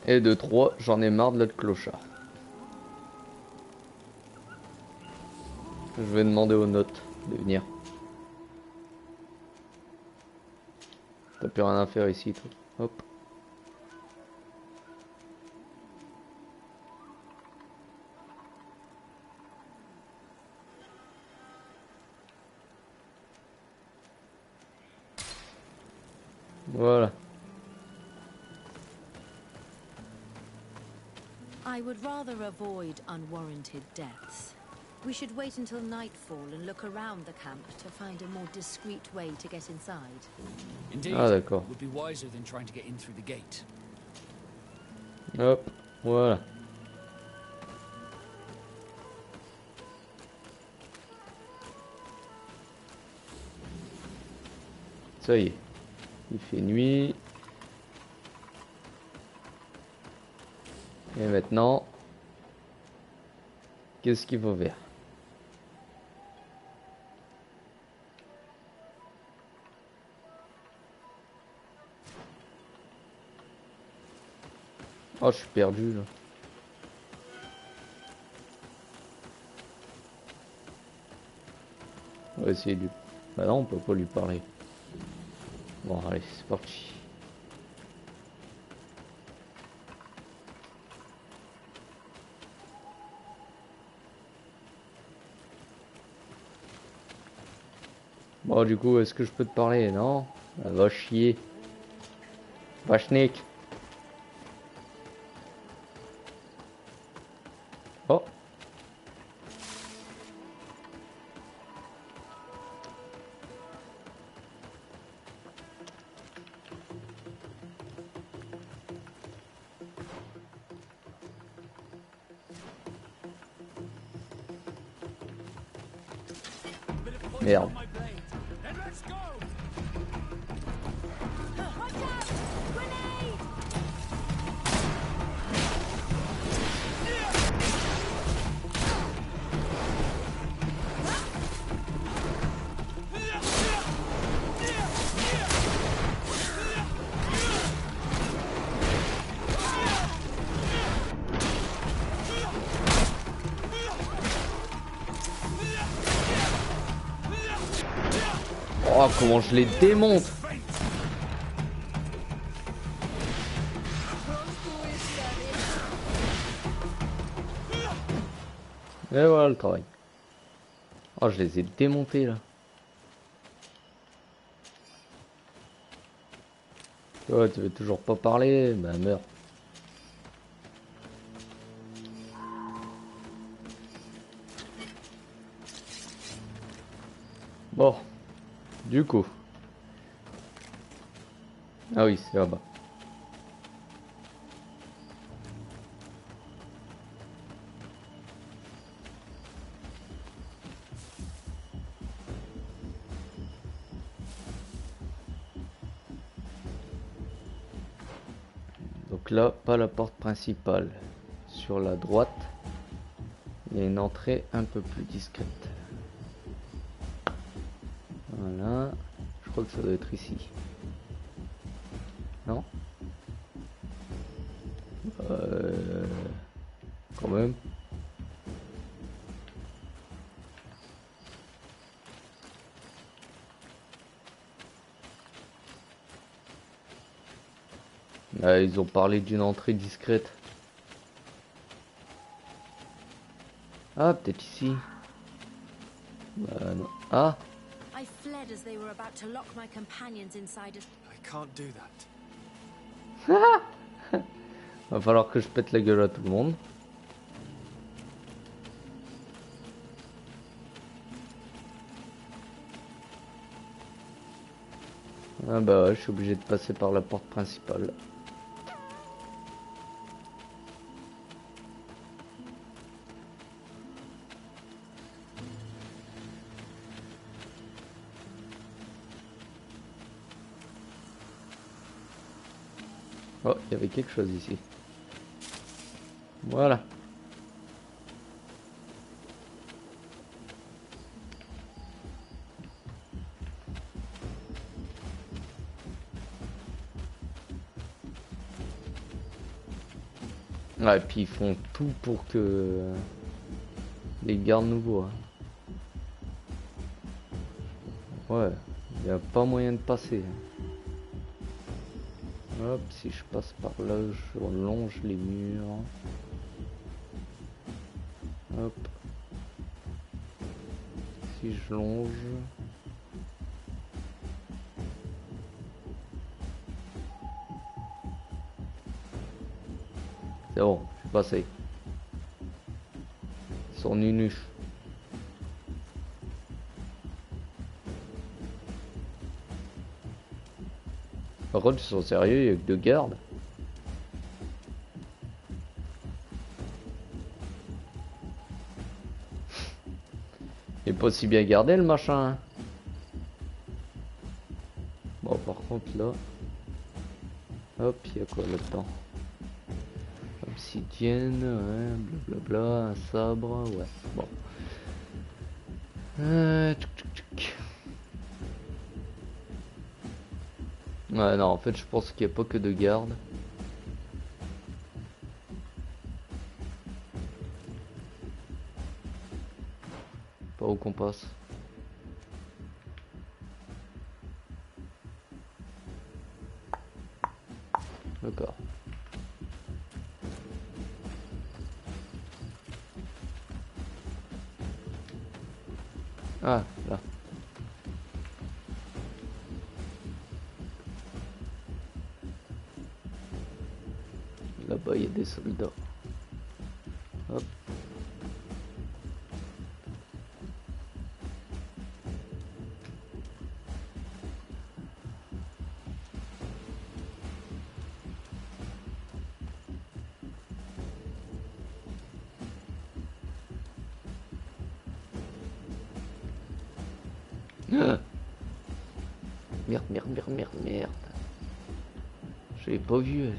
Et de 3, j'en ai marre de l'autre clochard. Je vais demander aux notes de venir. T'as plus rien à faire ici, toi. Hop. Voilà.
I would rather avoid unwarranted deaths. We should wait until nightfall and look around the camp to find a more discreet way to get inside.
Indeed,
Ah d'accord.
would be wiser than trying to get in through the gate.
Hop, voilà. Ça y est, il fait nuit. Et maintenant, qu'est-ce qu'il faut faire? Oh, je suis perdu là. On va essayer de lui... Bah non, on peut pas lui parler. Bon, allez, c'est parti. Bon, du coup, est-ce que je peux te parler? Non? Ah, va chier. Va schnick. Oh. Merde. Oh, comment je les démonte! Et voilà le travail. Oh, je les ai démontés là. Toi, tu veux toujours pas parler? Bah, meurs. Bon. Du coup. Ah oui, c'est là-bas. Donc là, pas la porte principale. Sur la droite, il y a une entrée un peu plus discrète. Voilà. Je crois que ça doit être ici. Non? Quand même. Ah, ils ont parlé d'une entrée discrète. Ah, peut-être ici. Non. Ah.
I fled as they were about to lock my companions inside us.
I can't do that.
Va falloir que je pète la gueule à tout le monde. Ah bah ouais, je suis obligé de passer par la porte principale. Oh, il y avait quelque chose ici. Voilà. Ouais, et puis ils font tout pour que les gardes nous voient. Ouais, il n'y a pas moyen de passer. Hop, si je passe par là, je longe les murs. Hop. Si je longe. C'est bon, je suis passé. Ils sont nus. Par contre, ils sont sérieux, il y a que 2 gardes. Il est pas si bien gardé le machin. Bon, par contre là. Hop, il y a quoi là-dedans? Comme obsidienne, ouais, blablabla, un sabre, ouais, bon. Tchouk. Ouais, non, en fait, je pense qu'il n'y a pas que de garde. Pas où qu'on passe. D'accord. Ah, là. Là-bas, il y a des soldats. Hop. Ah. Merde. J'avais pas vu elle.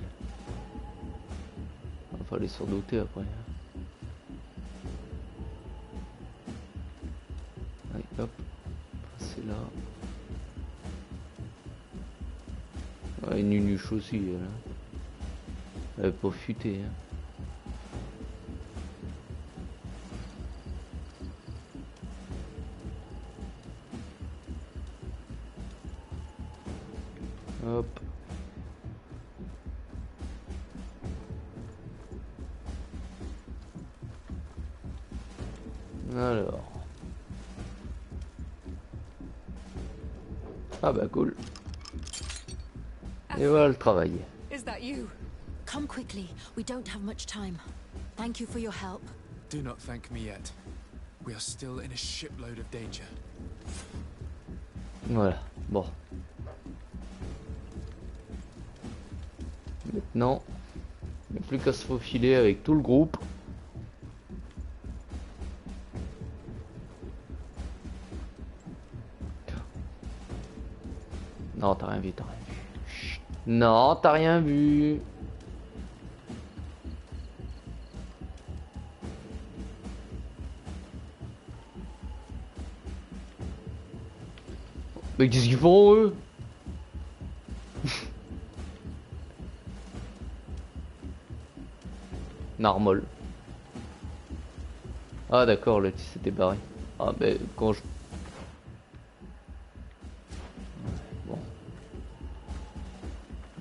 Il fallait s'en douter après. Allez, hop. C'est là. Ouais, une nunuche aussi, elle. Elle est pas futée. Hein. Hop. Alors. Ah bah cool. Et voilà le travail.
Is that you?
Come quickly. We don't have much time. Thank you for your help.
Do not thank me yet. We are still in a shipload of danger.
Voilà. Bon. Maintenant, il n'y a plus qu'à se faufiler avec tout le groupe. Non, t'as rien vu, Chut. Non, t'as rien vu. Mais qu'est-ce qu'ils font eux? Normal. Ah d'accord, là tu s'était barré. Ah mais quand je... Bon.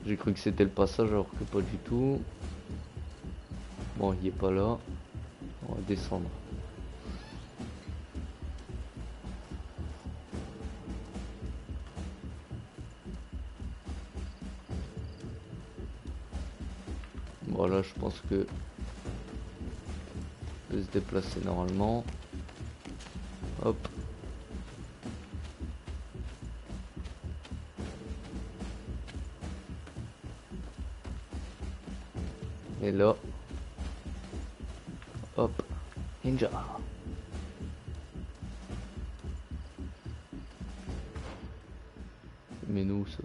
J'ai cru que c'était le passage alors que pas du tout. Bon, il est pas là. On va descendre. Voilà, je pense que peut se déplacer normalement. Hop. Et là. Hop. Ninja. Mais nous ça.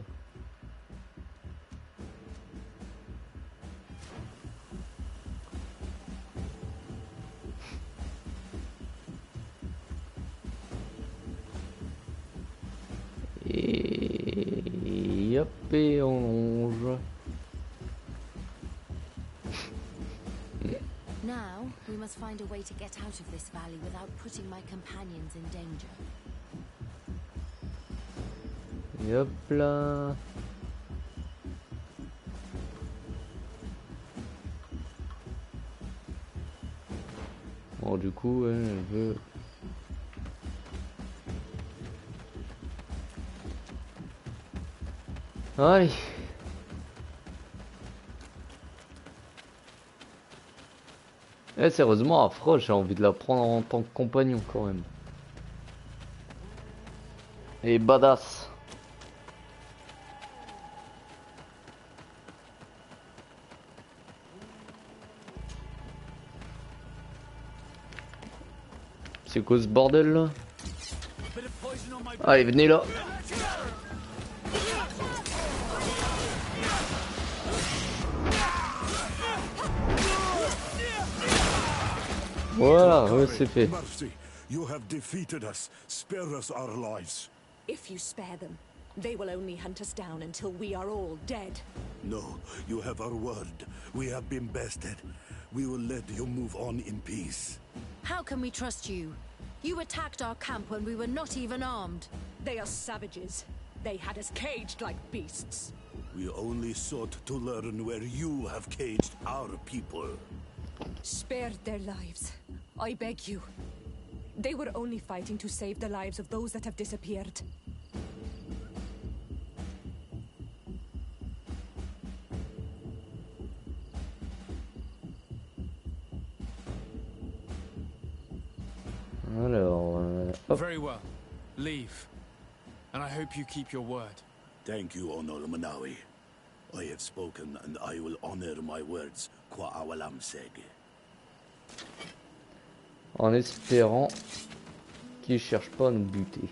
Et hop, et on longe.
Now, we must find a way to get out of this valley without putting my companions in danger.
Et hop là. Bon, du coup, elle veut... Allez. Eh, sérieusement, Afra, j'ai envie de la prendre en tant que compagnon quand même. Et badass. C'est quoi ce bordel là? Allez, venez là. Voilà, ouais, c'est fait.
Mercy, you have defeated us. Spare us our lives.
If you spare them, they will only hunt us down until we are all dead.
No, you have our word. We have been bested. We will let you move on in peace.
How can we trust you? You attacked our camp when we were not even armed.
They are savages. They had us caged like beasts.
We only sought to learn where you have caged our people.
Spare their lives. I beg you. They were only fighting to save the lives of those that have disappeared.
Alors, hop.
Very well. Leave. And I hope you keep your word.
Thank you, Honor Manawi. I have spoken, and I will honor my words, qua awalam seg.
En espérant qu'ils cherchent pas à nous buter.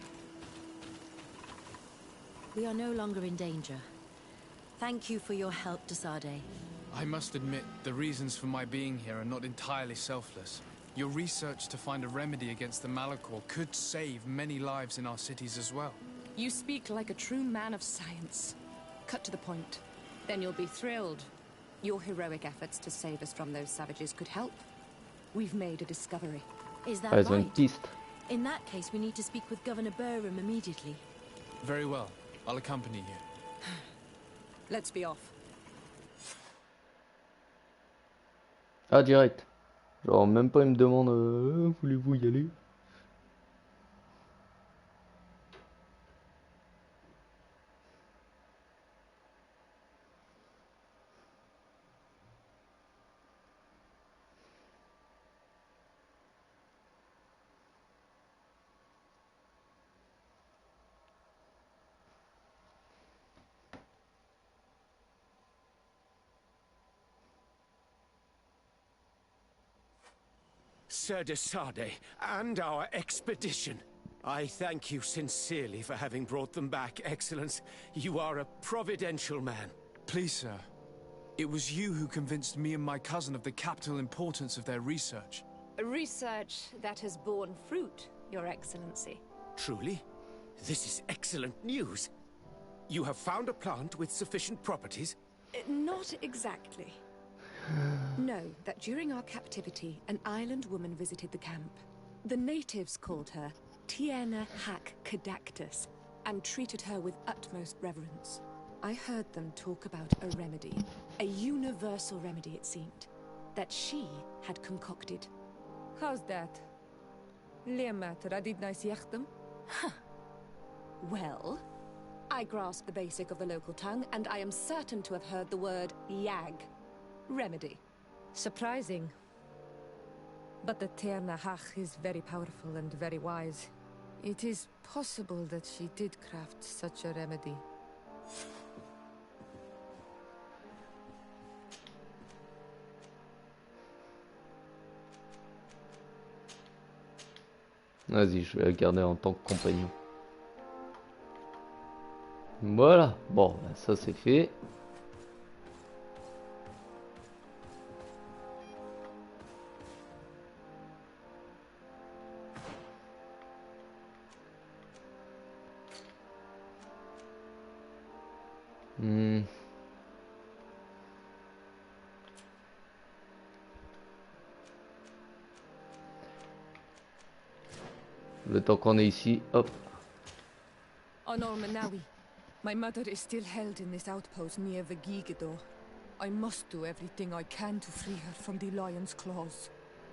We are no longer in danger. Thank you for your help, Desade.
I must admit, the reasons for my being here are not entirely selfless. Your research to find a remedy against the malichor could save many lives in our cities as well.
You speak like a true man of science. Cut to the point. Then you'll be thrilled. Your heroic efforts to save us from those savages could help. We've made a discovery.
Is that
Ils ont une
right?
piste.
In that case, we need to speak with Governor Burham immediately.
Very well. I'll accompany you.
Let's be off.
Ah, direct. Genre, même pas, il me demande voulez-vous y aller?
Sir Desade, and our expedition. I thank you sincerely for having brought them back, Excellence. You are a providential man.
Please, sir. It was you who convinced me and my cousin of the capital importance of their research.
A research that has borne fruit, Your Excellency.
Truly? This is excellent news. You have found a plant with sufficient properties?
Not exactly. Know that during our captivity, an island woman visited the camp. The natives called her Tiena Hack Cadactus and treated her with utmost reverence. I heard them talk about a remedy, a universal remedy it seemed, that she had concocted. How's that? Huh. Well, I grasp the basic of the local tongue, and I am certain to have heard the word yag. Remedy. Surprising. But the Tiena Hack is very powerful and very wise. It is possible that she did craft such a remedy.
Vas-y, je vais la garder en tant que compagnon. Voilà, bon, bah, ça c'est fait. Le temps qu'on est ici, hop.
Honor Manawi, my mother is still held in this outpost near Vigigidor. I must do everything I can to free her from the lion's claws.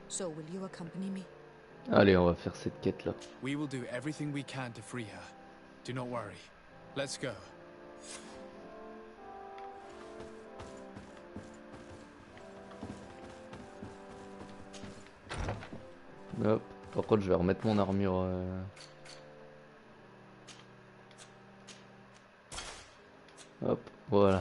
So will you accompany me?
Allez, on va faire cette quête là.
We will do everything we can to free her. Do not worry. Let's go.
Hop. Par contre, je vais remettre mon armure. Hop, voilà.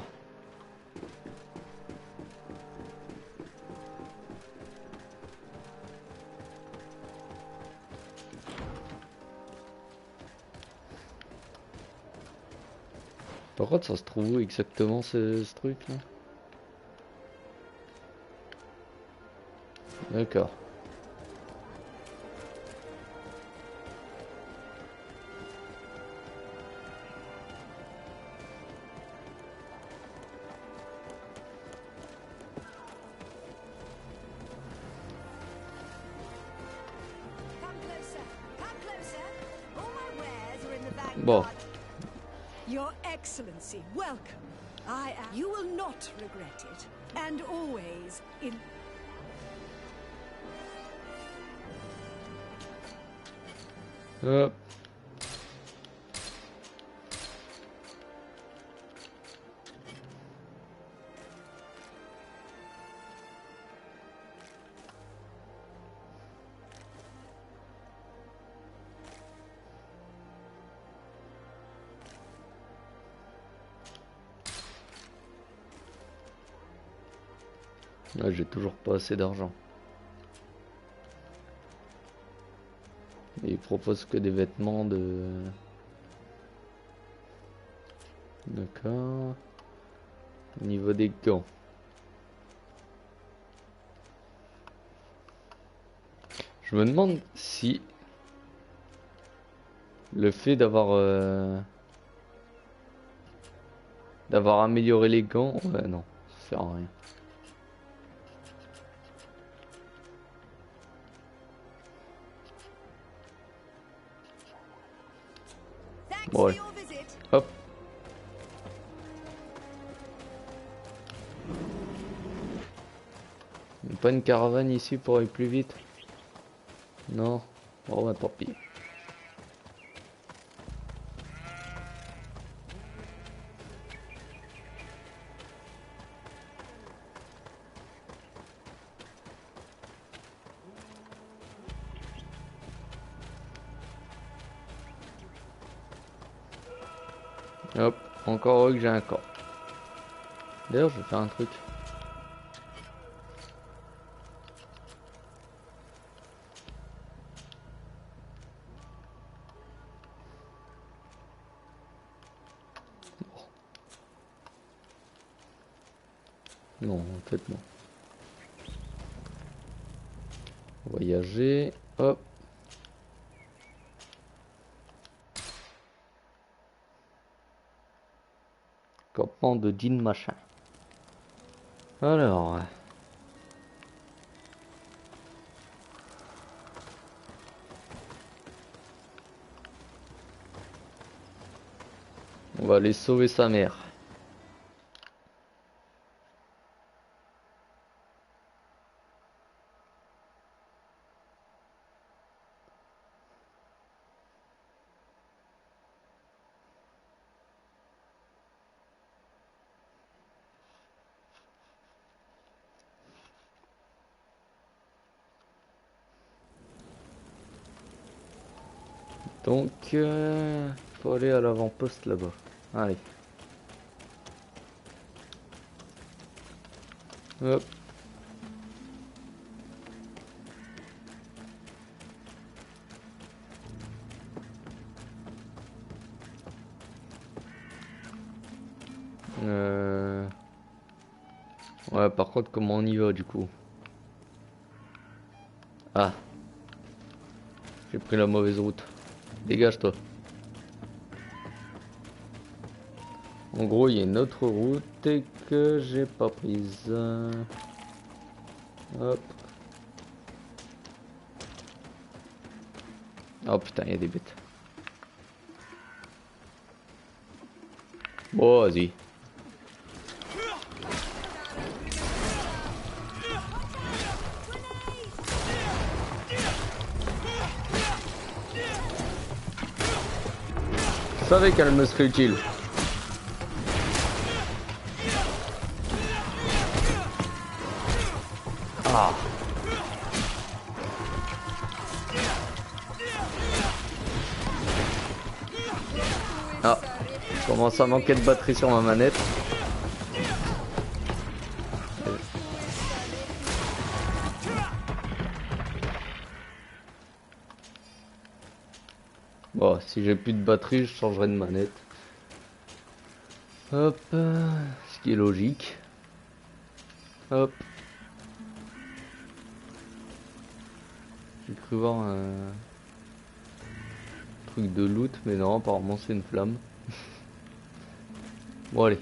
Par contre, ça se trouve où exactement ce truc là? D'accord. Bon.
Your Excellency, welcome. You will not regret it. And always in...
Hop. Ouais, j'ai toujours pas assez d'argent. Et il propose que des vêtements de... D'accord. Au niveau des gants. Je me demande si le fait d'avoir amélioré les gants... Ouais, non, ça sert à rien. Ouais. Hop. Pas une caravane ici pour aller plus vite? Non. Bon bah tant pis. Hop, encore heureux que j'ai un corps. D'ailleurs, je vais faire un truc. Non, en fait non. Voyager, hop. Campement de jean machin. Alors. On va aller sauver sa mère. Donc, faut aller à l'avant-poste là-bas. Allez. Hop. Ouais, par contre, comment on y va du coup? Ah. J'ai pris la mauvaise route. Dégage-toi. En gros, il y a une autre route que j'ai pas prise. Hop. Oh putain, il y a des bêtes. Bon, vas-y. Je savais qu'elle me serait utile. Ah. Ah. Je commence à manquer de batterie sur ma manette. Bon, si j'ai plus de batterie, je changerai de manette. Hop, ce qui est logique. Hop. J'ai cru voir un truc de loot, mais non, apparemment c'est une flamme. Bon, allez.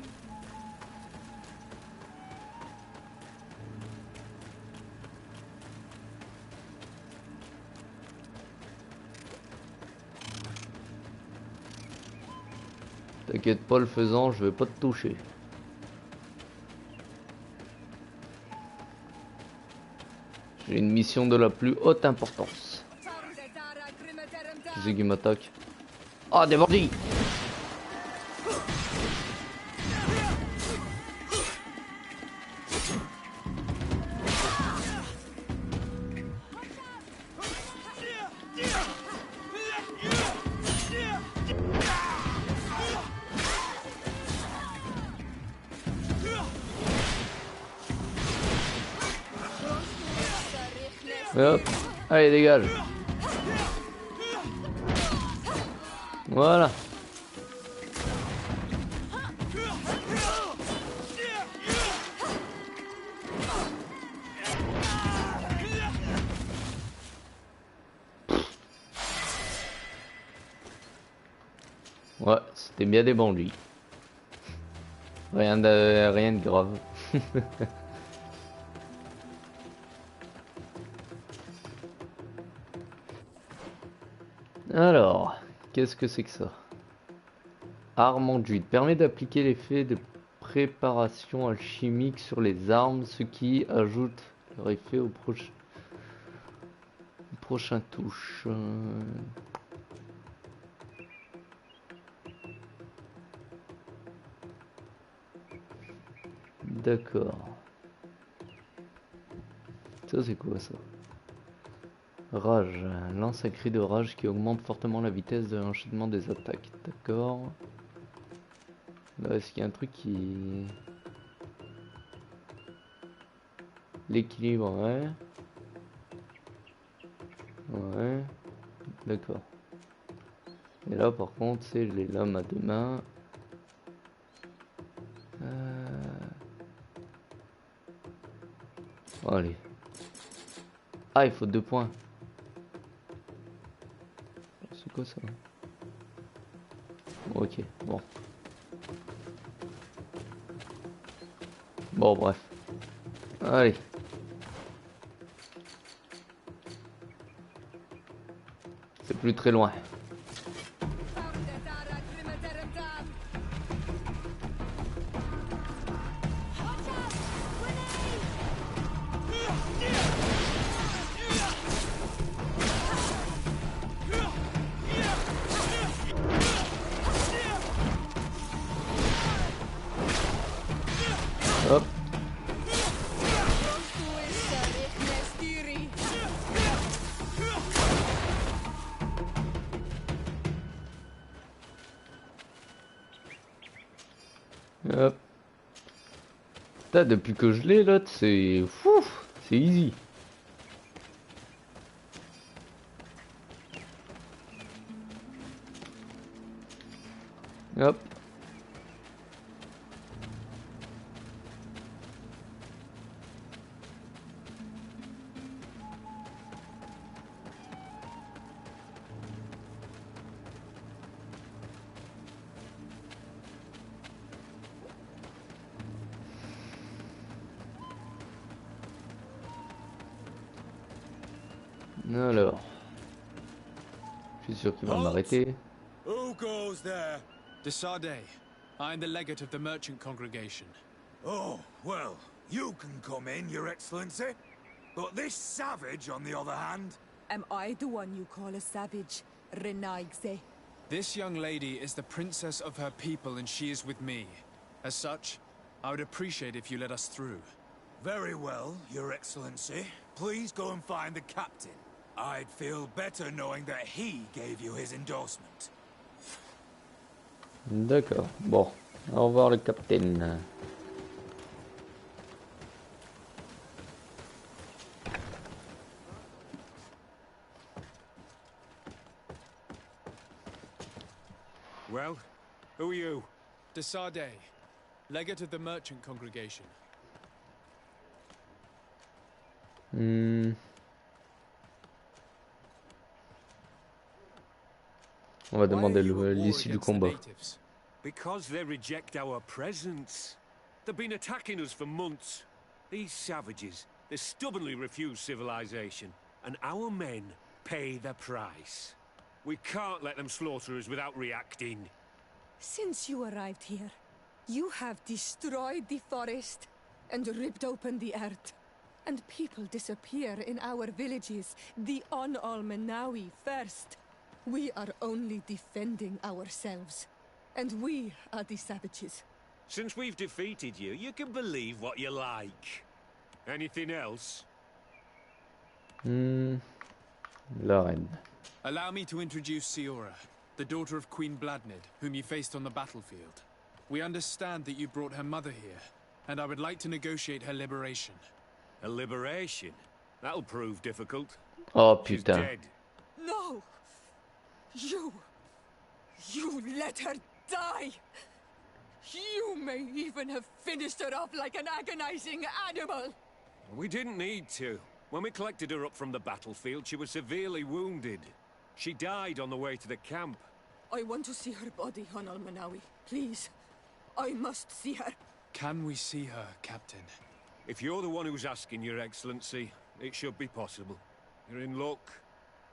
T'inquiète pas, le faisant, je vais pas te toucher. J'ai une mission de la plus haute importance. Qui c'est qui m'attaque? Ah, des bandits! Hop, allez dégage. Voilà. Ouais, c'était bien des bandits. Rien de grave. Alors, qu'est-ce que c'est que ça? Arme enduite permet d'appliquer l'effet de préparation alchimique sur les armes, ce qui ajoute leur effet au prochain touche. D'accord. Ça c'est quoi ça? Rage, lance un cri de rage qui augmente fortement la vitesse de l'enchaînement des attaques. D'accord. Là, est-ce qu'il y a un truc qui... L'équilibre, ouais. Ouais. D'accord. Et là, par contre, c'est les lames à deux mains. Allez. Ah, il faut 2 points. C'est quoi ça? Ok, bon. Bon, bref. Allez. C'est plus très loin. Hop. Hop. Putain, depuis que je l'ai l'autre, c'est fou, c'est easy. Hop. Alors, je suis sûr qu'il va m'arrêter.
Who goes there?
De Sardet. I am the legate of the merchant congregation.
Oh, well, you can come in, Your Excellency. But this savage, on the other hand...
Am I the one you call a savage, Renaigze?
This young lady is the princess of her people and she is with me. As such, I would appreciate if you let us through.
Very well, Your Excellency. Please go and find the captain. I'd feel better knowing that he gave you his endorsement.
D'accord. Bon, au revoir le capitaine.
Well, who are you?
De Sardet, legate of the merchant congregation.
On va demander l'issue du combat.
Because they reject our presence. They've been attacking us for months. These savages, they stubbornly refuse civilization, and our men pay the price. We can't let them slaughter us without reacting.
Since you arrived here, you have destroyed the forest and ripped open the earth. And people disappear in our villages, the amené first. We are only defending ourselves. And we are the savages.
Since we've defeated you, you can believe what you like. Anything else?
La reine.
Allow me to introduce Siora, the daughter of Queen Bladnid, whom you faced on the battlefield. We understand that you brought her mother here, and I would like to negotiate her liberation.
A liberation? That'll prove difficult.
Oh
She's
putain.
dead.
No! You let her die! You may even have finished her off like an agonizing animal!
We didn't need to. When we collected her up from the battlefield, she was severely wounded. She died on the way to the camp.
I want to see her body, on amené. Please. I must see her.
Can we see her, Captain?
If you're the one who's asking, Your Excellency, it should be possible. You're in luck.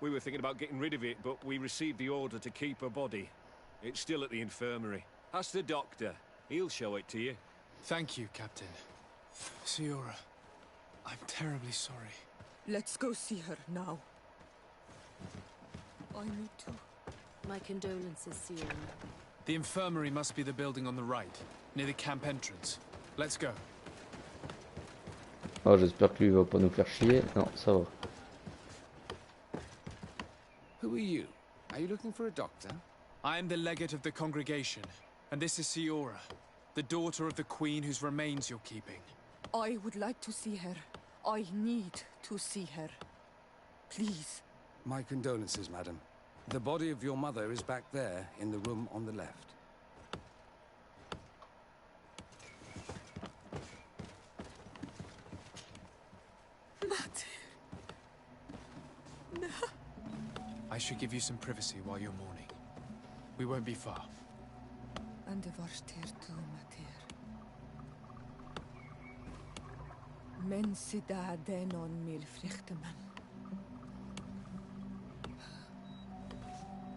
We were thinking about getting rid of it, but we received the order to keep her body. It's still at the infirmary. Ask the doctor. He'll show it to you.
Thank you, Captain. Siora, I'm terribly sorry.
Let's go see her now. I need to.
My condolences, Siora.
The infirmary must be the building on the right, near the camp entrance. Let's go.
Oh, j'espère que lui va pas nous faire chier. Non, ça va.
Who are you? Are you looking for a doctor?
I am the legate of the congregation, and this is Siora, the daughter of the queen whose remains you're keeping.
I would like to see her. I need to see her. Please.
My condolences, madam. The body of your mother is back there, in the room on the left.
I should give you some privacy while you're mourning. We won't be far.
And the vorster tu mater. Men sida denon mil frichteman.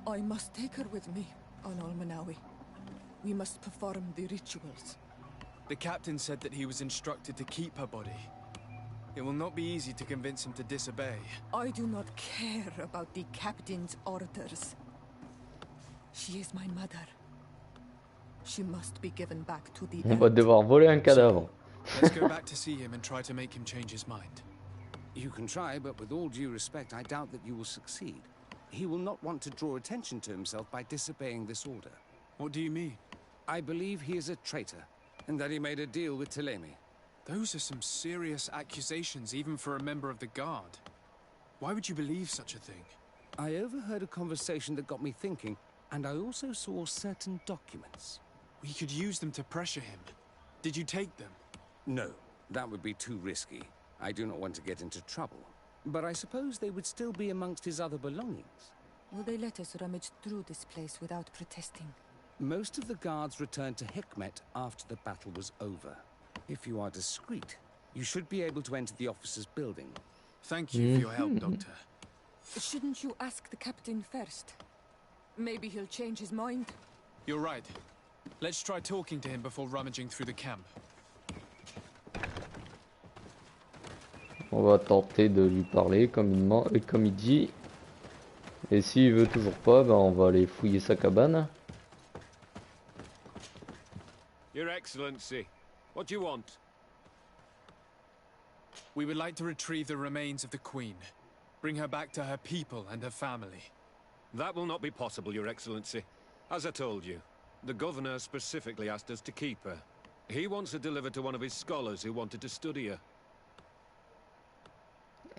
I must take her with me on amené. We must perform the rituals.
The captain said that he was instructed to keep her body. It will not be easy to convince him to disobey.
I do not care about the captain's orders. She is my mother. She must be given back to the
On va devoir voler un cadavre.
Let's go back to see him and try to make him change his mind.
You can try, but with all due respect, I doubt that you will succeed. He will not want to draw attention to himself by disobeying this order.
What do you mean?
I believe he is a traitor, and that he made a deal with Ptolemy.
Those are some serious accusations, even for a member of the Guard. Why would you believe such a thing?
I overheard a conversation that got me thinking, and I also saw certain documents.
We could use them to pressure him. Did you take them?
No, that would be too risky. I do not want to get into trouble. But I suppose they would still be amongst his other belongings.
Will they let us rummage through this place without protesting?
Most of the guards returned to Hikmet after the battle was over. If you are discreet, you should be able to enter the officer's building.
Thank you for your help, Doctor.
Shouldn't you ask the captain first? Maybe he'll change his mind.
You're right. Let's try talking to him before rummaging through the camp.
On va tenter de lui parler comme il dit. Et s'il veut toujours pas, ben on va aller fouiller sa cabane.
Your Excellency, what do you want?
We would like to retrieve the remains of the Queen. Bring her back to her people and her family.
That will not be possible, Your Excellency. As I told you, the Governor specifically asked us to keep her. He wants her delivered to one of his scholars who wanted to study her.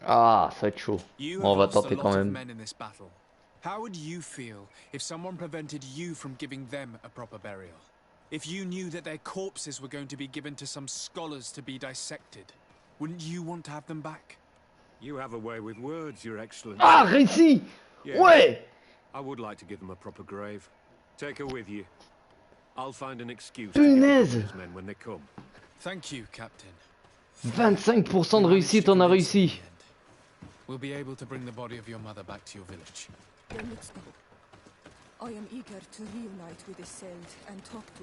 Ah, ça va être chaud. On va tenter quand même.
Men in this battle. How would you feel if someone prevented you from giving them a proper burial? If you knew that their corpses were going to be given to some scholars to be dissected, wouldn't you want to have them back?
You have a way with words, Your Excellency.
Ah, réussi!
Yeah,
ouais!
I would like to give them a proper grave. Take her with you. I'll find an excuse to give these men when they come.
Thank you, Captain.
25% de réussite, on a réussi.
We'll be able to bring the body of your mother back to your village.
Then let's go. I am eager to reunite with Cette and talk to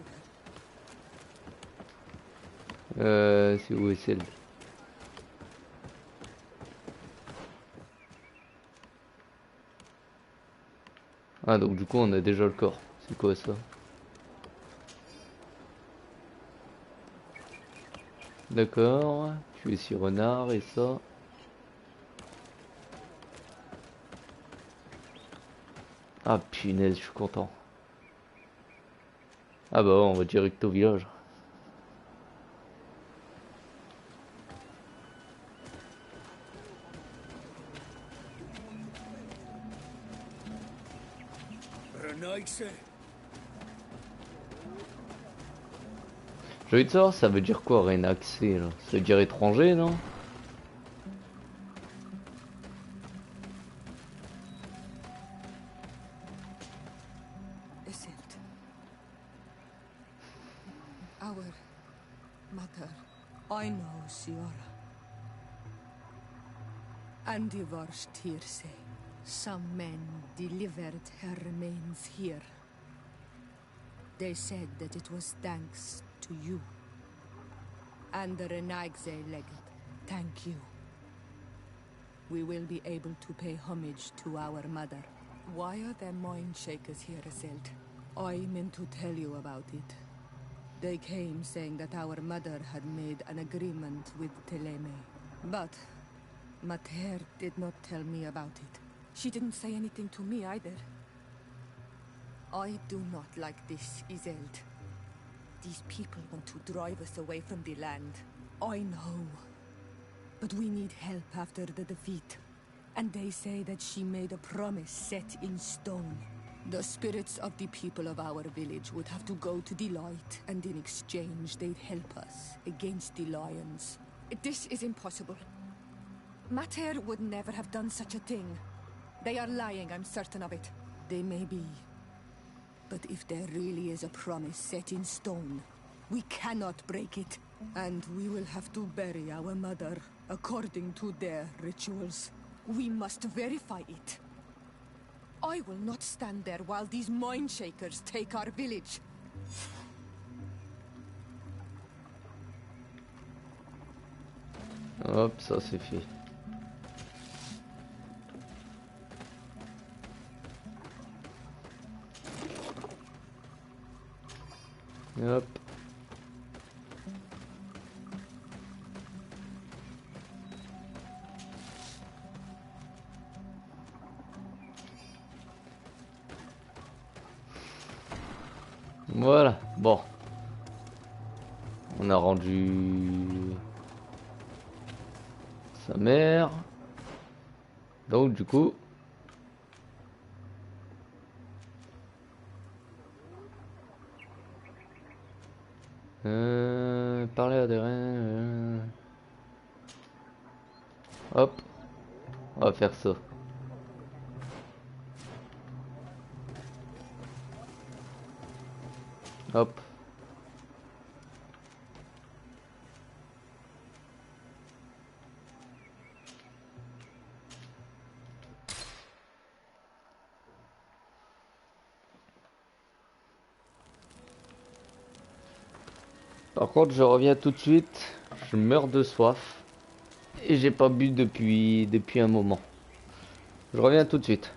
her.
C'est où Cette? Ah donc du coup on a déjà le corps. C'est quoi ça? D'accord. Je suis ici renard et ça. Ah punaise, je suis content. Ah bah on va direct au village. J'ai envie de savoir ça veut dire quoi Renaxé là? Ça veut dire étranger non?
Our mother, I know, Siora. And the worst here say, some men delivered her remains here. They said that it was thanks to you. And the Renagse legate, thank you. We will be able to pay homage to our mother. Why are there mind shakers here, Cette? I meant to tell you about it. They came saying that our mother had made an agreement with Teleme. But Mater did not tell me about it. She didn't say anything to me either. I do not like this, Iselt. These people want to drive us away from the land. I know. But we need help after the defeat. And they say that she made a promise set in stone. The spirits of the people of our village would have to go to the light, and in exchange they'd help us against the lions. This is impossible. Mater would never have done such a thing. They are lying, I'm certain of it. They may be. But if there really is a promise set in stone, we cannot break it. And we will have to bury our mother according to their rituals. We must verify it. I will not stand there while these mind shakers take our village.
Hop, ça c'est fait. Hop. Voilà, bon. On a rendu sa mère. Donc du coup... parler à des reins. Hop. On va faire ça. Hop. Par contre, je reviens tout de suite. Je meurs de soif. Et j'ai pas bu depuis un moment. Je reviens tout de suite.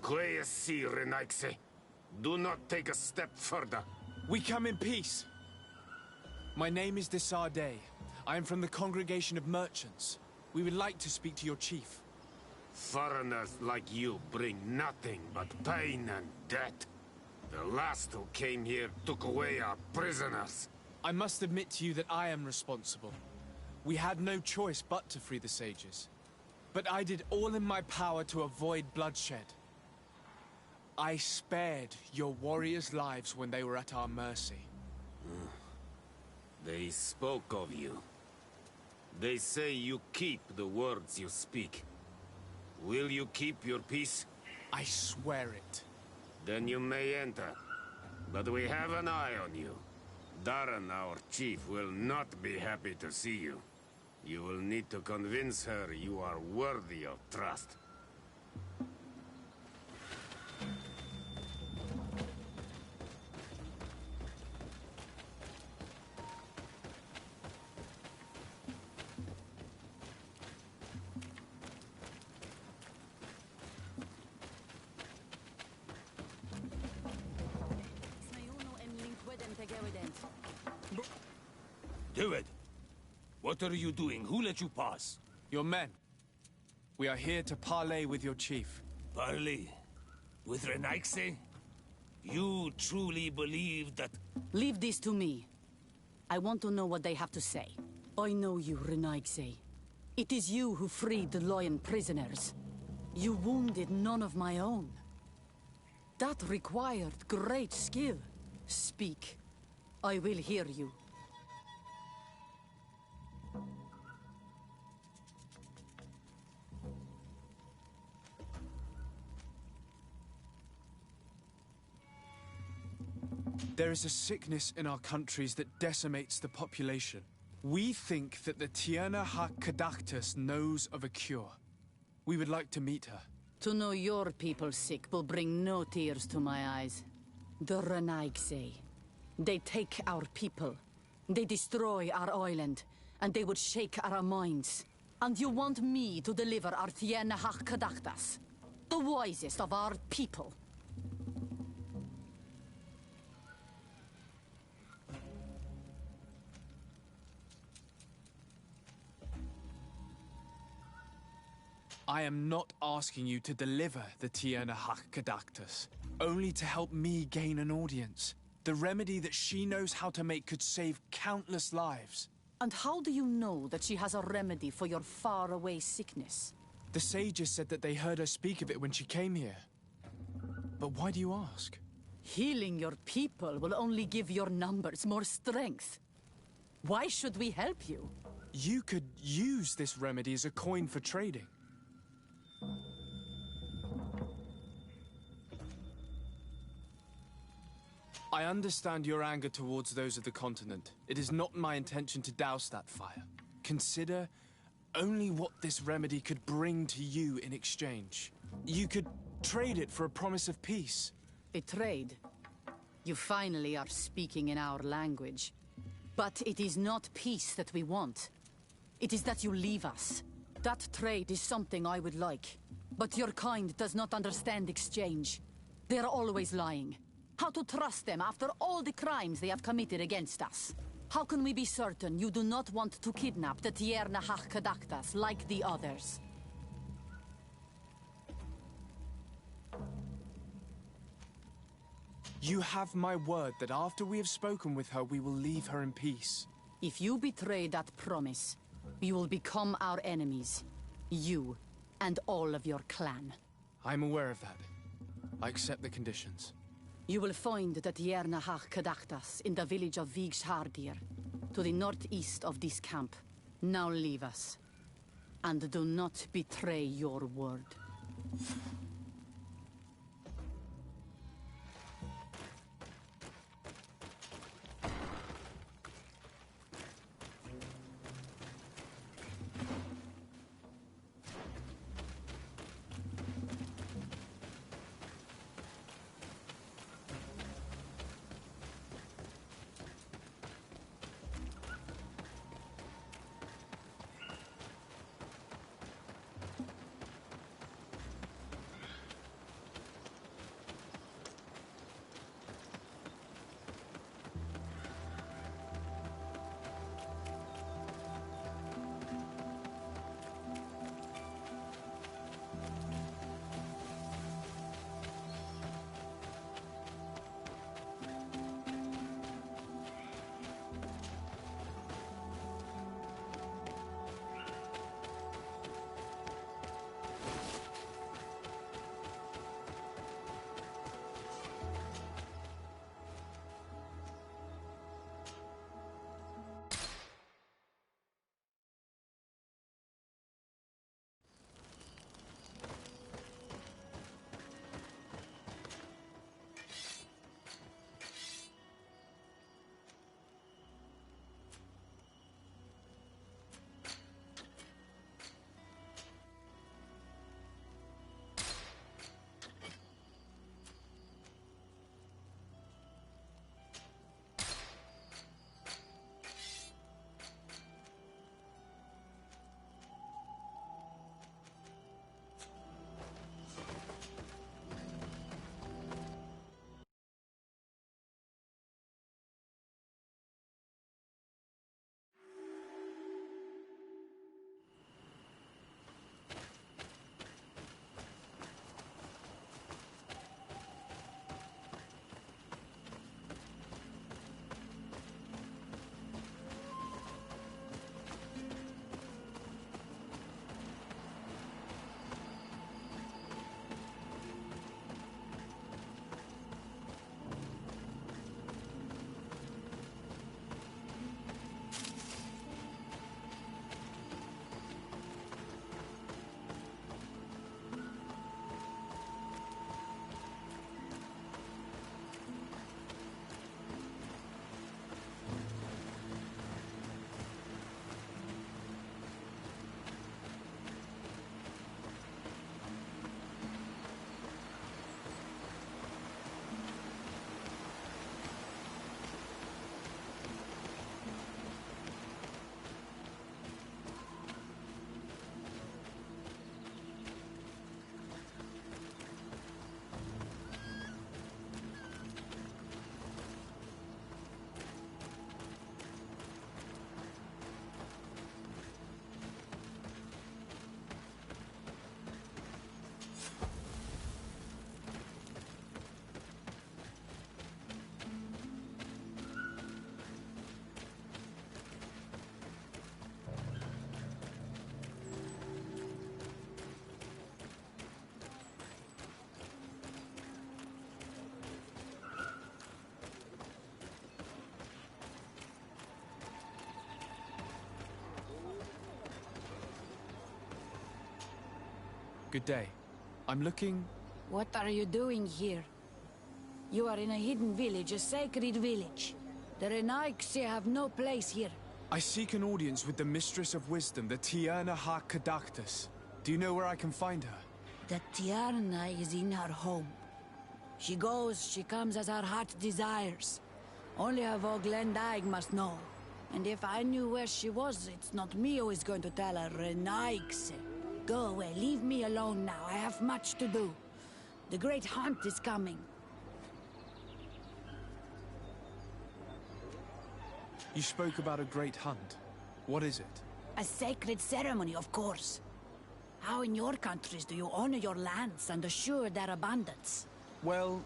Quiesci, Renaigse. Do not take a step further.
We come in peace. My name is Desardet. I am from the Congregation of Merchants. We would like to speak to your chief.
Foreigners like you bring nothing but pain and death. The last who came here took away our prisoners.
I must admit to you that I am responsible. We had no choice but to free the sages. But I did all in my power to avoid bloodshed. I spared your warriors' lives when they were at our mercy.
They spoke of you. They say you keep the words you speak. Will you keep your peace?
I swear it.
Then you may enter. But we have an eye on you. Darren, our chief, will not be happy to see you. You will need to convince her you are worthy of trust.
Do it. What are you doing? Who let you pass?
Your men. We are here to parley with your chief.
Parley? With Renaigse? You truly believe that...
Leave this to me. I want to know what they have to say. I know you, Renaigse. It is you who freed the Loyan prisoners. You wounded none of my own. That required great skill. Speak. I will hear you.
There is a sickness in our countries that decimates the population. We think that the Tierna Kadactus knows of a cure. We would like to meet her.
To know your people sick will bring no tears to my eyes. The Renaigse. They take our people. They destroy our island. And they would shake our minds. And you want me to deliver our Tierna Kadactus? The wisest of our people.
I am not asking you to deliver the Tierna Kadactus, only to help me gain an audience. The remedy that she knows how to make could save countless lives.
And how do you know that she has a remedy for your faraway sickness?
The sages said that they heard her speak of it when she came here. But why do you ask?
Healing your people will only give your numbers more strength. Why should we help you?
You could use this remedy as a coin for trading. I understand your anger towards those of the continent. It is not my intention to douse that fire. Consider only what this remedy could bring to you in exchange. You could trade it for a promise of peace.
A trade? You finally are speaking in our language. But it is not peace that we want. It is that you leave us. That trade is something I would like. But your kind does not understand exchange. They are always lying. How to trust them after all the crimes they have committed against us? How can we be certain you do not want to kidnap the Tierna Kadactus like the others?
You have my word that after we have spoken with her, we will leave her in peace.
If you betray that promise, you will become our enemies. You and all of your clan.
I'm aware of that. I accept the conditions.
You will find the Tierna Kadactus in the village of Vigshardir, to the northeast of this camp. Now leave us. And do not betray your word.
Good day. I'm looking...
What are you doing here? You are in a hidden village, a sacred village. The Renaixe have no place here.
I seek an audience with the Mistress of Wisdom, the Tierna ha Kadactus. Do you know where I can find her?
The Tierna is in her home. She goes, she comes as her heart desires. Only her Voglendaig must know. And if I knew where she was, it's not me who is going to tell her, Renaixe. Go away, leave me alone now. I have much to do. The great hunt is coming.
You spoke about a great hunt. What is it?
A sacred ceremony, of course. How in your countries do you honor your lands and assure their abundance?
Well,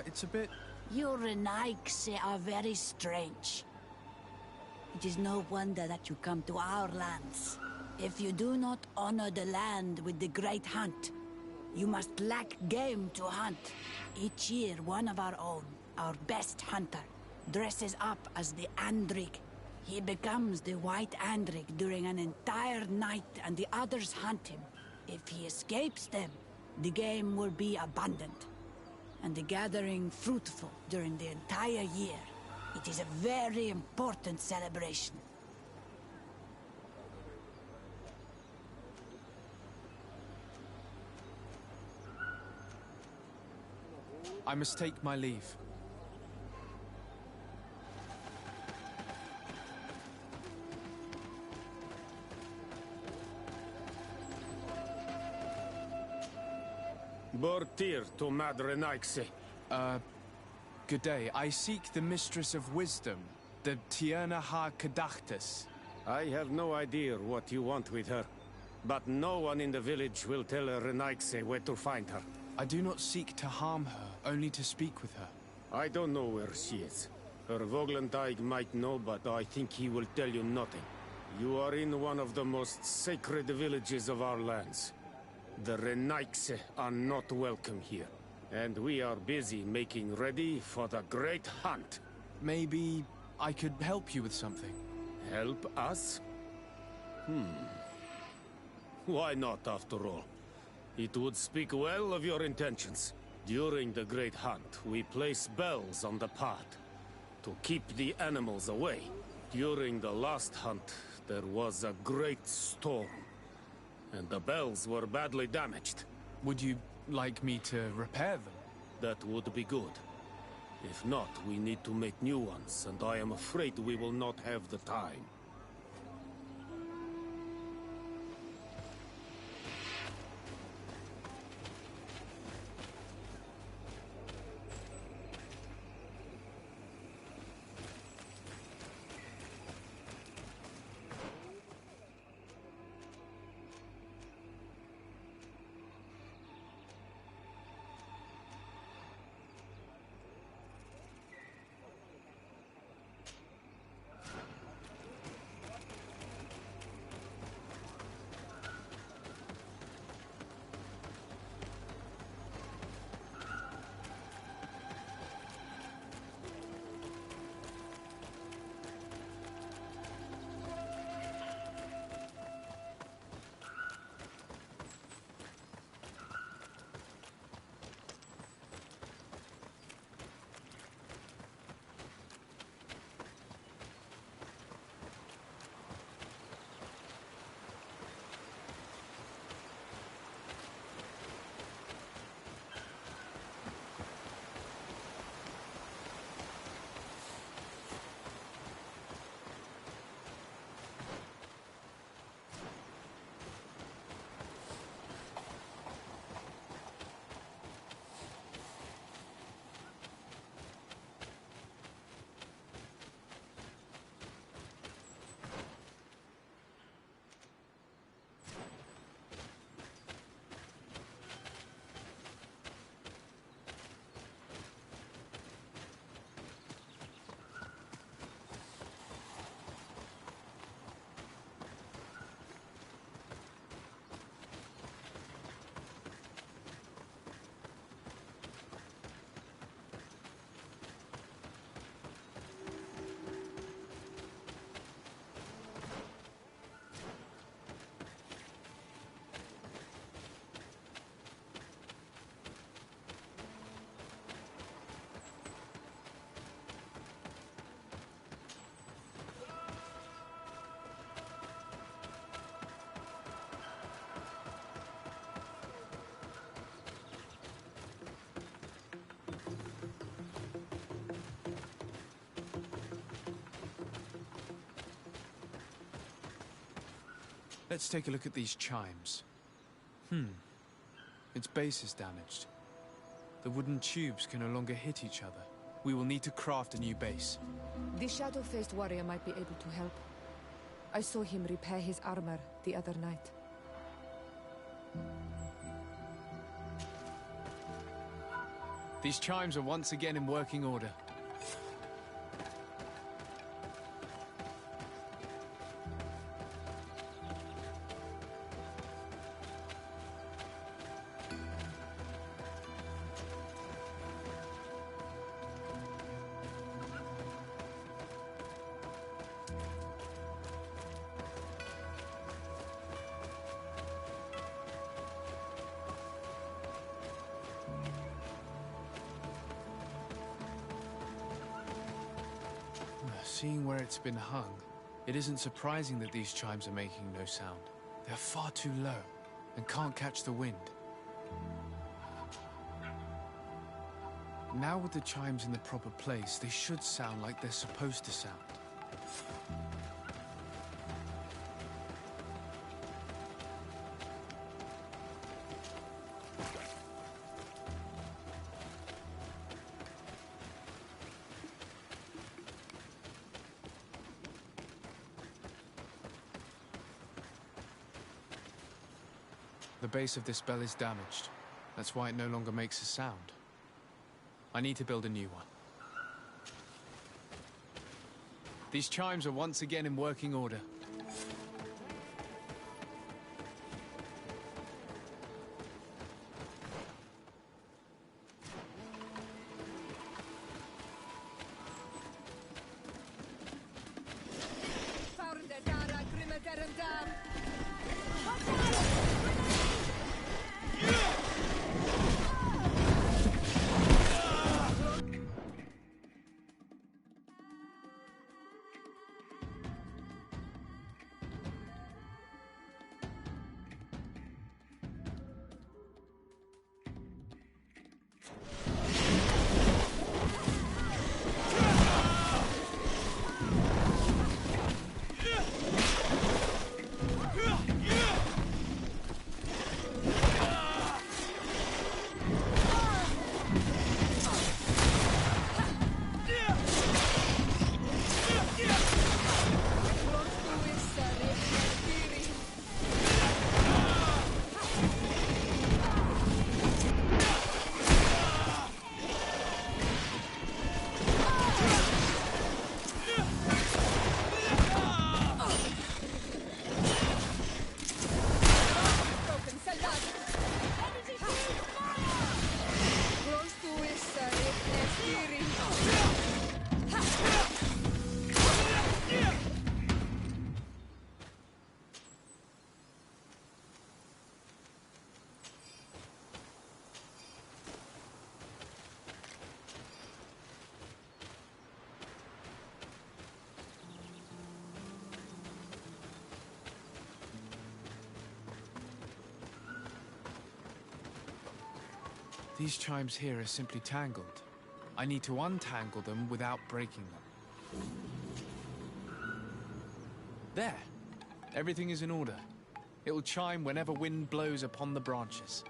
it's a bit...
You Renaixe are very strange. It is no wonder that you come to our lands. If you do not honor the land with the great hunt, you must lack game to hunt. Each year, one of our own, our best hunter, dresses up as the Andrig. He becomes the White Andrig during an entire night and the others hunt him. If he escapes them, the game will be abundant and the gathering fruitful during the entire year. It is a very important celebration.
I must take my leave.
Bortir to Madre Naixe.
Good day. I seek the Mistress of Wisdom, the Tierna ha Kadactus.
I have no idea what you want with her, but no one in the village will tell Renaixe where to find her.
I do not seek to harm her, only to speak with her.
I don't know where she is. Her Voglendaig might know, but I think he will tell you nothing. You are in one of the most sacred villages of our lands. The Renaixe are not welcome here, and we are busy making ready for the great hunt.
Maybe I could help you with something.
Help us? Why not, after all? It would speak well of your intentions. During the great hunt, we place bells on the path to keep the animals away. During the last hunt, there was a great storm, and the bells were badly damaged.
Would you like me to repair them?
That would be good. If not, we need to make new ones, and I am afraid we will not have the time.
Let's take a look at these chimes. Its base is damaged. The wooden tubes can no longer hit each other. We will need to craft a new base.
The shadow-faced warrior might be able to help. I saw him repair his armor the other night.
These chimes are once again in working order. Seeing where it's been hung, it isn't surprising that these chimes are making no sound. They're far too low and can't catch the wind. Now with the chimes in the proper place, they should sound like they're supposed to sound. The base of this bell is damaged. That's why it no longer makes a sound. I need to build a new one. These chimes are once again in working order. These chimes here are simply tangled. I need to untangle them without breaking them. There! Everything is in order. It will chime whenever wind blows upon the branches.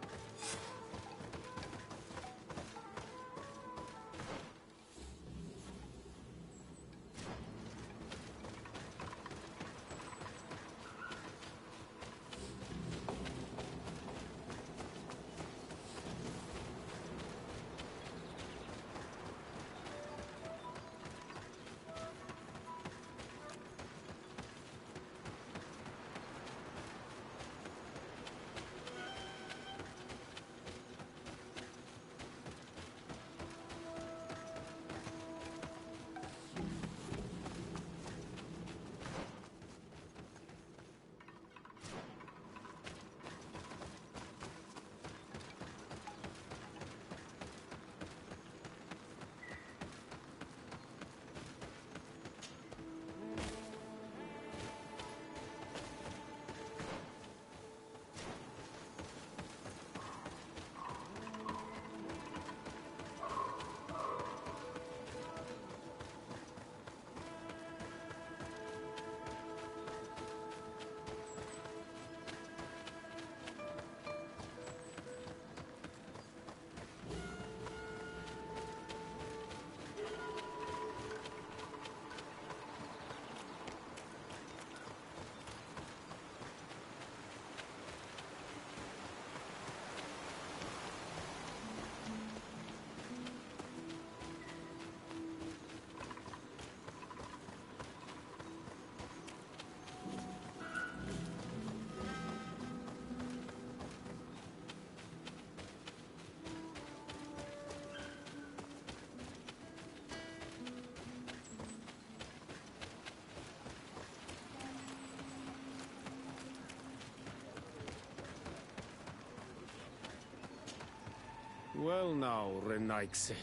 Well now, Renaixe.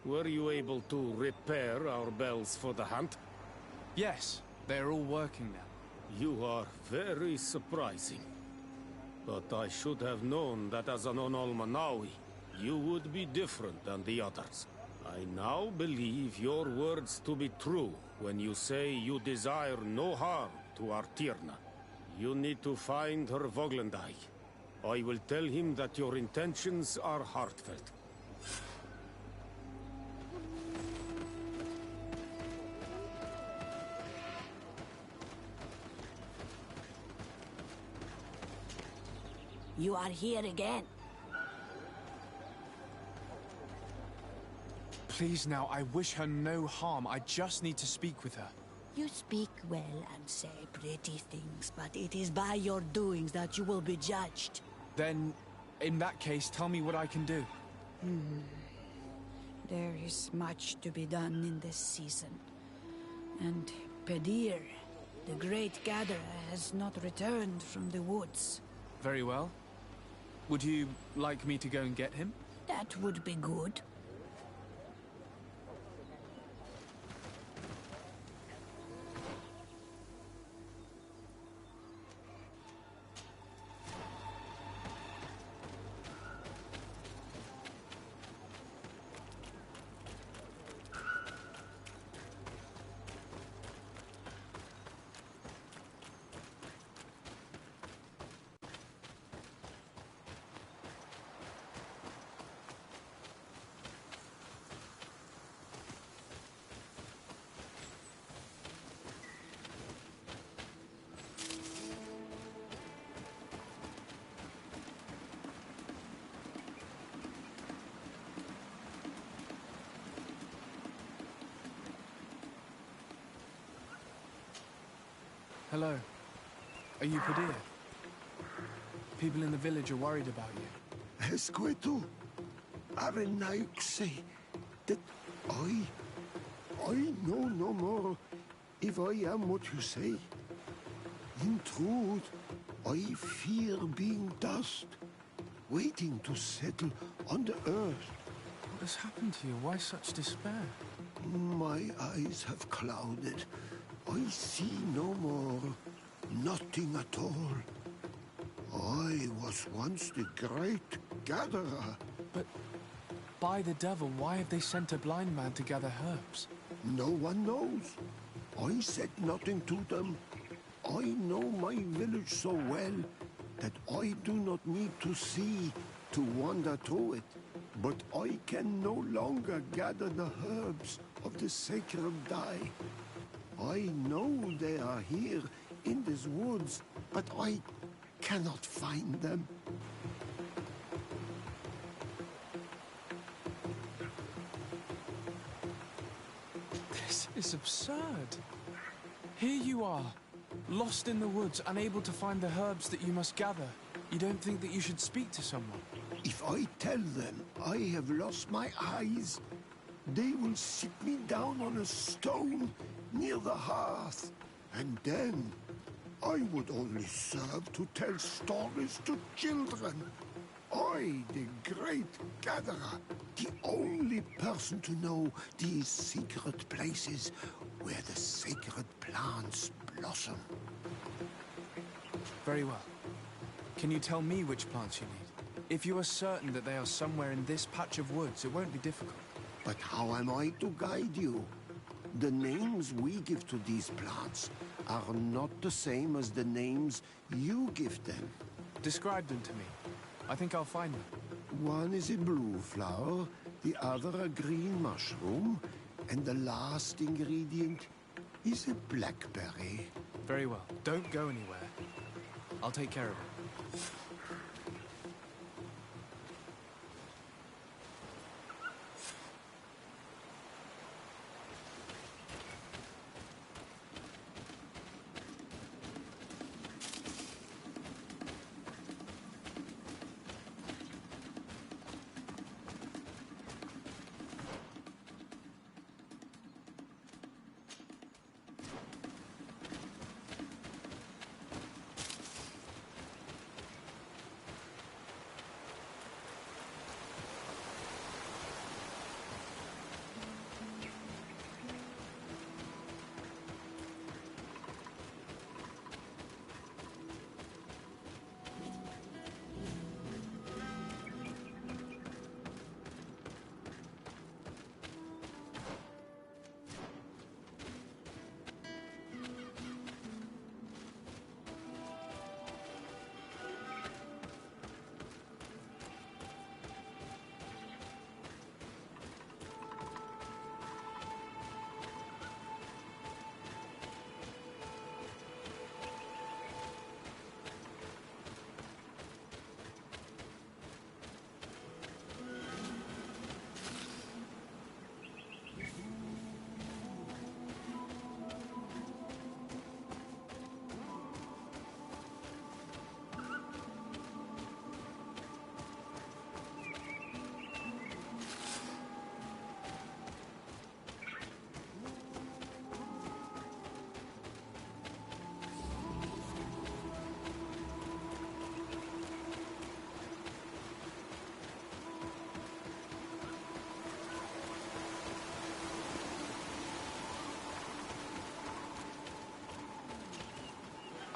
Were you able to repair our bells for the hunt?
Yes, they're all working now.
You are very surprising. But I should have known that as an Onolmanawi, you would be different than the others. I now believe your words to be true when you say you desire no harm to Artirna. You need to find her Voglendai. I will tell him that your intentions are heartfelt.
You are here again.
Please now, I wish her no harm. I just need to speak with her.
You speak well and say pretty things, but it is by your doings that you will be judged.
Then, in that case, tell me what I can do.
There is much to be done in this season. And Pedir, the great gatherer, has not returned from the woods.
Very well. Would you like me to go and get him?
That would be good.
Hello. Are you Pedir? People in the village are worried about you.
Esqueto, Arenaixe, that I know no more if I am what you say. In truth, I fear being dust, waiting to settle on the earth.
What has happened to you? Why such despair?
My eyes have clouded. I see no more, nothing at all. I was once the great gatherer.
But by the devil, why have they sent a blind man to gather herbs?
No one knows. I said nothing to them. I know my village so well that I do not need to see to wander through it. But I can no longer gather the herbs of the sacred dye. I know they are here in these woods, but I cannot find them.
This is absurd. Here you are, lost in the woods, unable to find the herbs that you must gather. You don't think that you should speak to someone?
If I tell them I have lost my eyes, they will sit me down on a stone near the hearth, and then I would only serve to tell stories to children. I, the great gatherer, the only person to know these secret places where the sacred plants blossom.
Very well. Can you tell me which plants you need? If you are certain that they are somewhere in this patch of woods, it won't be difficult.
But how am I to guide you? The names we give to these plants are not the same as the names you give them.
Describe them to me. I think I'll find them.
One is a blue flower, the other a green mushroom, and the last ingredient is a blackberry.
Very well. Don't go anywhere. I'll take care of it.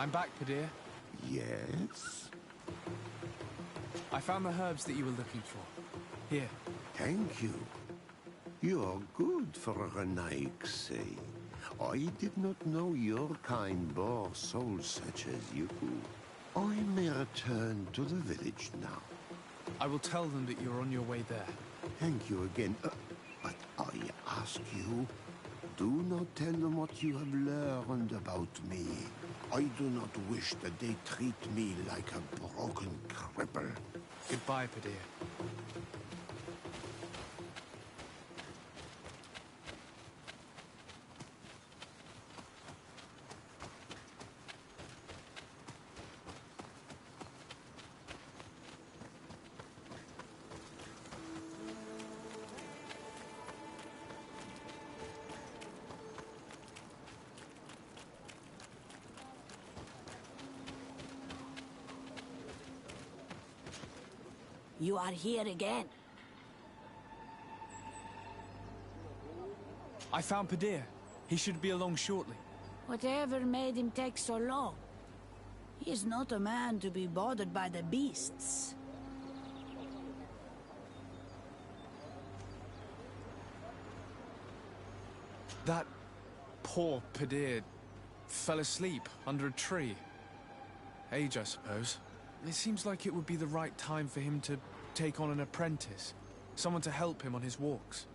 I'm back, Padir.
Yes?
I found the herbs that you were looking for. Here.
Thank you. You're good for a Renaigse. I did not know your kind bore souls such as you. I may return to the village now.
I will tell them that you're on your way there.
Thank you again. But I ask you, do not tell them what you have learned about me. I do not wish that they treat me like a broken cripple.
Goodbye, Padir.
You are here again.
I found Padir. He should be along shortly.
Whatever made him take so long? He is not a man to be bothered by the beasts.
That poor Padir fell asleep under a tree. Age, I suppose. It seems like it would be the right time for him to take on an apprentice. Someone to help him on his walks.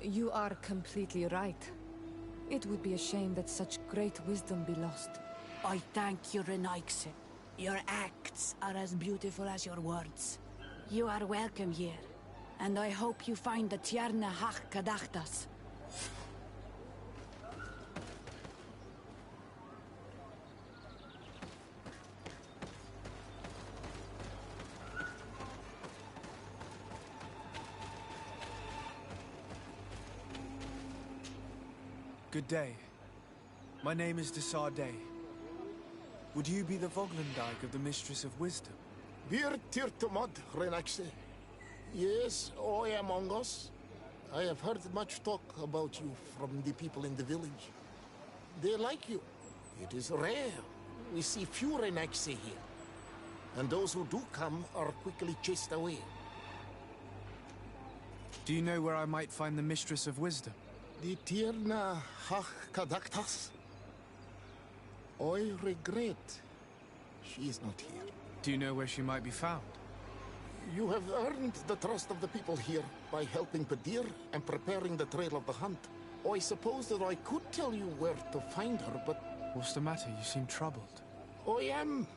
You are completely right. It would be a shame that such great wisdom be lost.
I thank you, Renaigse. Your acts are as beautiful as your words. You are welcome here, and I hope you find the Tierna Hach Kadachtas.
Good day. My name is Desardet. Would you be the Voglendijk of the Mistress of Wisdom?
Bir tirtumad, Renaigse. Yes, I am among us. I have heard much talk about you from the people in the village. They like you. It is rare. We see few Renaigse here. And those who do come are quickly chased away.
Do you know where I might find the Mistress of Wisdom?
The Tierna Hach Kadaktas? I regret she is not here.
Do you know where she might be found?
You have earned the trust of the people here by helping Padir and preparing the trail of the hunt. I suppose that I could tell you where to find her, but...
What's the matter? You seem troubled.
I am.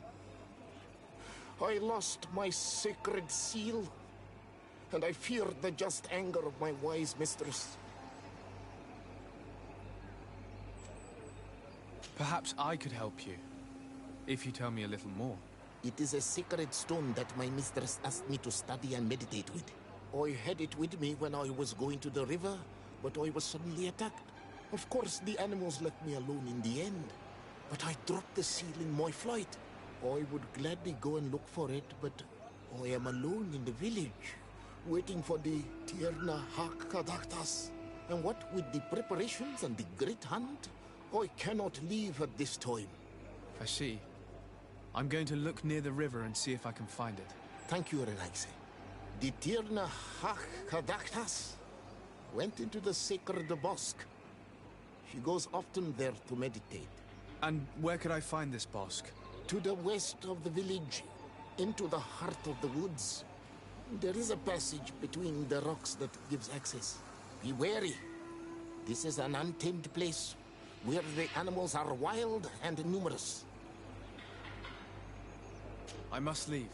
I lost my sacred seal, and I fear the just anger of my wise mistress.
Perhaps I could help you, if you tell me a little more.
It is a sacred stone that my mistress asked me to study and meditate with. I had it with me when I was going to the river, but I was suddenly attacked. Of course, the animals left me alone in the end, but I dropped the seal in my flight. I would gladly go and look for it, but I am alone in the village, waiting for the Tierna Hach Kadaktas. And what with the preparations and the great hunt, I cannot leave at this time.
I see. I'm going to look near the river and see if I can find it.
Thank you, Renaigse. The Tierna Hach Kadaktas went into the sacred bosque. She goes often there to meditate.
And where could I find this bosque?
To the west of the village, into the heart of the woods. There is a passage between the rocks that gives access. Be wary. This is an untamed place, where the animals are wild and numerous.
I must leave.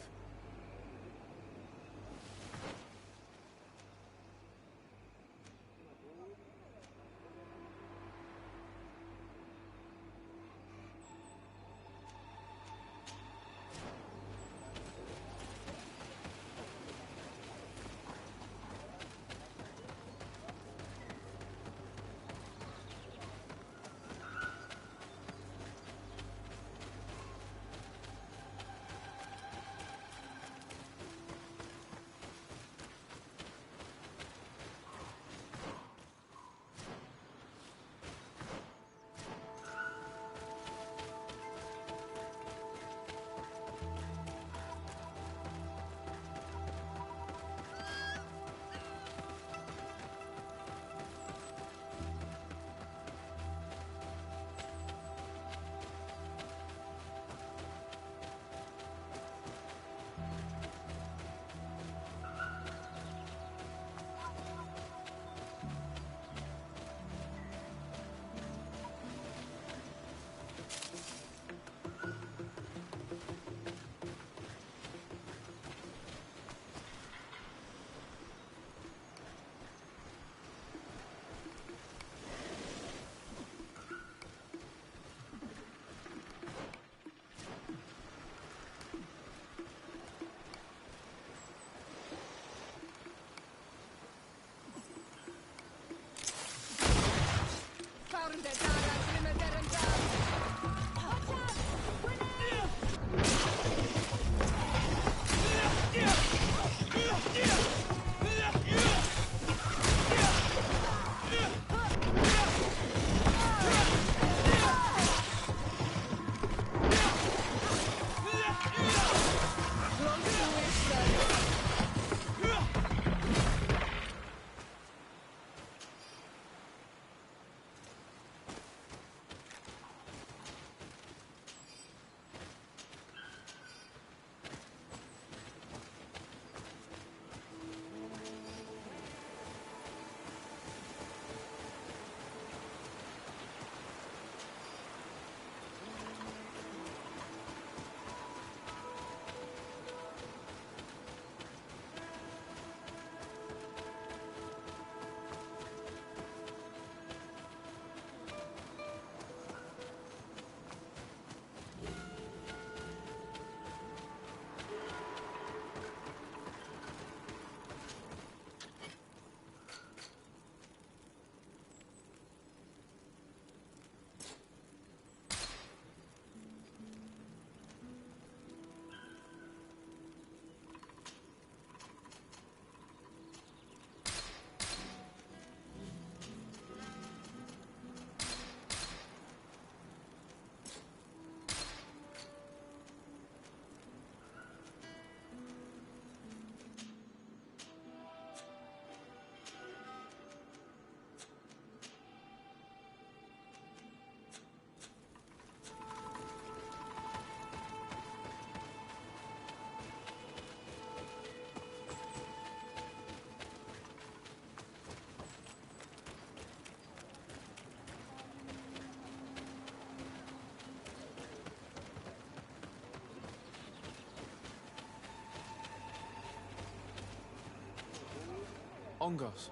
Ongos.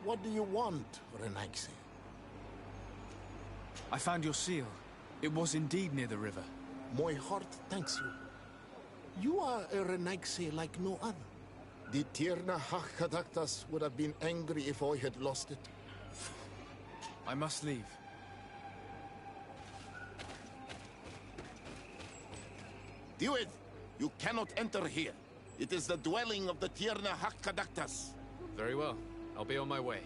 What do you want, Renaixi?
I found your seal. It was indeed near the river.
My heart thanks you. You are a Renaixi like no other. The Tierna Hachadaktas would have been angry if I had lost it.
I must leave.
Duet, you cannot enter here. It is the dwelling of the Tierna Hachadaktas.
Very well. I'll be on my way.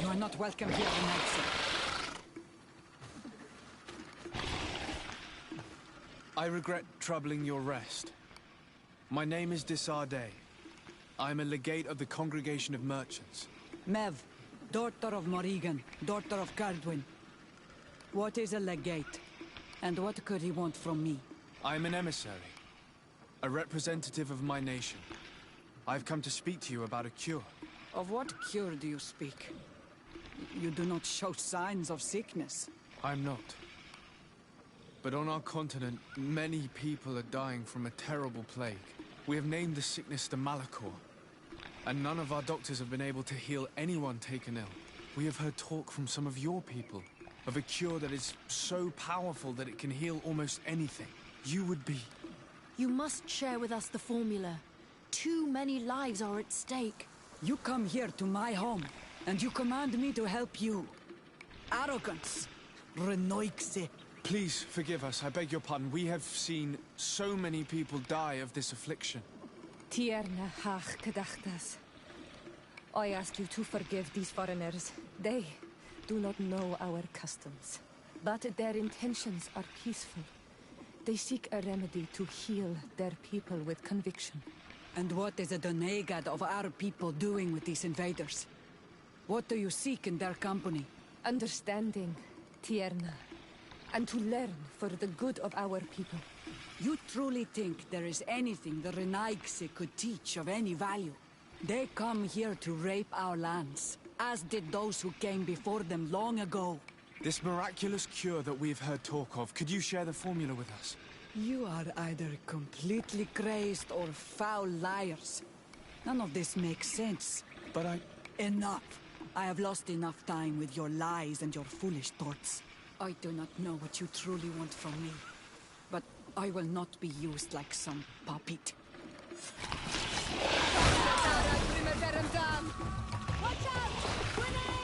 You are not welcome here tonight, sir.
I regret troubling your rest. My name is Desardet. I am a legate of the Congregation of Merchants.
Mev, daughter of Morrigan, daughter of Cardwin. What is a legate? And what could he want from me?
I am an emissary. A representative of my nation. I've come to speak to you about a cure.
Of what cure do you speak? You do not show signs of sickness.
I'm not. But on our continent, many people are dying from a terrible plague. We have named the sickness the malichor. And none of our doctors have been able to heal anyone taken ill. We have heard talk from some of your people of a cure that is so powerful that it can heal almost anything. You would be...
You must share with us the formula. Too many lives are at stake.
You come here to my home, and you command me to help you. Arrogance. Renoixe.
Please forgive us, I beg your pardon. We have seen so many people die of this affliction.
Tierna hach kadachtas. I ask you to forgive these foreigners. They do not know our customs. But their intentions are peaceful. They seek a remedy to heal their people with conviction.
And what is a donegad of our people doing with these invaders? What do you seek in their company?
Understanding, Tierna. And to learn for the good of our people.
You truly think there is anything the Renaixe could teach of any value? They come here to rape our lands, as did those who came before them long ago.
This miraculous cure that we've heard talk of, could you share the formula with us?
You are either completely crazed or foul liars. None of this makes sense.
But
Enough! I have lost enough time with your lies and your foolish thoughts. I do not know what you truly want from me. But I will not be used like some puppet.
Watch out! Grenade!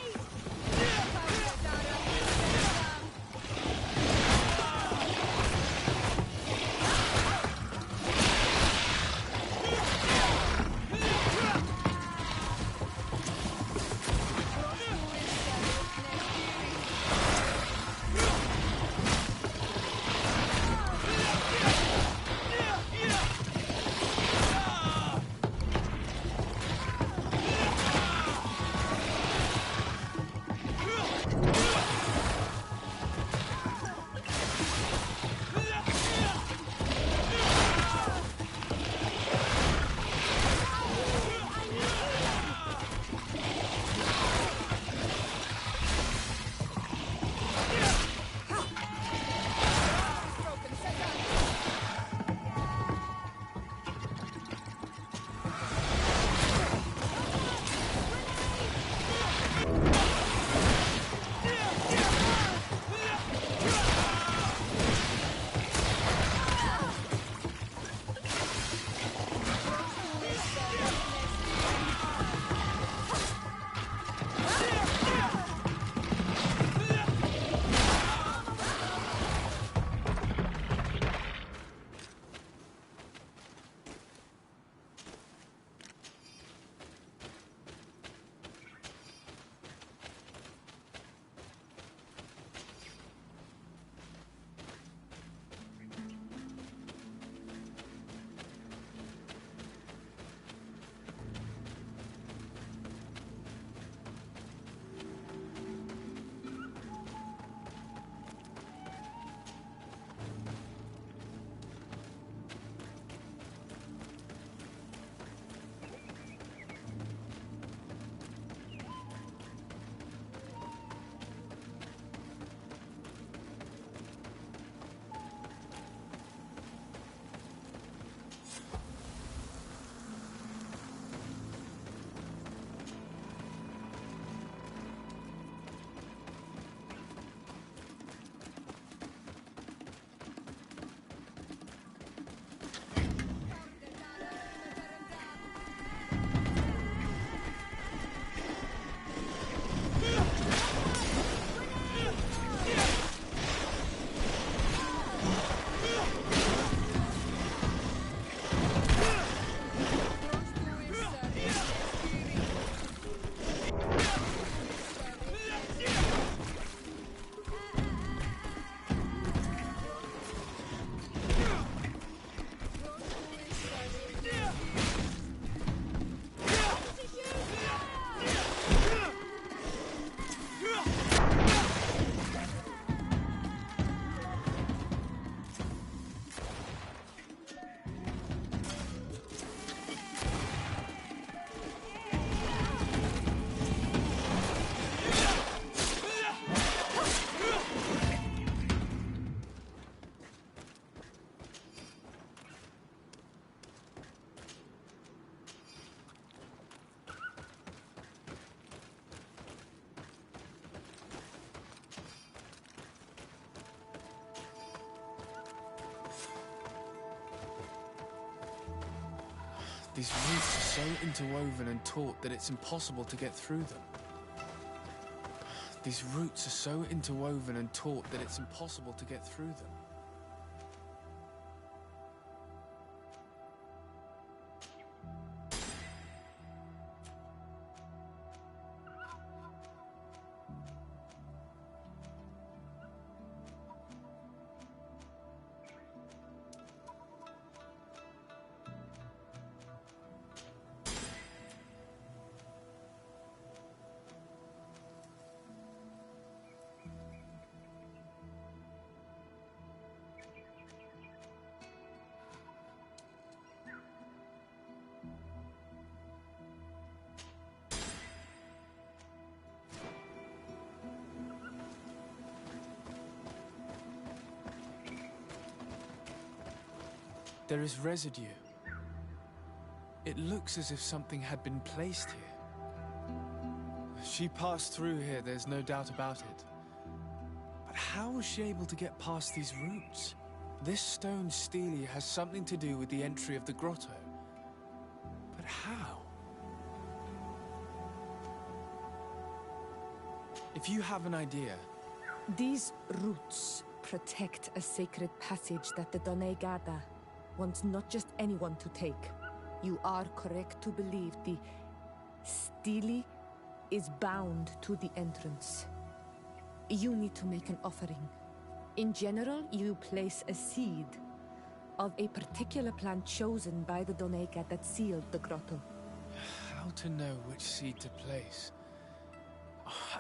These roots are so interwoven and taut that it's impossible to get through them. These roots are so interwoven and taut that it's impossible to get through them. There is residue. It looks as if something had been placed here. She passed through here, there's no doubt about it. But how was she able to get past these roots? This stone stele has something to do with the entry of the grotto. But how? If you have an idea...
These roots protect a sacred passage that the Donegada wants not just anyone to take. You are correct to believe the stele is bound to the entrance. You need to make an offering. In general, you place a seed of a particular plant chosen by the Donega that sealed the grotto.
How to know which seed to place?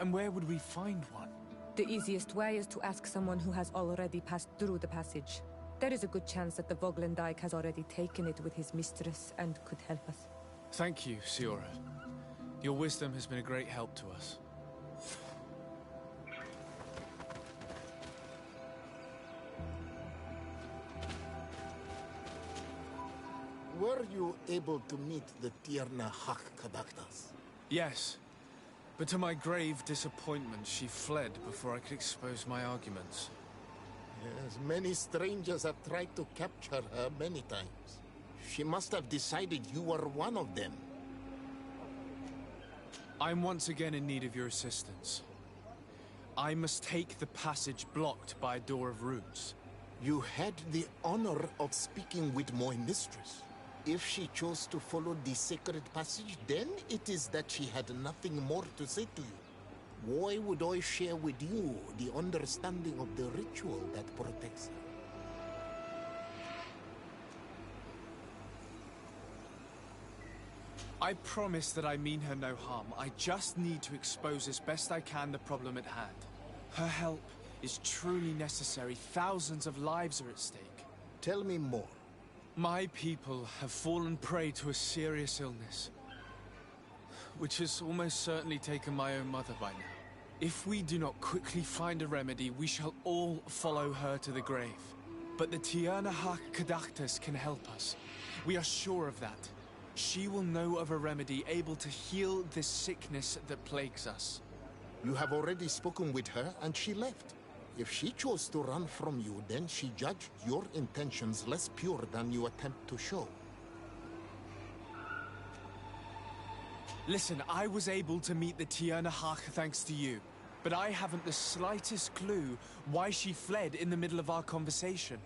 And where would we find one?
The easiest way is to ask someone who has already passed through the passage. There is a good chance that the Voglendike has already taken it with his mistress and could help us.
Thank you, Siora. Your wisdom has been a great help to us.
Were you able to meet the Tierna Kadaktas?
Yes, but to my grave disappointment, she fled before I could expose my arguments.
Yes, many strangers have tried to capture her many times. She must have decided you were one of them.
I'm once again in need of your assistance. I must take the passage blocked by a door of roots.
You had the honor of speaking with my mistress. If she chose to follow the sacred passage, then it is that she had nothing more to say to you. Why would I share with you the understanding of the ritual that protects her?
I promise that I mean her no harm. I just need to expose as best I can the problem at hand. Her help is truly necessary. Thousands of lives are at stake.
Tell me more.
My people have fallen prey to a serious illness, which has almost certainly taken my own mother by now. If we do not quickly find a remedy, we shall all follow her to the grave. But the Tierna Kadaktas can help us. We are sure of that. She will know of a remedy able to heal this sickness that plagues us.
You have already spoken with her and she left. If she chose to run from you, then she judged your intentions less pure than you attempt to show.
Listen, I was able to meet the Tierna thanks to you, but I haven't the slightest clue why she fled in the middle of our conversation.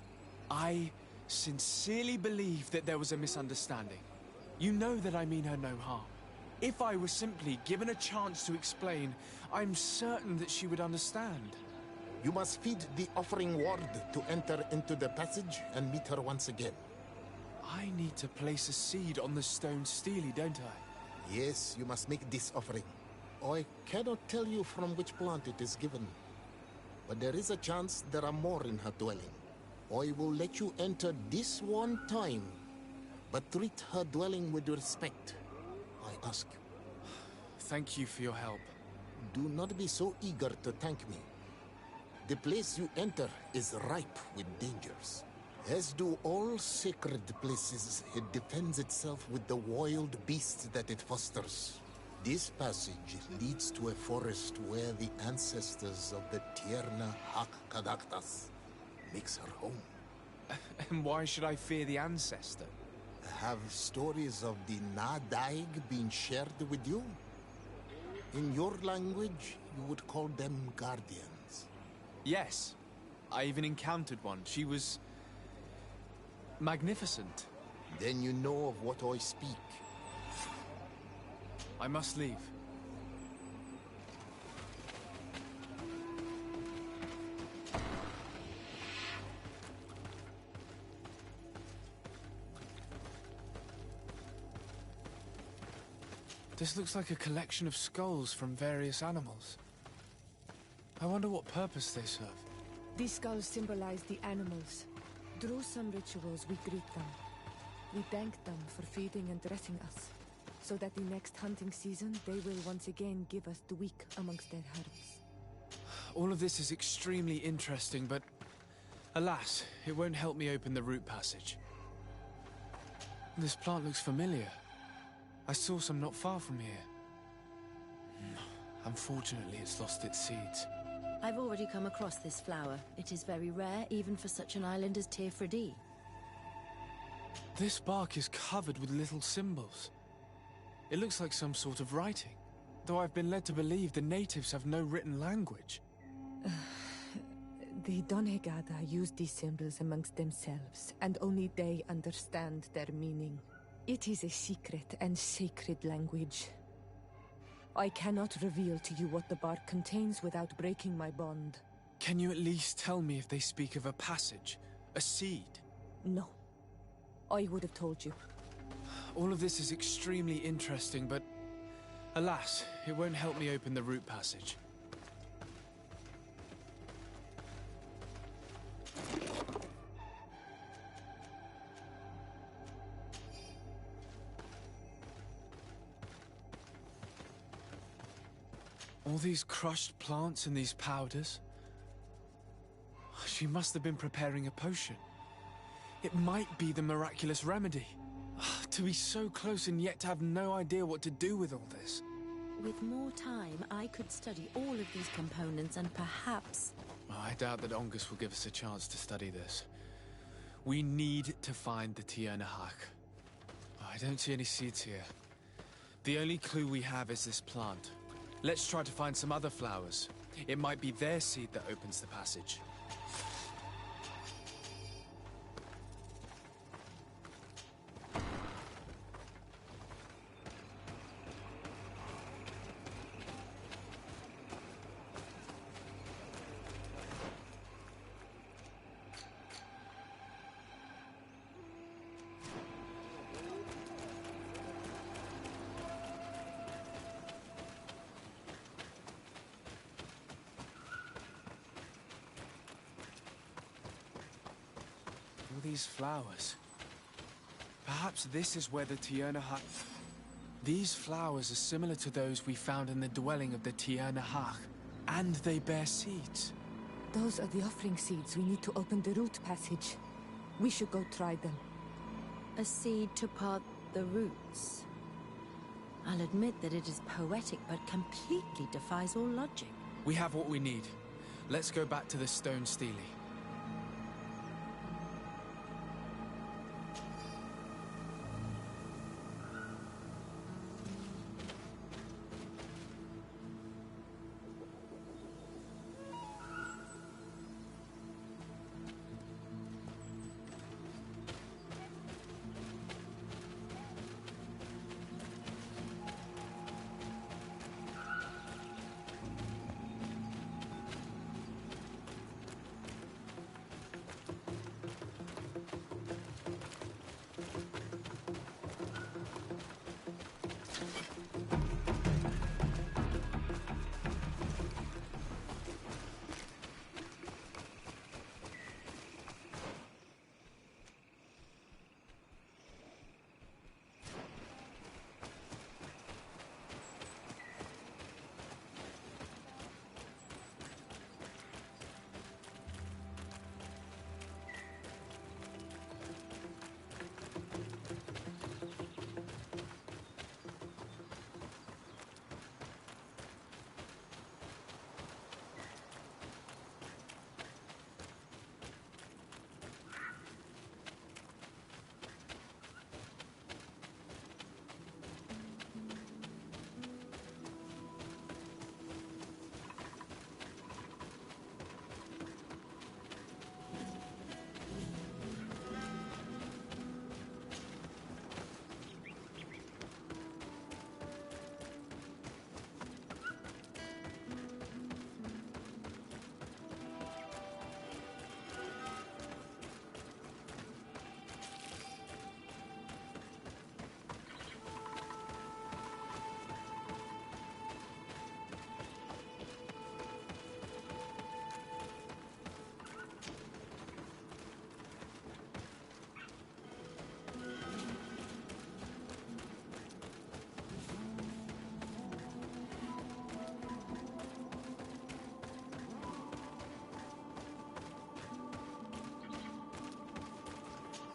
I sincerely believe that there was a misunderstanding. You know that I mean her no harm. If I were simply given a chance to explain, I'm certain that she would understand.
You must feed the offering ward to enter into the passage and meet her once again.
I need to place a seed on the stone stele, don't I?
Yes, you must make this offering. I cannot tell you from which plant it is given, but there is a chance there are more in her dwelling. I will let you enter this one time, but treat her dwelling with respect, I ask you.
Thank you for your help.
Do not be so eager to thank me. The place you enter is ripe with dangers. As do all sacred places, it defends itself with the wild beasts that it fosters. This passage leads to a forest where the ancestors of the Tierna Kadaktas makes her home.
And why should I fear the ancestor?
Have stories of the Nadaig been shared with you? In your language, you would call them guardians.
Yes. I even encountered one. She was magnificent.
Then you know of what I speak.
I must leave. This looks like a collection of skulls from various animals. I wonder what purpose they serve.
These skulls symbolize the animals. Through some rituals, we greet them. We thank them for feeding and dressing us, so that the next hunting season, they will once again give us the weak amongst their herds.
All of this is extremely interesting, but alas, it won't help me open the root passage. This plant looks familiar. I saw some not far from here. Unfortunately, it's lost its seeds.
I've already come across this flower. It is very rare, even for such an island as Teofredi.
This bark is covered with little symbols. It looks like some sort of writing, though I've been led to believe the natives have no written language.
The Donegada use these symbols amongst themselves, and only they understand their meaning. It is a secret and sacred language. I cannot reveal to you what the bark contains without breaking my bond.
Can you at least tell me if they speak of a passage, a seed?
No. I would have told you.
All of this is extremely interesting, but alas, it won't help me open the root passage. All these crushed plants and these powders. She must have been preparing a potion. It might be the miraculous remedy. To be so close and yet to have no idea what to do with all this.
With more time, I could study all of these components and perhaps...
I doubt that Ongus will give us a chance to study this. We need to find the Tiernahak. I don't see any seeds here. The only clue we have is this plant. Let's try to find some other flowers. It might be their seed that opens the passage. These flowers. Perhaps this is where the Tiernahak... These flowers are similar to those we found in the dwelling of the Tiernahak, and they bear seeds.
Those are the offering seeds we need to open the root passage. We should go try them.
A seed to part the roots. I'll admit that it is poetic, but completely defies all logic.
We have what we need. Let's go back to the stone stele.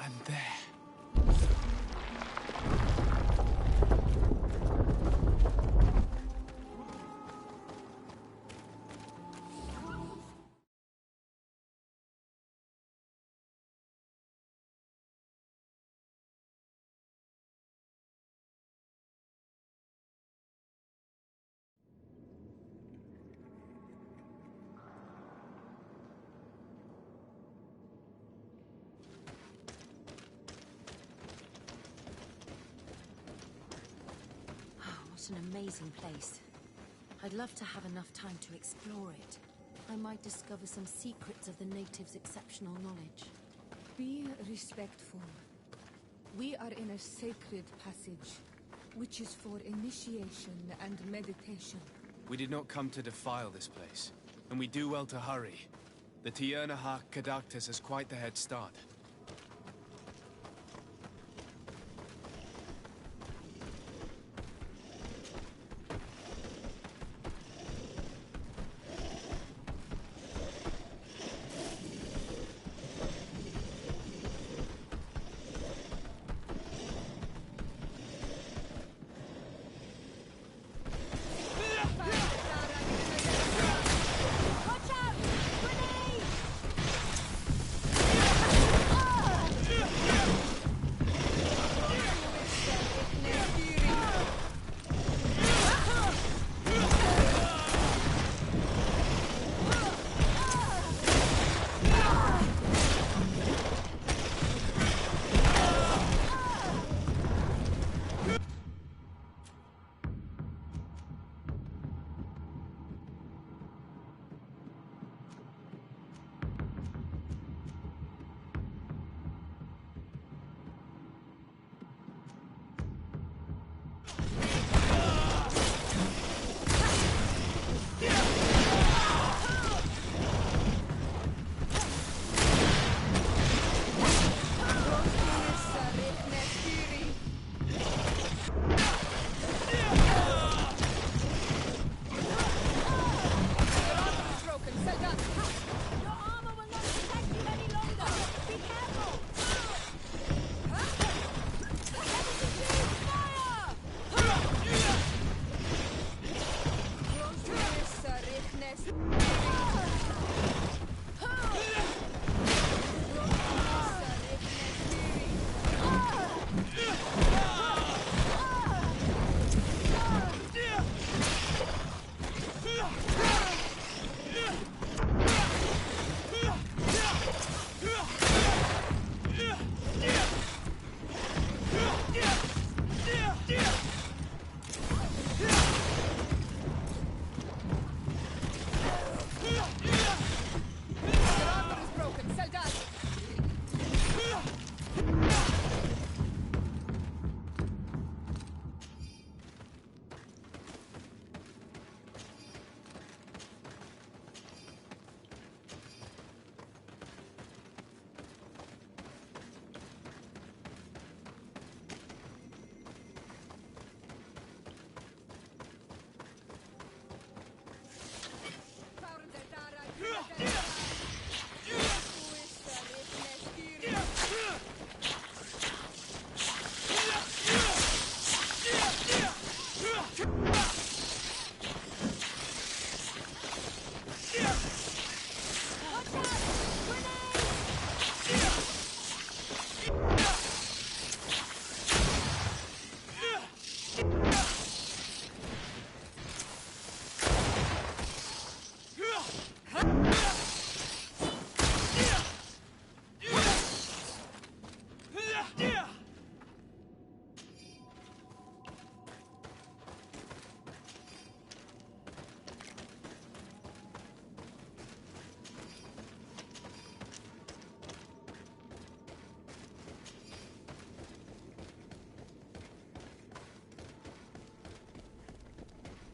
And there.
What an amazing place. I'd love to have enough time to explore it. I might discover some secrets of the natives' exceptional knowledge.
Be respectful. We are in a sacred passage, which is for initiation and meditation.
We did not come to defile this place, and we do well to hurry. The Tiernahak Kadaktis has quite the head start.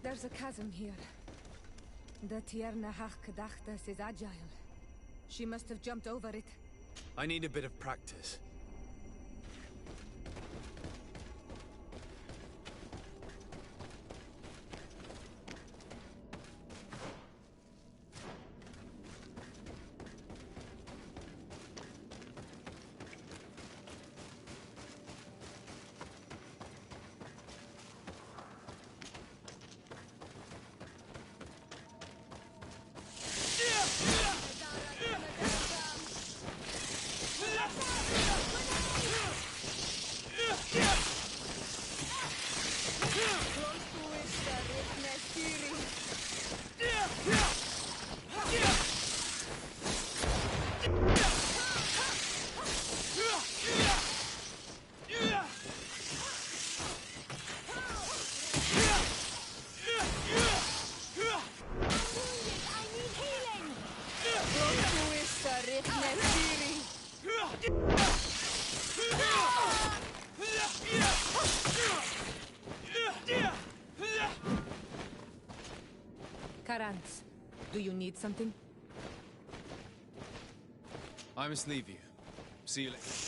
There's a chasm here. The Tiernahak Kadaktis is agile. She must have jumped over it.
I need a bit of practice.
Krantz, do you need something?
I must leave you. See you later.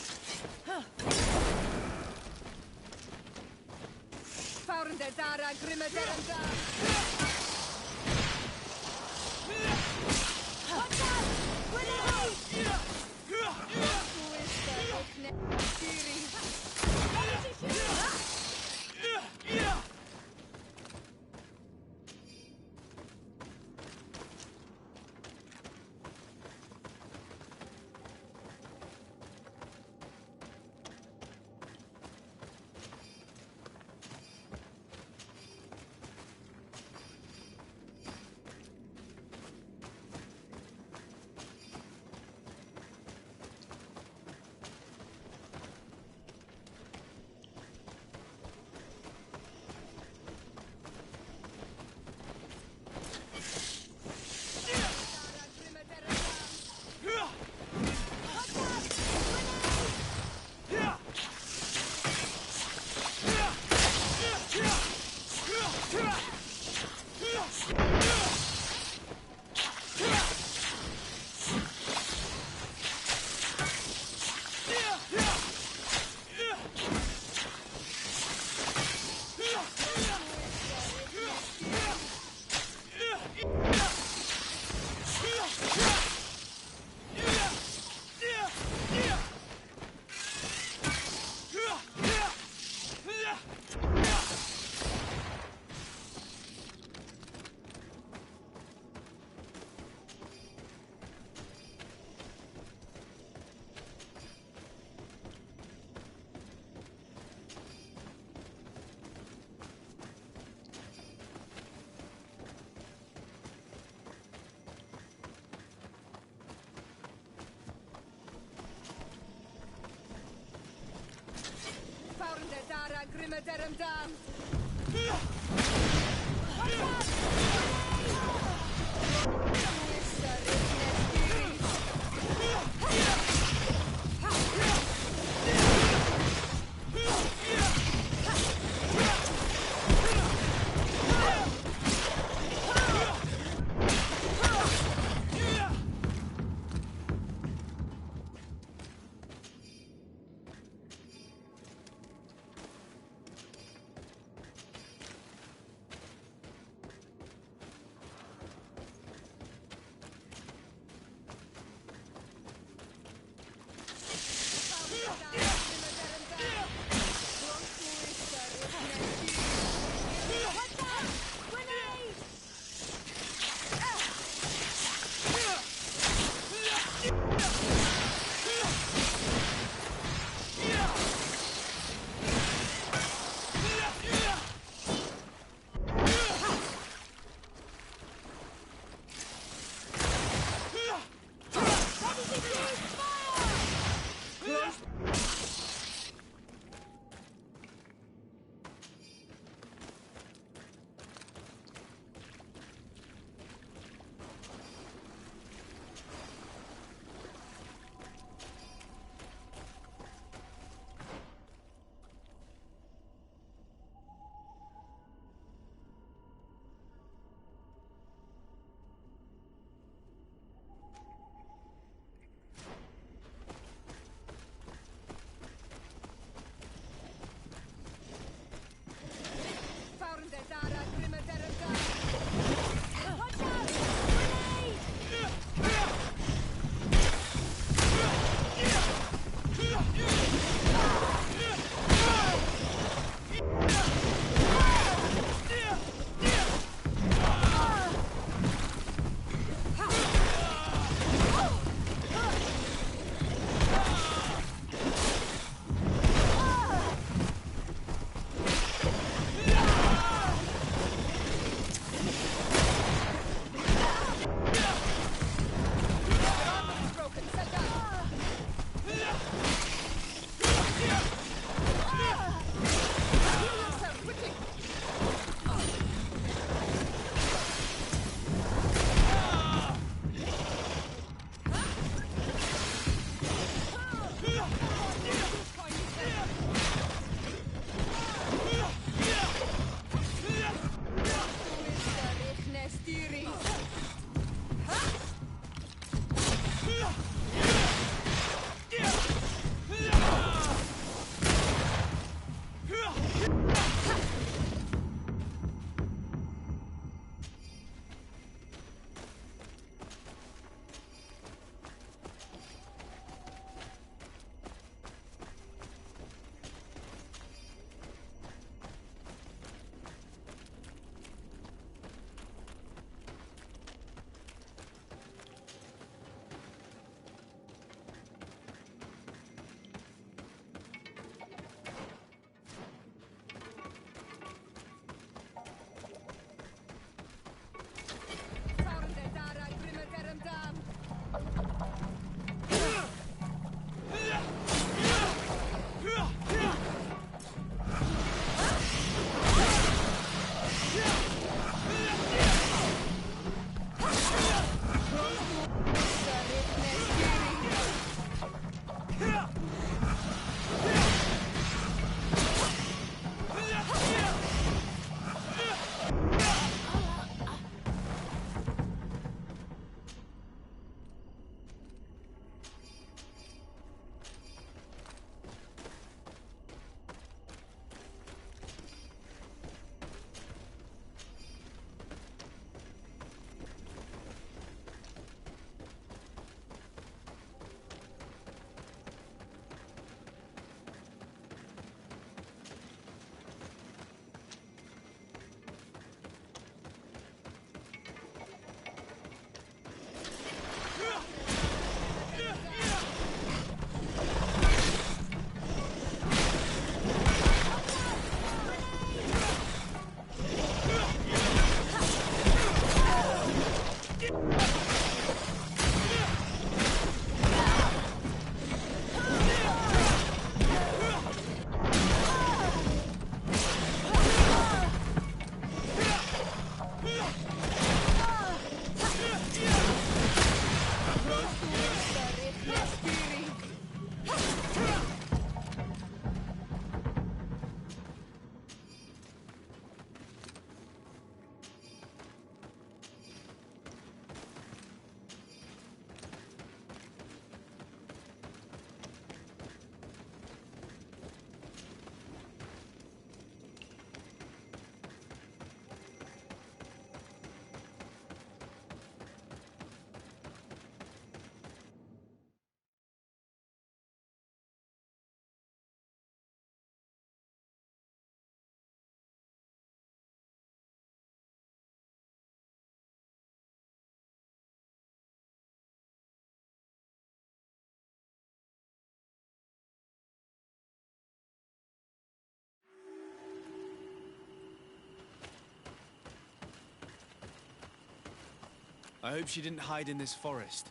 I hope she didn't hide in this forest.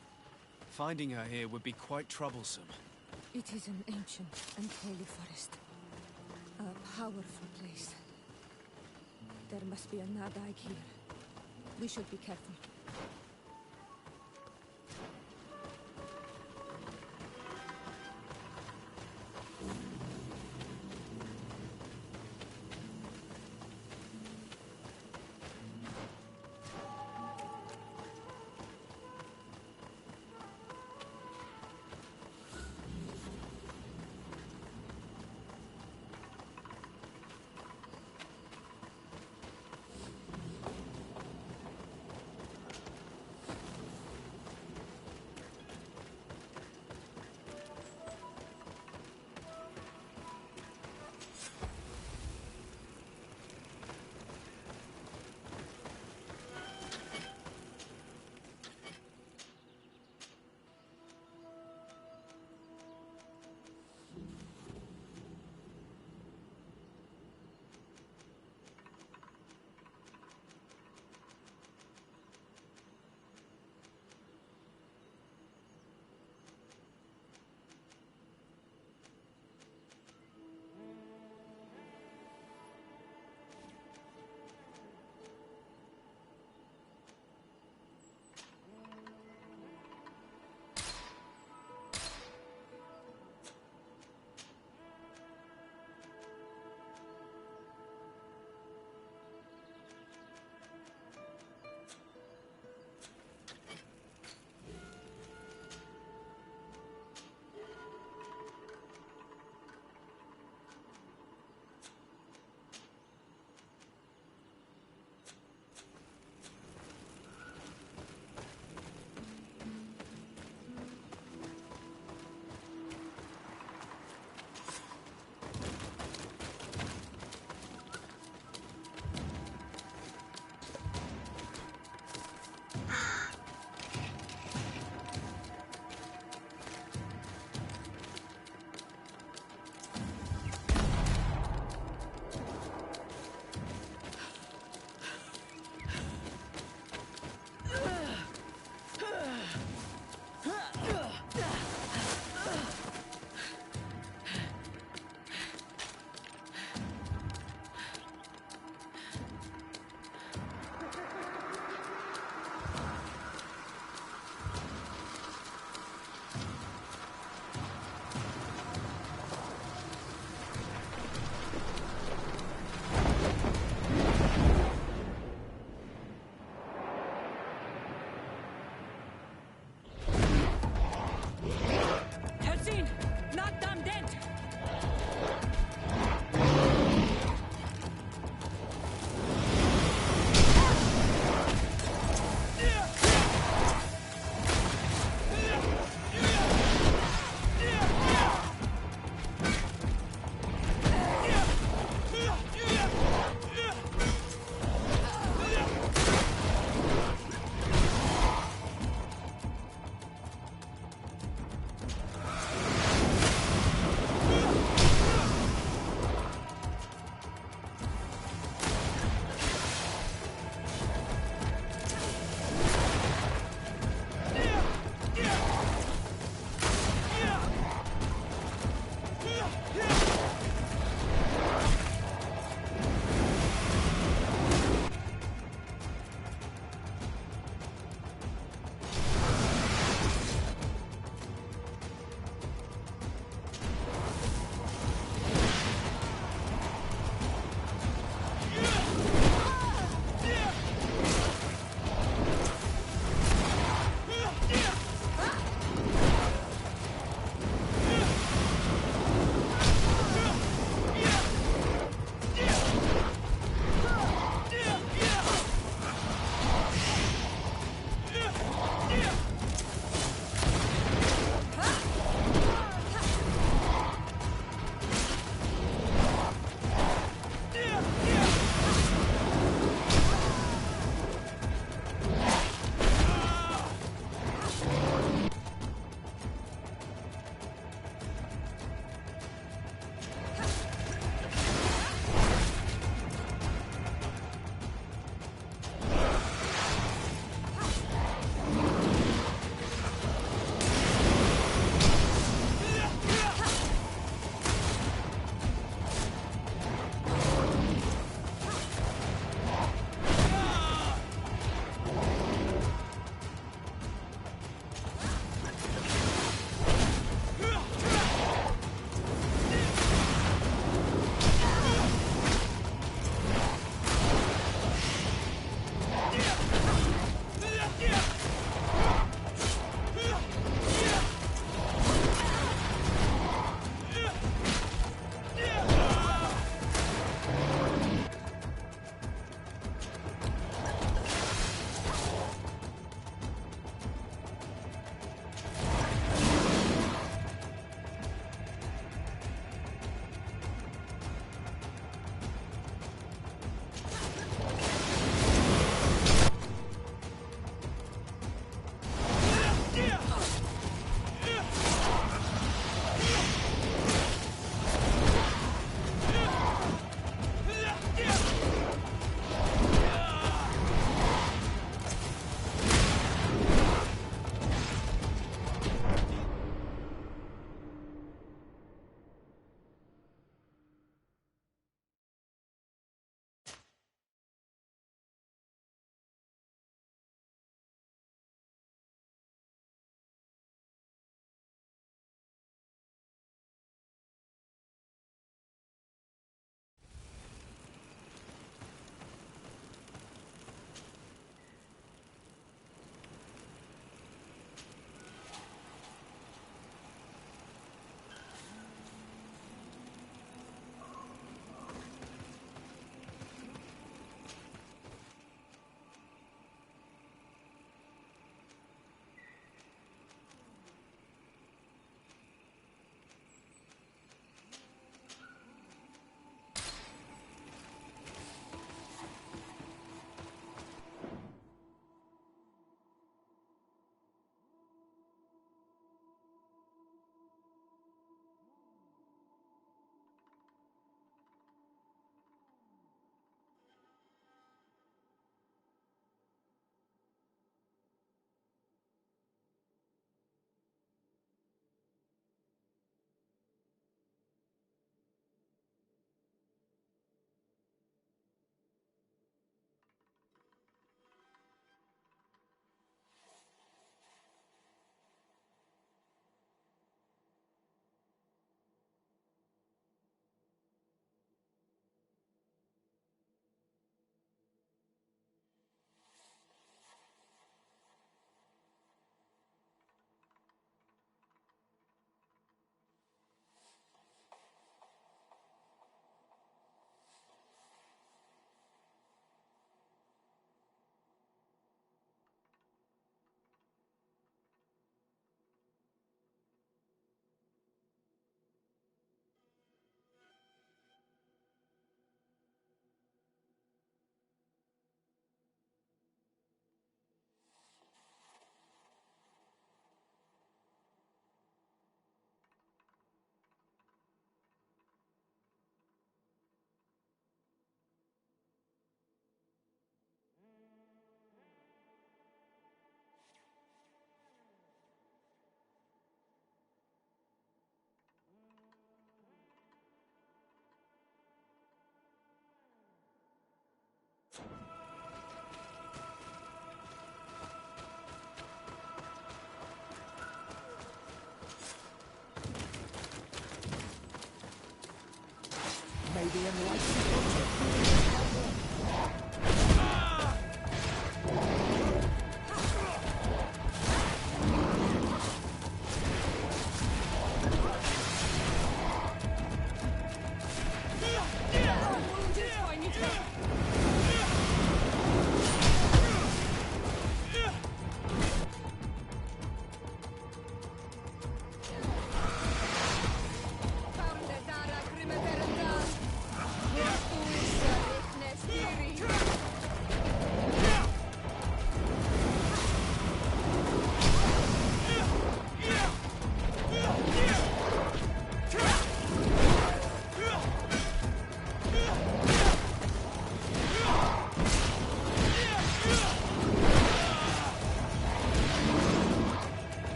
Finding her here would be quite troublesome.
It is an ancient and holy forest. A powerful place. There must be a Nadag here. We should be careful.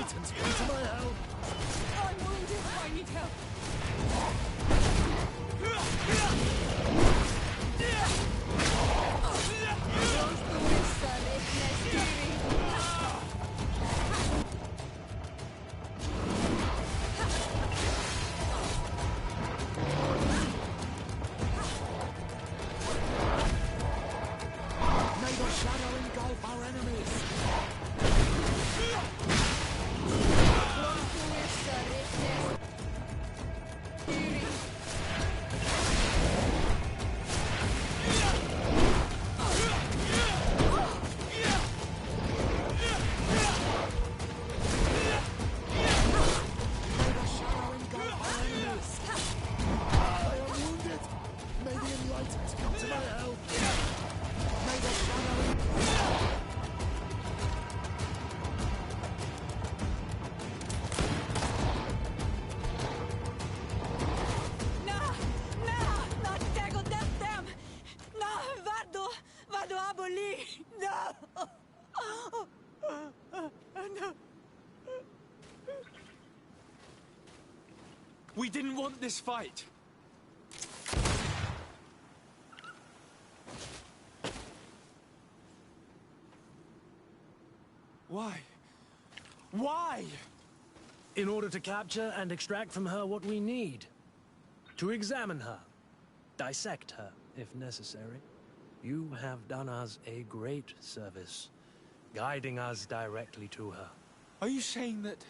Titans, come to my help!
I'm wounded. I need help.
May the shadow engulf our enemies!
We didn't want this fight. Why? Why?
In order to capture and extract from her what we need. To examine her. Dissect her, if necessary. You have done us a great service, guiding us directly to her.
Are you saying that...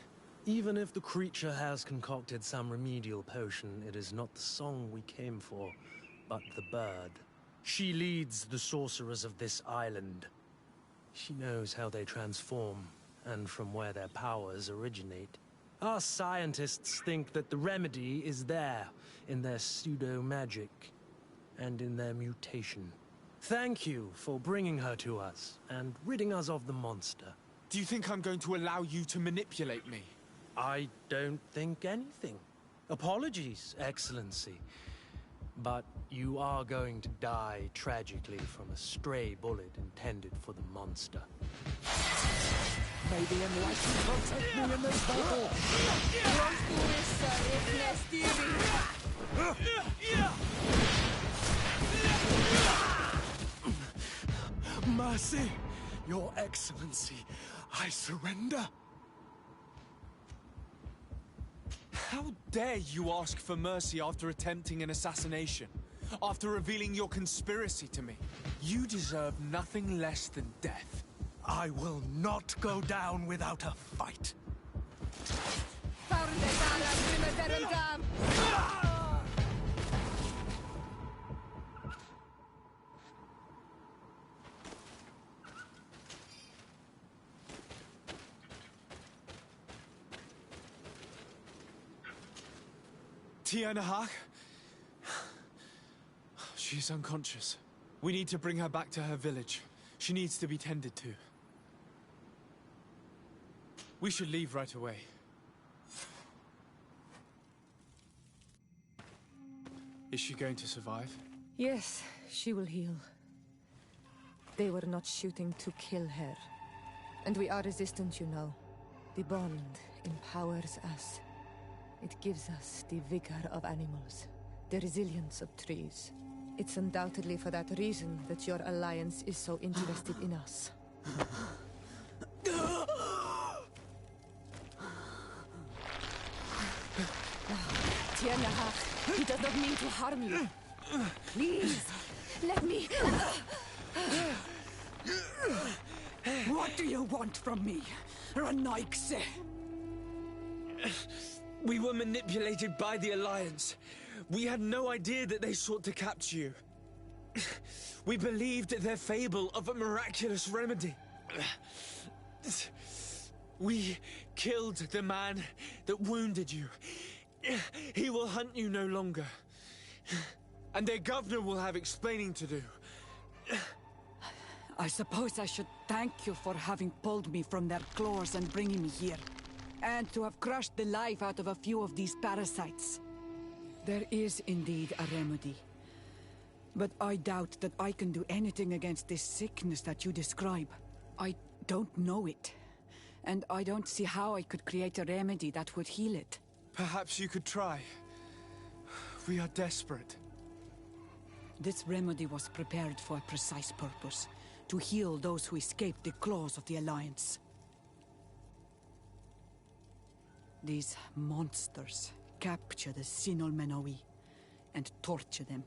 Even if the creature has concocted some remedial potion, it is not the song we came for, but the bird. She leads the sorcerers of this island. She knows how they transform, and from where their powers originate. Our scientists think that the remedy is there, in their pseudo-magic, and in their mutation. Thank you for bringing her to us, and ridding us of the monster.
Do you think I'm going to allow you to manipulate me?
I don't think anything. Apologies, Excellency. But you are going to die tragically from a stray bullet intended for the monster.
May the enlightened protect me in this battle!
Mercy, Your Excellency.
I surrender. How dare you ask for mercy after attempting an assassination? After revealing your conspiracy to me? You deserve nothing less than death.
I will not go down without a fight.
Tianahak? She's unconscious. We need to bring her back to her village. She needs to be tended to. We should leave right away. Is she going to survive?
Yes, she will heal. They were not shooting to kill her. And we are resistant, you know. The bond empowers us. It gives us the vigor of animals, the resilience of trees. It's undoubtedly for that reason that your alliance is so interested in us. Tianahak, he does not mean to harm you. Please, let me...
What do you want from me, Ranaikse?
We were manipulated by the Alliance. We had no idea that they sought to capture you. We believed their fable of a miraculous remedy. We killed the man that wounded you. He will hunt you no longer. And their governor will have explaining to do.
I suppose I should thank you for having pulled me from their claws and bringing me here. And to have crushed the life out of a few of these parasites. There is indeed a remedy. But I doubt that I can do anything against this sickness that you describe. I don't know it. And I don't see how I could create a remedy that would heal it.
Perhaps you could try. We are desperate.
This remedy was prepared for a precise purpose. To heal those who escaped the claws of the Alliance. These monsters capture the Sinol Menoi and torture them,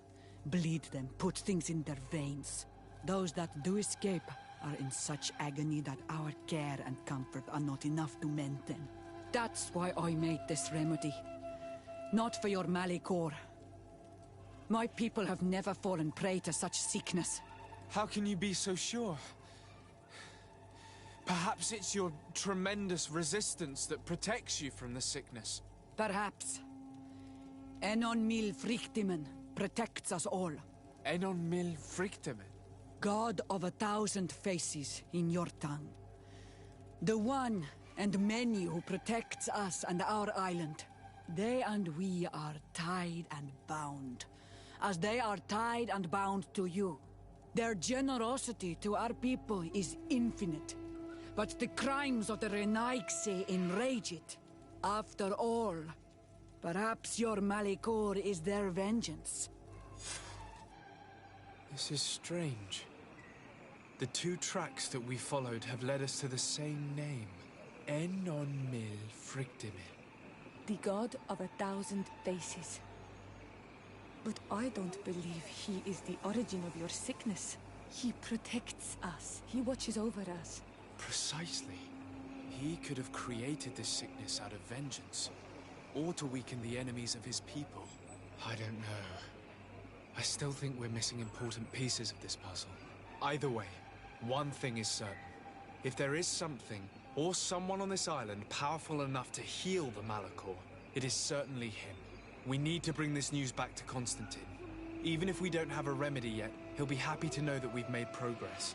bleed them, put things in their veins. Those that do escape are in such agony that our care and comfort are not enough to mend them. That's why I made this remedy. Not for your malichor. My people have never fallen prey to such sickness.
How can you be so sure? Perhaps it's your tremendous resistance that protects you from the sickness.
Perhaps. Enon mil frictimen protects us all.
Enon mil frictimen?
God of 1,000 faces in your tongue. The one and many who protects us and our island. They and we are tied and bound, as they are tied and bound to you. Their generosity to our people is infinite, but the crimes of the Renaigse enrage it. After all, perhaps your malichor is their vengeance.
This is strange. The two tracks that we followed have led us to the same name. Enon mil frictimen.
The god of 1,000 faces. But I don't believe he is the origin of your sickness. He protects us. He watches over us.
Precisely. He could have created this sickness out of vengeance, or to weaken the enemies of his people. I don't know. I still think we're missing important pieces of this puzzle. Either way, one thing is certain. If there is something, or someone on this island powerful enough to heal the Malichor, it is certainly him. We need to bring this news back to Constantine. Even if we don't have a remedy yet, he'll be happy to know that we've made progress.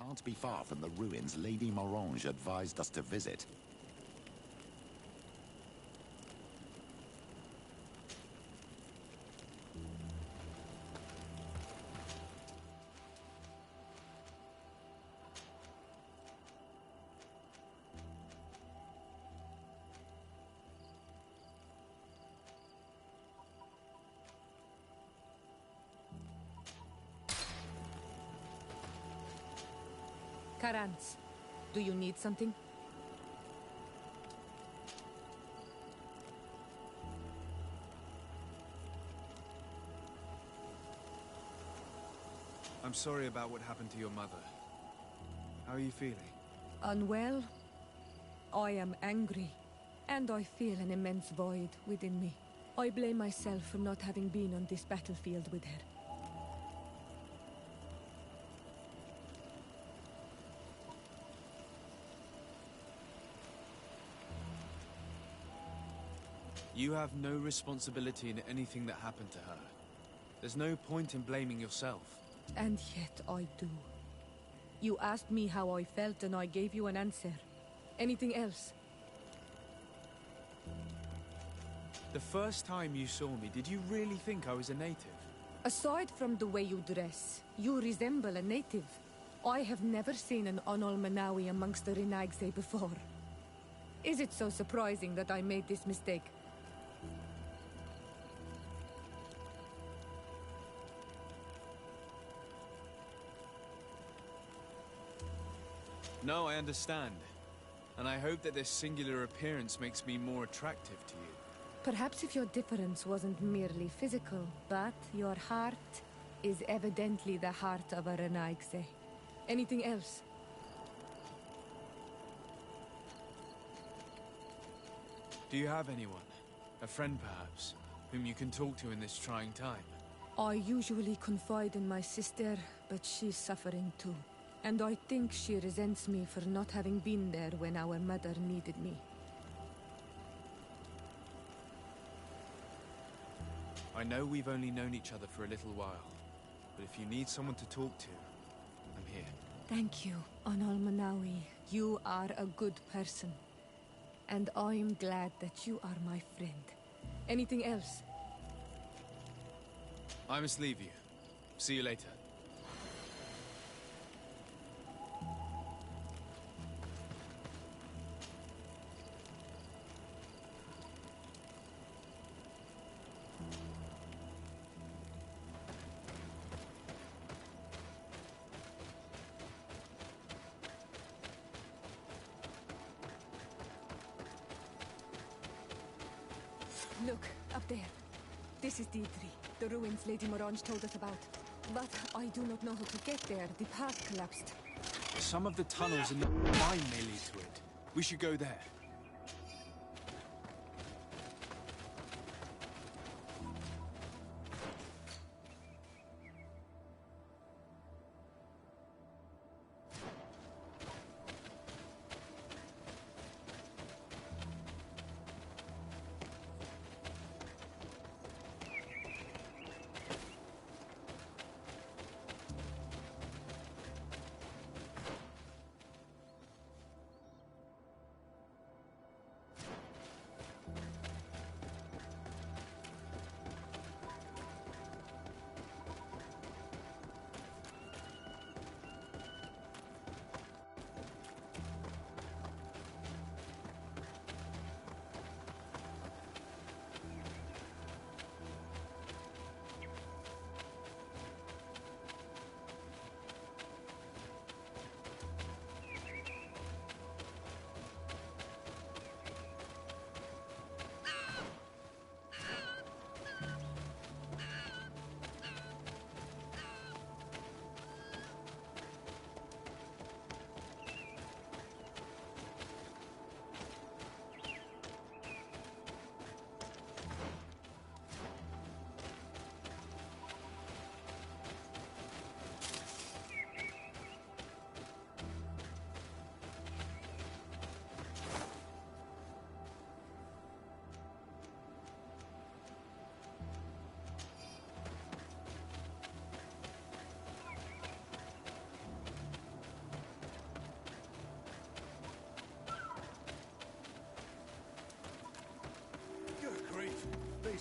can't be far from the ruins Lady Morange advised us to visit.
Karans, do you need something?
I'm sorry about what happened to your mother. How are you feeling?
Unwell? I am angry, and I feel an immense void within me. I blame myself for not having been on this battlefield with her.
You have no responsibility in anything that happened to her. There's no point in blaming yourself.
And yet I do. You asked me how I felt and I gave you an answer. Anything else?
The first time you saw me, did you really think I was a native?
Aside from the way you dress, you resemble a native. I have never seen an Onol amongst the Renagse before. Is it so surprising that I made this mistake?
No, I understand. And I hope that this singular appearance makes me more attractive to you.
Perhaps if your difference wasn't merely physical, but your heart is evidently the heart of a Renagse. Anything else?
Do you have anyone? A friend, perhaps, whom you can talk to in this trying time?
I usually confide in my sister, but she's suffering too. And I think she resents me for not having been there when our mother needed me.
I know we've only known each other for a little while, but if you need someone to talk to, I'm here.
Thank you, Onol Manawi. You are a good person. And I'm glad that you are my friend. Anything else?
I must leave you. See you later.
Look, up there. This is Deidre, the ruins Lady Morange told us about. But I do not know how to get there. The path collapsed.
Some of the tunnels in the mine may lead to it. We should go there.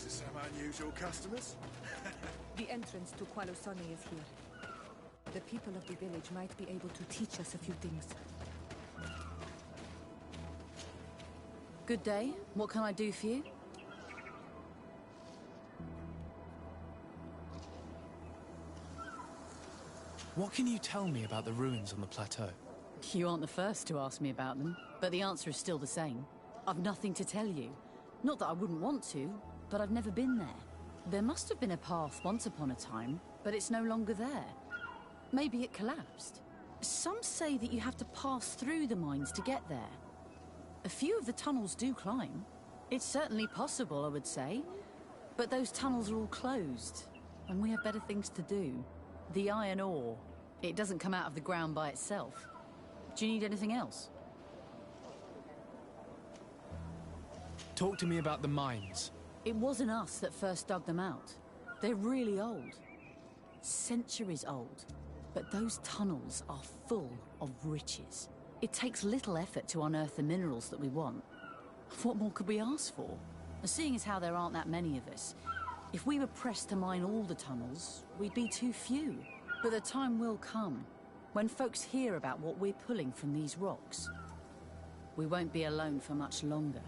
These are some unusual customers.
The entrance to Qualosani is here. The people of the village might be able to teach us a few things.
Good day. What can I do for you?
What can you tell me about the ruins on the plateau?
You aren't the first to ask me about them, but the answer is still the same. I've nothing to tell you. Not that I wouldn't want to, but I've never been there. There must have been a path once upon a time, but it's no longer there. Maybe it collapsed. Some say that you have to pass through the mines to get there. A few of the tunnels do climb. It's certainly possible, I would say. But those tunnels are all closed, and we have better things to do. The iron ore. It doesn't come out of the ground by itself. Do you need anything else?
Talk to me about the mines.
It wasn't us that first dug them out. They're really old. Centuries old. But those tunnels are full of riches. It takes little effort to unearth the minerals that we want. What more could we ask for? Seeing as how there aren't that many of us, if we were pressed to mine all the tunnels, we'd be too few. But the time will come, when folks hear about what we're pulling from these rocks. We won't be alone for much longer.